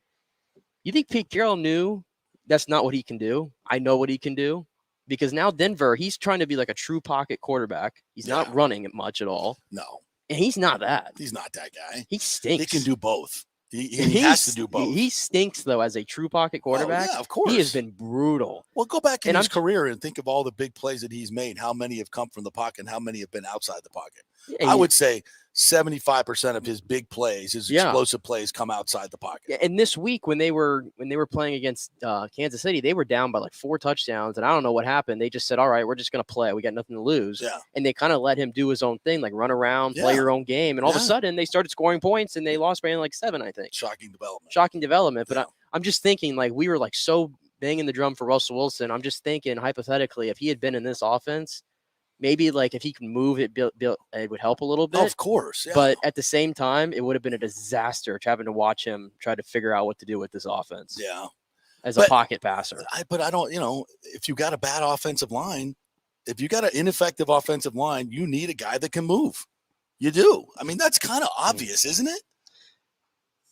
Speaker 5: You think Pete Carroll knew that's not what he can do? I know what he can do, because now Denver, he's trying to be like a true pocket quarterback. He's not running it much at all.
Speaker 4: No.
Speaker 5: And he's not that.
Speaker 4: He's not that guy.
Speaker 5: He stinks.
Speaker 4: He can do both. He has to do both.
Speaker 5: He stinks, though, as a true pocket quarterback.
Speaker 4: Of course.
Speaker 5: He has been brutal.
Speaker 4: Well, go back in his career and think of all the big plays that he's made. How many have come from the pocket and how many have been outside the pocket? Yeah, I would say 75% of his big plays, his explosive plays, come outside the pocket.
Speaker 5: Yeah, and this week when they were playing against Kansas City, they were down by like 4 touchdowns, and I don't know what happened. They just said, "All right, we're just going to play. We got nothing to lose."
Speaker 4: Yeah.
Speaker 5: And they kind of let him do his own thing, like run around, play your own game, and all of a sudden they started scoring points, and they lost by like 7, I think.
Speaker 4: Shocking development.
Speaker 5: But I'm just thinking, like, we were like so banging the drum for Russell Wilson. I'm just thinking hypothetically, if he had been in this offense, maybe like if he can move it, it would help a little bit.
Speaker 4: Of course. Yeah.
Speaker 5: But at the same time, it would have been a disaster having to watch him try to figure out what to do with this offense.
Speaker 4: Yeah.
Speaker 5: As a pocket passer.
Speaker 4: But I don't, if you got a bad offensive line, if you got an ineffective offensive line, you need a guy that can move. You do. I mean, that's kind of obvious, isn't it?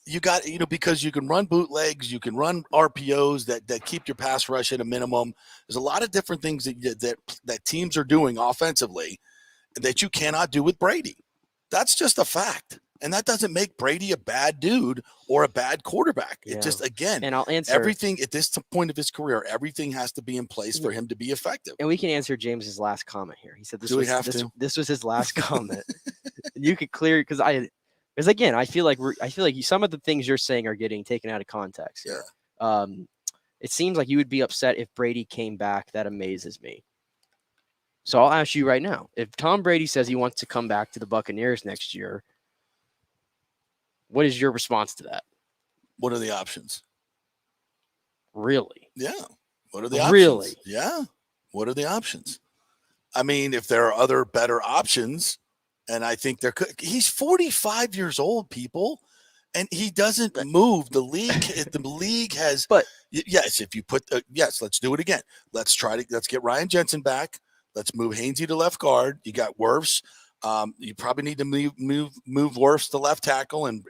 Speaker 4: You got, because you can run bootlegs, you can run RPOs that keep your pass rush at a minimum. There's a lot of different things that teams are doing offensively that you cannot do with Brady. That's just a fact. And that doesn't make Brady a bad dude or a bad quarterback. It just, again,
Speaker 5: and I'll answer
Speaker 4: everything at this point of his career, everything has to be in place for him to be effective.
Speaker 5: And we can answer James's last comment here. He said this was his last comment. You could clear because again, I feel like some of the things you're saying are getting taken out of context here. Yeah. It seems like you would be upset if Brady came back. That amazes me. So I'll ask you right now: if Tom Brady says he wants to come back to the Buccaneers next year, what is your response to that?
Speaker 4: What are the options?
Speaker 5: Really?
Speaker 4: Yeah. What are the options?
Speaker 5: Really?
Speaker 4: Yeah. What are the options? I mean, if there are other better options. And I think he's 45 years old, people, and he doesn't move. The league has, but yes, if you put, let's do it again. Let's get Ryan Jensen back. Let's move Hainsey to left guard. You got Wirfs. You probably need to move Wirfs to left tackle and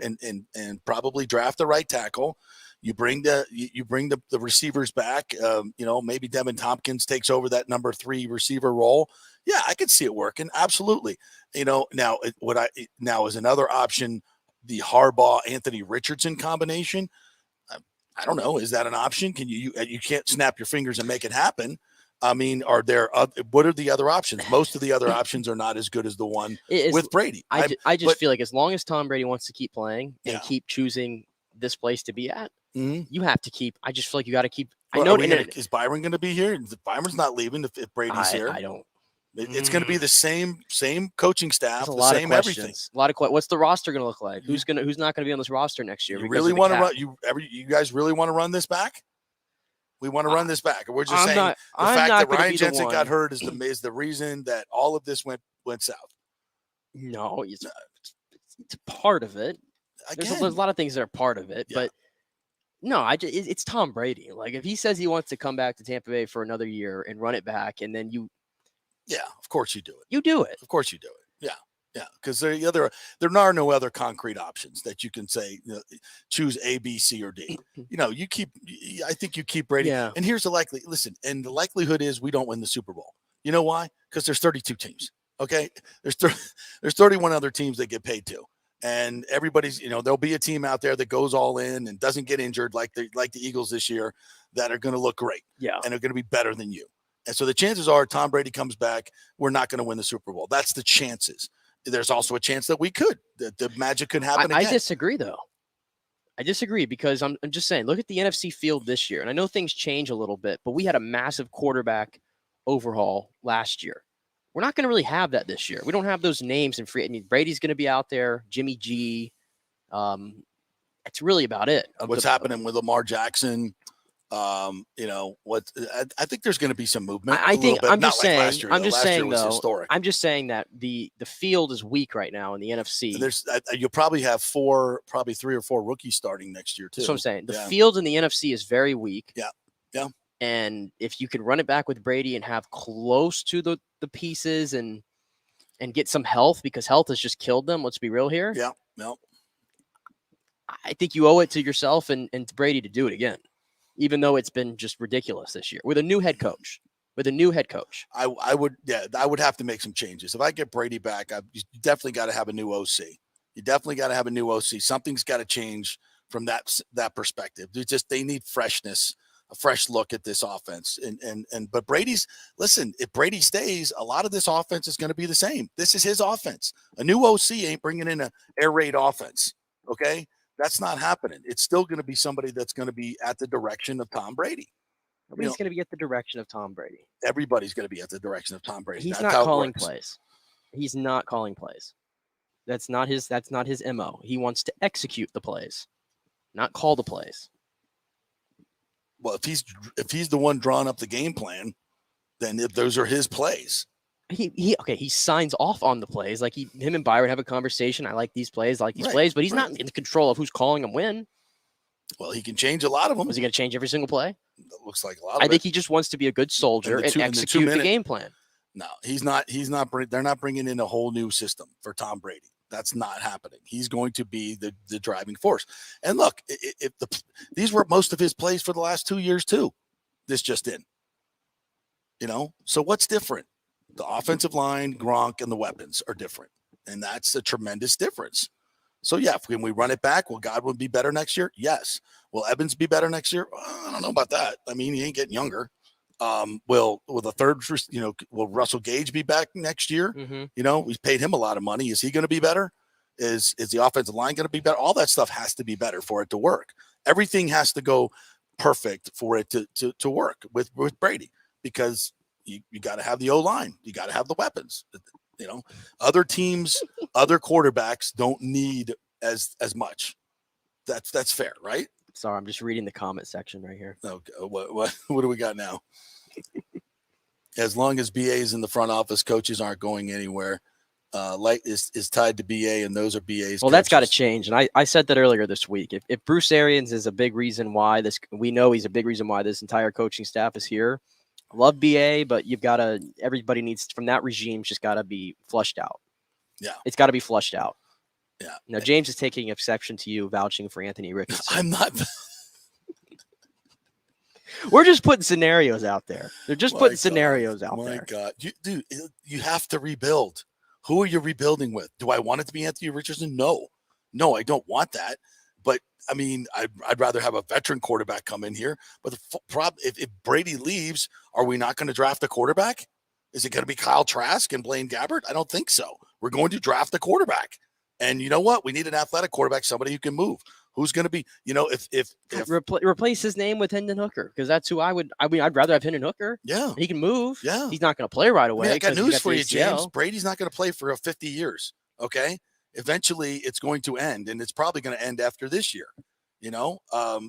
Speaker 4: probably draft the right tackle. You bring the receivers back. Maybe Devin Tompkins takes over that number 3 receiver role. Yeah, I could see it working. Absolutely. Now is another option, the Harbaugh Anthony Richardson combination. I don't know. Is that an option? Can you can't snap your fingers and make it happen? I mean, what are the other options? Most of the other options are not as good as the one with Brady.
Speaker 5: I just feel like as long as Tom Brady wants to keep playing and keep choosing this place to be at, you have to keep. I just feel like you got to keep.
Speaker 4: Is Byron going to be here? Byron's not leaving if Brady's here.
Speaker 5: I don't.
Speaker 4: It's going to be the same coaching staff, the same everything.
Speaker 5: A lot of questions. What's the roster going to look like? Who's not going to be on this roster next year?
Speaker 4: You really want to run? You guys really want to run this back? We want to run this back. We're just saying the fact that Ryan Jensen got hurt is the reason that all of this went south.
Speaker 5: No, it's part of it. There's a lot of things that are part of it, but no, it's Tom Brady. Like if he says he wants to come back to Tampa Bay for another year and run it back, and then you.
Speaker 4: Yeah, of course you do it.
Speaker 5: You do it.
Speaker 4: Of course you do it. Yeah. Yeah, because there are no other concrete options that you can say, choose A, B, C, or D. I think you keep Brady.
Speaker 5: Yeah.
Speaker 4: And here's the the likelihood is we don't win the Super Bowl. You know why? Because there's 32 teams. Okay, there's 31 other teams that get paid too, and everybody's there'll be a team out there that goes all in and doesn't get injured like the Eagles this year that are going to look great.
Speaker 5: Yeah,
Speaker 4: and are going to be better than you. And so the chances are Tom Brady comes back, we're not going to win the Super Bowl. That's the chances. There's also a chance that we could. That the magic could happen again.
Speaker 5: I disagree, though. I disagree because I'm just saying, look at the NFC field this year. And I know things change a little bit, but we had a massive quarterback overhaul last year. We're not going to really have that this year. We don't have those names in free. I mean, Brady's going to be out there, Jimmy G. It's really about it.
Speaker 4: What's happening with Lamar Jackson? I think there's going to be some movement.
Speaker 5: I think I'm just saying.
Speaker 4: Last year,
Speaker 5: I'm just saying though.
Speaker 4: Historic.
Speaker 5: I'm just saying that the field is weak right now in the NFC.
Speaker 4: You'll probably have probably 3 or 4 rookies starting next year too.
Speaker 5: That's what I'm saying. The field in the NFC is very weak.
Speaker 4: Yeah, yeah.
Speaker 5: And if you could run it back with Brady and have close to the pieces and get some health, because health has just killed them. Let's be real here.
Speaker 4: Yeah, no.
Speaker 5: I think you owe it to yourself and to Brady to do it again, even though it's been just ridiculous this year with a new head coach. I would have to make some changes. If I get Brady back, you definitely got to have a new OC. Something's got to change from that perspective. They need freshness, a fresh look at this offense. But if Brady stays, a lot of this offense is going to be the same. This is his offense. A new OC ain't bringing in an air raid offense. Okay. That's not happening. It's still going to be somebody that's going to be at the direction of Tom Brady. Nobody's going to be at the direction of Tom Brady.
Speaker 4: Everybody's going to be at the direction of Tom Brady.
Speaker 5: He's not calling plays. He's not calling plays. That's not his MO. He wants to execute the plays, not call the plays.
Speaker 4: Well, if he's the one drawing up the game plan, then those are his plays.
Speaker 5: He signs off on the plays. Like him and Byron have a conversation. I like these plays, but he's not in control of who's calling them when.
Speaker 4: Well, he can change a lot of them.
Speaker 5: Is he going to change every single play?
Speaker 4: That looks like a lot of
Speaker 5: I think he just wants to be a good soldier and execute the game plan.
Speaker 4: No, he's not. They're not bringing in a whole new system for Tom Brady. That's not happening. He's going to be the driving force. And look, these were most of his plays for the last 2 years too. This just in. So what's different? The offensive line, Gronk, and the weapons are different. And that's a tremendous difference. So, yeah, when we run it back, will Godwin be better next year? Yes. Will Evans be better next year? I don't know about that. I mean, he ain't getting younger. Will Russell Gage be back next year?
Speaker 5: Mm-hmm.
Speaker 4: We paid him a lot of money. Is he going to be better? Is the offensive line going to be better? All that stuff has to be better for it to work. Everything has to go perfect for it to work with Brady, because you got to have the O-line. You got to have the weapons. Other teams, other quarterbacks don't need as much. That's fair, right?
Speaker 5: Sorry, I'm just reading the comment section right here.
Speaker 4: Okay, what do we got now? As long as BA's in the front office, coaches aren't going anywhere. Light is tied to BA, and those are BA's.
Speaker 5: Well, that's got to change. And I said that earlier this week. If Bruce Arians is a big reason why we know he's a big reason why this entire coaching staff is here. Love BA, but everybody needs from that regime just got to be flushed out.
Speaker 4: Yeah.
Speaker 5: It's got to be flushed out.
Speaker 4: Yeah.
Speaker 5: Now, James is taking exception to you vouching for Anthony Richardson.
Speaker 4: I'm not.
Speaker 5: We're just putting scenarios out there. They're just putting scenarios out there.
Speaker 4: My God. You have to rebuild. Who are you rebuilding with? Do I want it to be Anthony Richardson? No, I don't want that. But I mean, I'd rather have a veteran quarterback come in here. But the problem, if Brady leaves, are we not going to draft a quarterback? Is it going to be Kyle Trask and Blaine Gabbert? I don't think so. We're going to draft a quarterback. And you know what? We need an athletic quarterback, somebody who can move. Who's going to be, if
Speaker 5: replace his name with Hendon Hooker, because that's who I'd rather have Hendon Hooker.
Speaker 4: Yeah.
Speaker 5: He can move.
Speaker 4: Yeah.
Speaker 5: He's not going to play right away.
Speaker 4: I got news for you, James. Brady's not going to play for 50 years. Okay. Eventually it's going to end, and it's probably going to end after this year,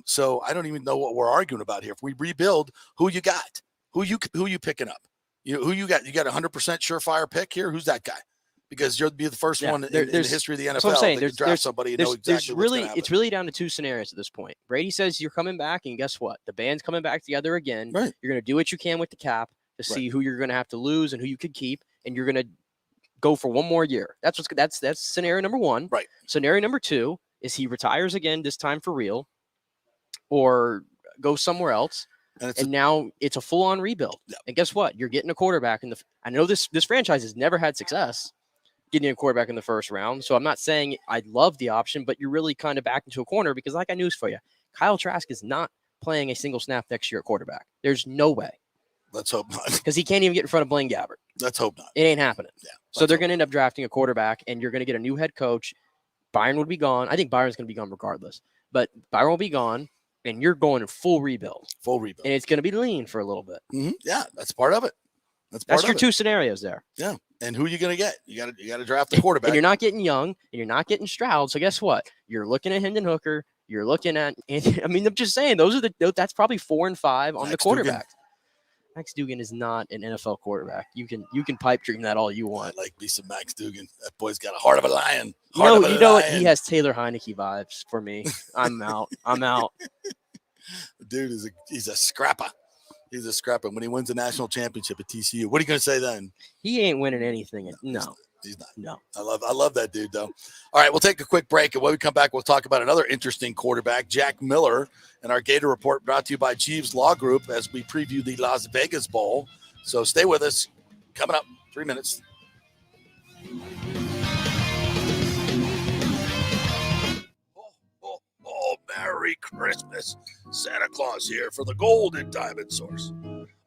Speaker 4: So I don't even know what we're arguing about here. If we rebuild, who you got? Who you picking up? Who you got? You got 100% surefire pick here. Who's that guy? Because you'll be the first one in the history of the NFL.
Speaker 5: That's what I'm saying.
Speaker 4: That draft somebody you know exactly what's going to happen.
Speaker 5: It's really down to two scenarios at this point. Brady says you're coming back, and guess what? The band's coming back together again. Right. You're going to do what you can with the cap to see who you're going to have to lose and who you could keep, and you're going to go for one more year. That's scenario number one.
Speaker 4: Right.
Speaker 5: Scenario number two is he retires again, this time for real, or go somewhere else. And now it's a full-on rebuild.
Speaker 4: Yeah.
Speaker 5: And guess what? You're getting a quarterback I know this franchise has never had success getting a quarterback in the first round. So I'm not saying I love the option, but you're really kind of back into a corner because I got news for you. Kyle Trask is not playing a single snap next year at quarterback. There's no way.
Speaker 4: Let's hope not.
Speaker 5: Because he can't even get in front of Blaine Gabbert.
Speaker 4: Let's hope not.
Speaker 5: It ain't happening.
Speaker 4: Yeah.
Speaker 5: So they're going to end up drafting a quarterback, and you're going to get a new head coach. Byron would be gone. I think Byron's going to be gone regardless. But Byron will be gone, and you're going in full rebuild.
Speaker 4: Full rebuild.
Speaker 5: And it's going to be lean for a little bit.
Speaker 4: Mm-hmm. Yeah, that's part of it.
Speaker 5: That's your two scenarios there.
Speaker 4: Yeah. And who are you going to get? You got to draft the quarterback.
Speaker 5: And you're not getting Young, and you're not getting Stroud. So guess what? You're looking at Hendon Hooker. You're looking at, I mean, I'm just saying, that's probably 4 and 5 on the quarterback. Max Duggan is not an NFL quarterback. You can pipe dream that all you want.
Speaker 4: I like me some Max Duggan. That boy's got a heart of a lion.
Speaker 5: You know what? He has Taylor Heineke vibes for me. I'm out.
Speaker 4: The dude he's a scrapper. He's a scrapper. When he wins the national championship at TCU, what are you going to say then?
Speaker 5: He ain't winning anything. No.
Speaker 4: He's not.
Speaker 5: No.
Speaker 4: I love that dude, though. All right, we'll take a quick break. And when we come back, we'll talk about another interesting quarterback, Jack Miller, and our Gator Report brought to you by Jeeves Law Group as we preview the Las Vegas Bowl. So stay with us. Coming up, 3 minutes. Oh, Merry Christmas. Santa Claus here for the Gold and Diamond Source.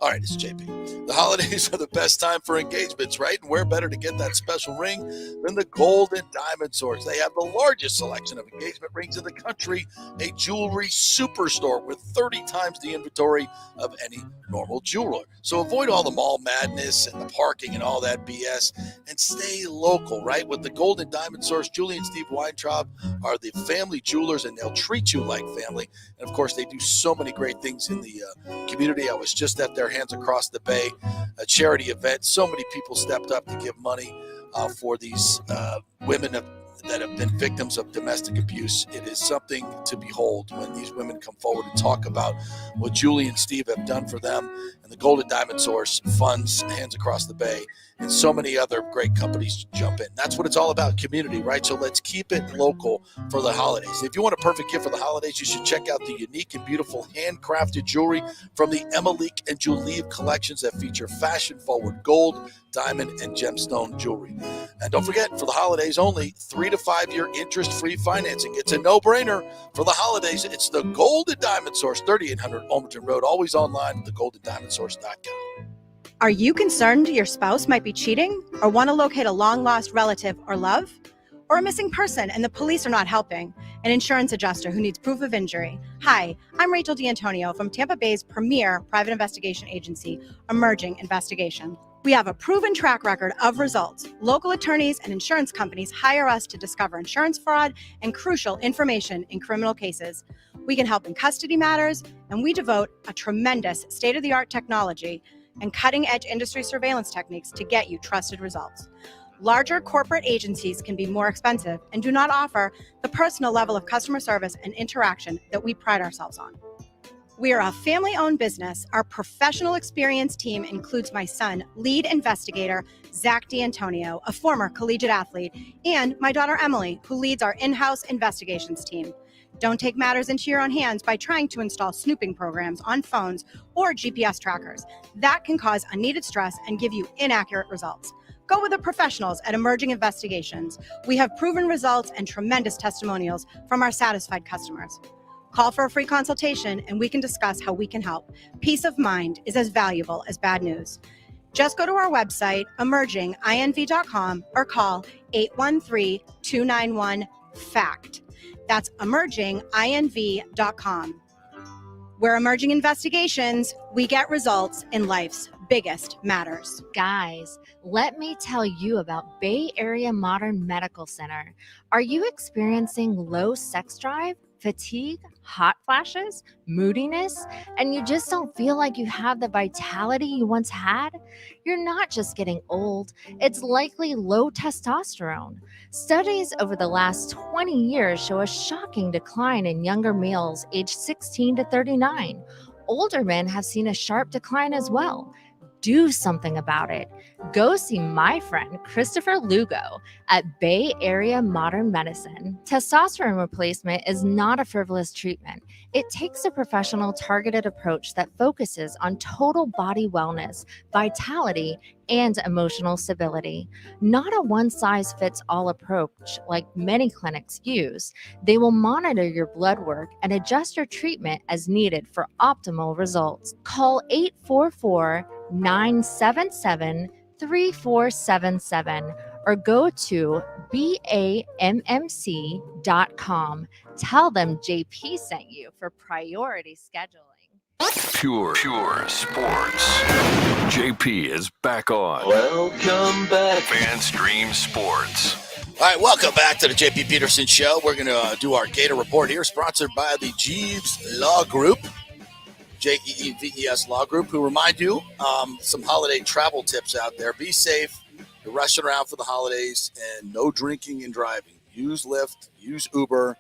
Speaker 4: All right, it's JP. The holidays are the best time for engagements, right? And where better to get that special ring than the Gold and Diamond Source? They have the largest selection of engagement rings in the country, a jewelry superstore with 30 times the inventory of any normal jeweler. So avoid all the mall madness and the parking and all that BS and stay local, right? With the Gold and Diamond Source, Julie and Steve Weintraub are the family jewelers, and they'll treat you like family. And, of course, they do so many great things in the community. I was just at their Hands Across the Bay, a charity event. So many people stepped up to give money for these women that have been victims of domestic abuse. It is something to behold when these women come forward and talk about what Julie and Steve have done for them. And the Golden Diamond Source funds Hands Across the Bay, and so many other great companies jump in. That's what it's all about, community, right? So let's keep it local for the holidays. If you want a perfect gift for the holidays, you should check out the unique and beautiful handcrafted jewelry from the Emilique and Julieve collections that feature fashion-forward gold, diamond, and gemstone jewelry. And don't forget, for the holidays only, 3 to 5 year interest-free financing. It's a no-brainer for the holidays. It's the Golden Diamond Source, 3800 Almerton Road, always online at thegoldendiamondsource.com.
Speaker 10: Are you concerned your spouse might be cheating or want to locate a long-lost relative or love? Or a missing person and the police are not helping? An insurance adjuster who needs proof of injury. Hi, I'm Rachel D'Antonio from Tampa Bay's premier private investigation agency, Emerging Investigation. We have a proven track record of results. Local attorneys and insurance companies hire us to discover insurance fraud and crucial information in criminal cases. We can help in custody matters, and we devote a tremendous state-of-the-art technology and cutting-edge industry surveillance techniques to get you trusted results. Larger corporate agencies can be more expensive and do not offer the personal level of customer service and interaction that we pride ourselves on. We are a family-owned business. Our professional experience team includes my son, lead investigator Zach D'Antonio, a former collegiate athlete, and my daughter Emily, who leads our in-house investigations team. Don't take matters into your own hands by trying to install snooping programs on phones or GPS trackers. That can cause unneeded stress and give you inaccurate results. Go with the professionals at Emerging Investigations. We have proven results and tremendous testimonials from our satisfied customers. Call for a free consultation and we can discuss how we can help. Peace of mind is as valuable as bad news. Just go to our website, emerginginv.com, or call 813-291-FACT. That's emerginginv.com. We're Emerging Investigations. We get results in life's biggest matters.
Speaker 6: Guys, let me tell you about Bay Area Modern Medical Center. Are you experiencing low sex drive, fatigue, hot flashes, moodiness, and you just don't feel like you have the vitality you once had? You're not just getting old, it's likely low testosterone. Studies over the last 20 years show a shocking decline in younger males aged 16 to 39. Older men have seen a sharp decline as well. do something about it. Go see my friend Christopher Lugo at Bay Area Modern Medicine. Testosterone replacement is not a frivolous treatment. It takes a professional, targeted approach that focuses on total body wellness, vitality, and emotional stability. Not a one-size-fits-all approach like many clinics use. They will monitor your blood work and adjust your treatment as needed for optimal results. Call 844-977-3477 or go to BAMMC.com. Tell them JP sent you for priority scheduling.
Speaker 1: Pure sports. JP is back on.
Speaker 12: Welcome back.
Speaker 1: FanStream Sports.
Speaker 4: All right, welcome back to the JP Peterson Show. We're going to do our Gator Report here, sponsored by the Jeeves Law Group, JEEVES Law Group, who remind you some holiday travel tips out there. Be safe. You're rushing around for the holidays, and no drinking and driving. Use Lyft, use Uber.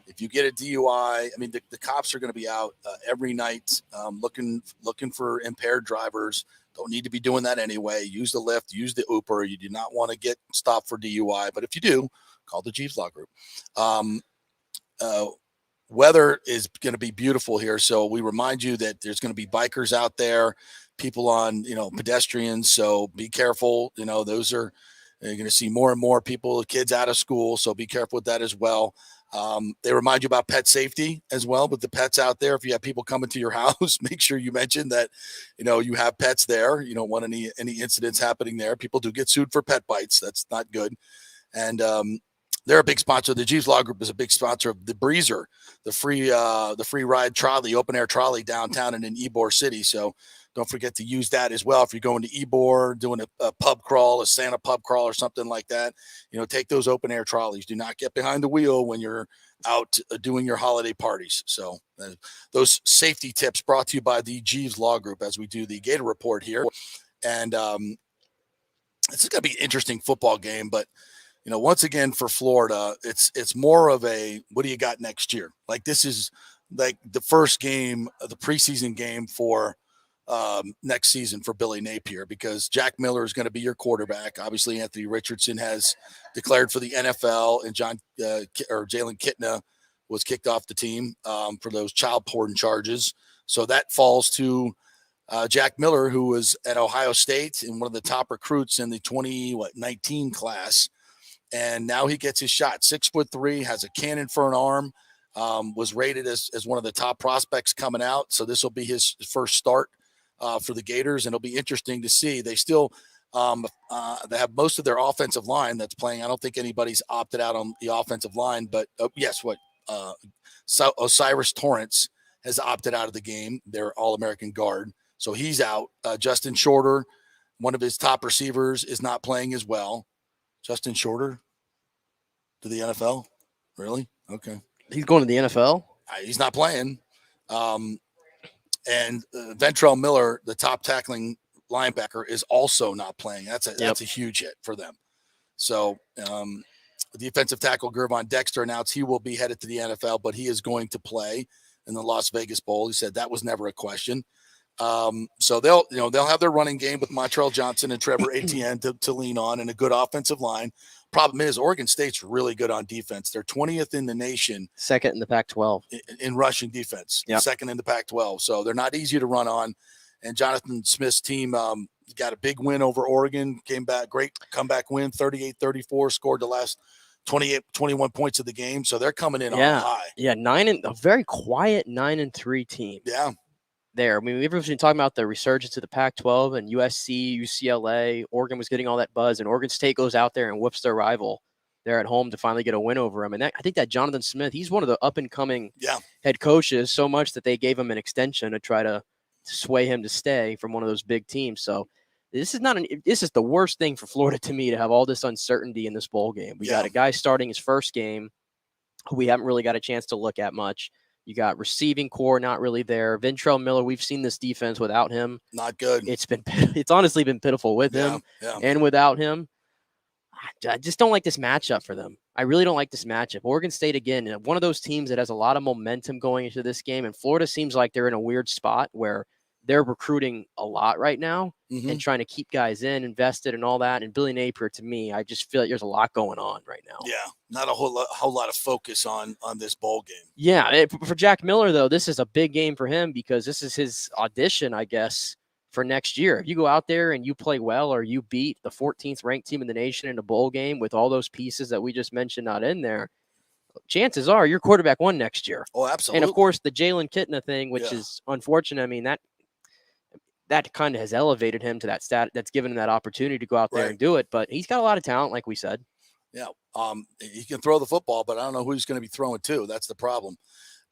Speaker 4: If you get a DUI, I mean, the cops are going to be out every night looking for impaired drivers. Don't need to be doing that anyway. Use the Lyft, use the Uber. You do not want to get stopped for DUI, but if you do, call the Jeeves Law Group. Weather is going to be beautiful here, so we remind you that there's going to be bikers out there, people on, pedestrians. So be careful. Those are, you're going to see more and more people, kids out of school. So be careful with that as well. They remind you about pet safety as well with the pets out there. If you have people coming to your house, make sure you mention that, you have pets there. You don't want any incidents happening there. People do get sued for pet bites. That's not good. And, they're a big sponsor. The Jeeves Law Group is a big sponsor of the Breezer, the free ride trolley, open air trolley downtown and in Ybor City. So don't forget to use that as well. If you're going to Ybor, doing a pub crawl, a Santa pub crawl or something like that, take those open air trolleys. Do not get behind the wheel when you're out doing your holiday parties. So those safety tips brought to you by the Jeeves Law Group as we do the Gator Report here. And it's going to be an interesting football game, but once again for Florida, it's more of a, what do you got next year? Like, this is like the first game, the preseason game for next season for Billy Napier, because Jack Miller is going to be your quarterback. Obviously, Anthony Richardson has declared for the NFL, and Jalen Kitna was kicked off the team for those child porn charges. So that falls to Jack Miller, who was at Ohio State and one of the top recruits in the 2019 class. And now he gets his shot. 6'3", has a cannon for an arm, was rated as one of the top prospects coming out. So this will be his first start for the Gators, and it'll be interesting to see. They still they have most of their offensive line that's playing. I don't think anybody's opted out on the offensive line, but Osiris Torrance has opted out of the game, their All-American guard. So he's out. Justin Shorter, one of his top receivers, is not playing as well. Justin Shorter to the NFL? Really? Okay.
Speaker 5: He's going to the NFL?
Speaker 4: He's not playing. And Ventrell Miller, the top tackling linebacker, is also not playing. That's a huge hit for them. So the defensive tackle Gervon Dexter announced he will be headed to the NFL, but he is going to play in the Las Vegas Bowl. He said that was never a question. So they'll have their running game with Montrell Johnson and Trevor Etienne to lean on, and a good offensive line. Problem is, Oregon State's really good on defense. They're 20th in the nation,
Speaker 5: second in the Pac-12
Speaker 4: in rushing defense, second in the Pac-12. So they're not easy to run on. And Jonathan Smith's team got a big win over Oregon, came back, great comeback win, 38-34, scored the last 21 points of the game. So they're coming in on high.
Speaker 5: Yeah, a very quiet 9-3 team.
Speaker 4: Yeah.
Speaker 5: There. I mean, we've been talking about the resurgence of the Pac-12 and USC, UCLA. Oregon was getting all that buzz, and Oregon State goes out there and whoops their rival there at home to finally get a win over them. And I think that Jonathan Smith, he's one of the up-and-coming head coaches, so much that they gave him an extension to try to sway him to stay from one of those big teams. So this is the worst thing for Florida to me, to have all this uncertainty in this bowl game. We got a guy starting his first game who we haven't really got a chance to look at much. You got receiving core not really there. Ventrell Miller, we've seen this defense without him.
Speaker 4: Not good.
Speaker 5: It's honestly been pitiful with him and without him. I just don't like this matchup for them. I really don't like this matchup. Oregon State, again, one of those teams that has a lot of momentum going into this game, and Florida seems like they're in a weird spot where they're recruiting a lot right now and trying to keep guys invested and all that. And Billy Napier, to me, I just feel like there's a lot going on right now.
Speaker 4: Yeah, not a whole lot of focus on this bowl game.
Speaker 5: Yeah, for Jack Miller, though, this is a big game for him because this is his audition, I guess, for next year. If you go out there and you play well or you beat the 14th ranked team in the nation in a bowl game with all those pieces that we just mentioned not in there, chances are your quarterback won next year.
Speaker 4: Oh, absolutely.
Speaker 5: And, of course, the Jalen Kitna thing, which is unfortunate. I mean, that kind of has elevated him to that stat. That's given him that opportunity to go out there and do it. But he's got a lot of talent, like we said.
Speaker 4: Yeah, he can throw the football, but I don't know who he's going to be throwing to. That's the problem.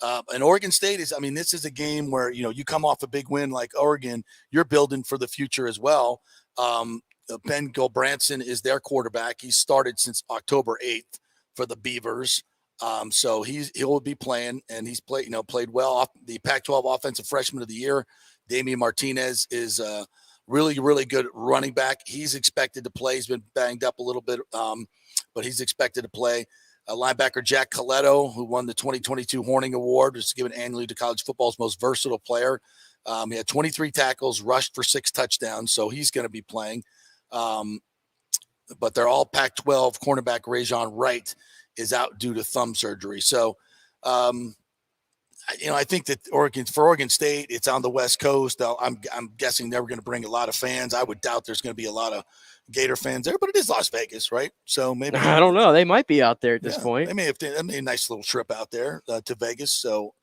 Speaker 4: And Oregon State this is a game where, you come off a big win like Oregon, you're building for the future as well. Ben Gulbranson is their quarterback. He's started since October 8th for the Beavers. So he'll be playing, and he's played well off the Pac-12 Offensive Freshman of the Year. Damian Martinez is a really, really good running back. He's expected to play. He's been banged up a little bit, but he's expected to play. Linebacker Jack Coletto, who won the 2022 Horning Award, which is given annually to college football's most versatile player. He had 23 tackles, rushed for 6 touchdowns, so he's going to be playing. But they're all Pac-12. Cornerback Rajon Wright is out due to thumb surgery. So, I think that for Oregon State, it's on the West Coast. I'm guessing they're going to bring a lot of fans. I would doubt there's going to be a lot of Gator fans there, but it is Las Vegas, right? So maybe
Speaker 5: I don't know. They might be out there at this point.
Speaker 4: They may have a nice little trip out there to Vegas. So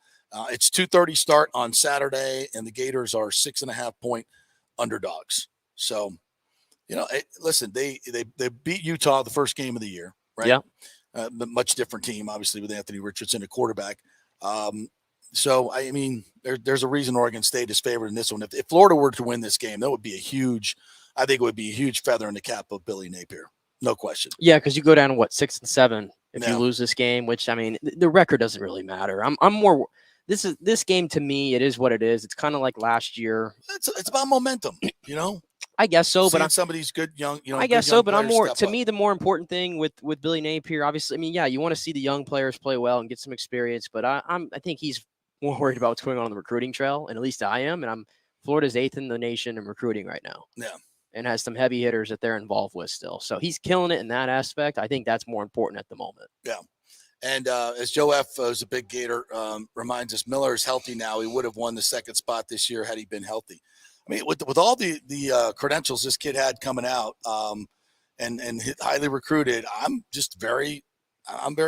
Speaker 4: it's 2:30 start on Saturday, and the Gators are 6.5 point underdogs. So, listen, they beat Utah the first game of the year, right?
Speaker 5: Yeah.
Speaker 4: Much different team, obviously, with Anthony Richardson, a quarterback. So, I mean, there's a reason Oregon State is favored in this one. If Florida were to win this game, that would be I think it would be a huge feather in the cap of Billy Napier. No question.
Speaker 5: Yeah, because you go down to 6-7 if you lose this game, which, I mean, the record doesn't really matter. I'm more – this game, to me, it is what it is. It's kind of like last year.
Speaker 4: It's about momentum,
Speaker 5: I guess so,
Speaker 4: seeing
Speaker 5: but
Speaker 4: some of these good young,
Speaker 5: I guess so, but I'm more to me the more important thing with Billy Napier. Obviously, I mean, yeah, you want to see the young players play well and get some experience, but I think he's more worried about what's going on the recruiting trail, and at least I am. And Florida's 8th in the nation in recruiting right now.
Speaker 4: Yeah,
Speaker 5: and has some heavy hitters that they're involved with still. So he's killing it in that aspect. I think that's more important at the moment.
Speaker 4: Yeah. And as Joe F. is a big Gator, reminds us, Miller is healthy now. He would have won the second spot this year had he been healthy. I mean, with all the credentials this kid had coming out, and highly recruited, I'm very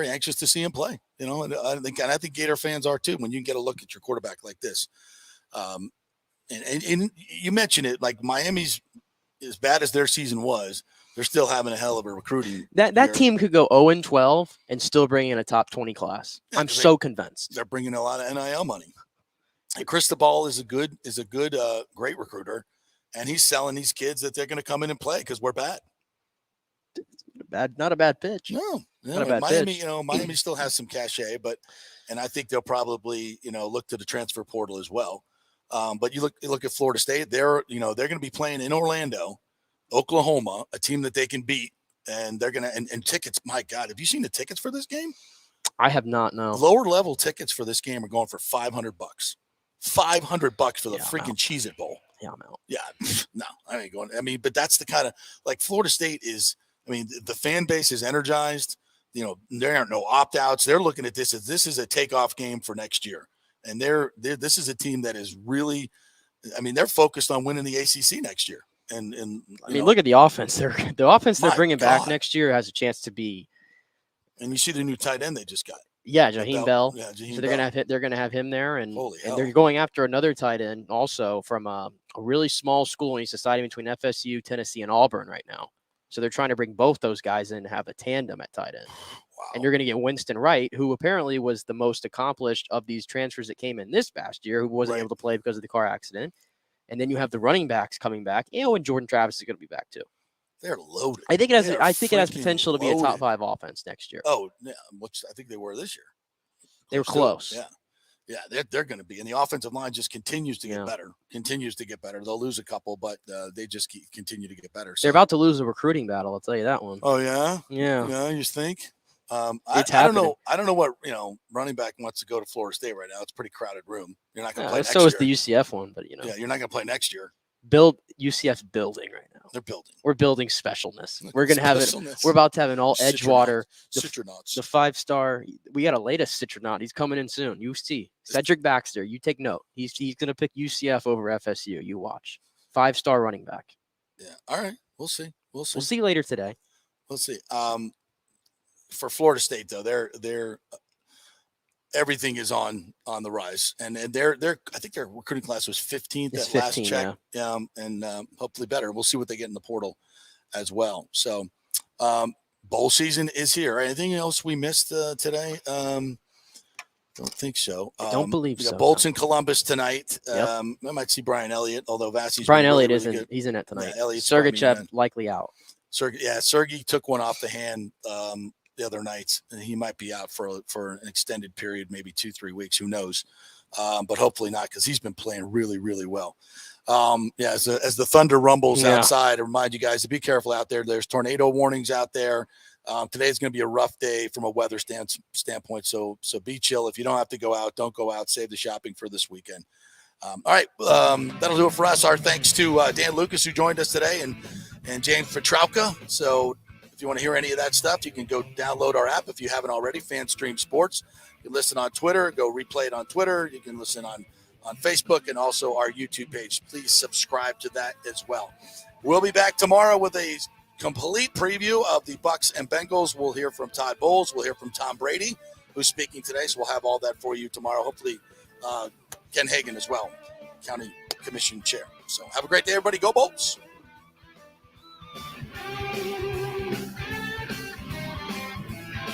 Speaker 4: anxious to see him play. And I think Gator fans are too when you can get a look at your quarterback like this. And you mentioned it, like Miami's, as bad as their season was, they're still having a hell of a recruiting.
Speaker 5: That team could go 0-12 and still bring in a top 20 class. Yeah, I'm so convinced.
Speaker 4: They're bringing a lot of NIL money. And Cristobal is a good, great recruiter, and he's selling these kids that they're going to come in and play because we're bad.
Speaker 5: Not a bad pitch.
Speaker 4: No,
Speaker 5: not a bad
Speaker 4: Miami.
Speaker 5: pitch.
Speaker 4: Miami still has some cachet, and I think they'll probably look to the transfer portal as well. But you look at Florida State. They're going to be playing in Orlando, Oklahoma, a team that they can beat, and they're going to and tickets. My God, have you seen the tickets for this game?
Speaker 5: I have not. No.
Speaker 4: Lower level tickets for this game are going for $500. $500 for the freaking Cheez-It Bowl.
Speaker 5: Yeah, I'm out.
Speaker 4: Yeah, no, I ain't going. I mean, but that's the kind of like Florida State is. I mean, the fan base is energized. There aren't no opt-outs. They're looking at this as this is a takeoff game for next year. And this is a team that is really, I mean, they're focused on winning the ACC next year. And
Speaker 5: I mean, look at the offense. They're bringing back next year has a chance to be.
Speaker 4: And you see the new tight end they just got.
Speaker 5: Yeah, Jaheim Bell.
Speaker 4: Yeah,
Speaker 5: so they're gonna have him there, and
Speaker 4: hell.
Speaker 5: They're going after another tight end also from a really small school, and he's deciding between FSU, Tennessee, and Auburn right now. So they're trying to bring both those guys in to have a tandem at tight end. Wow. And you're going to get Winston Wright, who apparently was the most accomplished of these transfers that came in this past year, who wasn't able to play because of the car accident. And then you have the running backs coming back. And Jordan Travis is going to be back too.
Speaker 4: They're loaded.
Speaker 5: I think it has potential to be a top 5 offense next year.
Speaker 4: Oh, yeah, which I think they were this year.
Speaker 5: They were close.
Speaker 4: Yeah, they're going to be. And the offensive line just continues to get better. They'll lose a couple, but they just continue to get better. So.
Speaker 5: They're about to lose a recruiting battle, I'll tell you that one.
Speaker 4: Oh, yeah?
Speaker 5: Yeah.
Speaker 4: Yeah, you think? I don't know. I don't know what running back wants to go to Florida State right now. It's a pretty crowded room. You're not going to play next
Speaker 5: so
Speaker 4: year.
Speaker 5: is the UCF one, but
Speaker 4: yeah, you're not going to play next year.
Speaker 5: UCF's building right now.
Speaker 4: They're building.
Speaker 5: We're building specialness. We're gonna have it. We're about to have an all Edgewater. The 5-star. We got a latest Citronaut. He's coming in soon. You see, Cedric Baxter. You take note. He's gonna pick UCF over FSU. You watch. 5-star running back.
Speaker 4: Yeah. All right. We'll see. We'll
Speaker 5: see later today.
Speaker 4: We'll see. For Florida State though, they're everything is on the rise, and they're I think their recruiting class was 15th at last check, and hopefully better. We'll see what they get in the portal as well. So bowl season is here. Anything else we missed today? Don't think so.
Speaker 5: I don't believe
Speaker 4: we got
Speaker 5: so.
Speaker 4: Bolts in Columbus tonight.
Speaker 5: Yep.
Speaker 4: I might see Brian Elliott, although Vassey's
Speaker 5: Brian Elliott
Speaker 4: really
Speaker 5: isn't.
Speaker 4: good.
Speaker 5: He's in it tonight.
Speaker 4: Yeah,
Speaker 5: Sergachev likely out.
Speaker 4: Sergey took one off the hand the other night, and he might be out for an extended period, maybe 2-3 weeks. Who knows? But hopefully not, because he's been playing really, really well. As the thunder rumbles outside, I remind you guys to be careful out there. There's tornado warnings out there. Today's going to be a rough day from a weather standpoint. So be chill. If you don't have to go out, don't go out. Save the shopping for this weekend. All right. That'll do it for us. Our thanks to Dan Lucas, who joined us today, and James Petrauka. So if you want to hear any of that stuff, you can go download our app if you haven't already, FanStream Sports. You can listen on Twitter, go replay it on Twitter. You can listen on Facebook and also our YouTube page. Please subscribe to that as well. We'll be back tomorrow with a complete preview of the Bucks and Bengals. We'll hear from Todd Bowles. We'll hear from Tom Brady, who's speaking today. So we'll have all that for you tomorrow. Hopefully Ken Hagan as well, County Commission Chair. So have a great day, everybody. Go Bolts.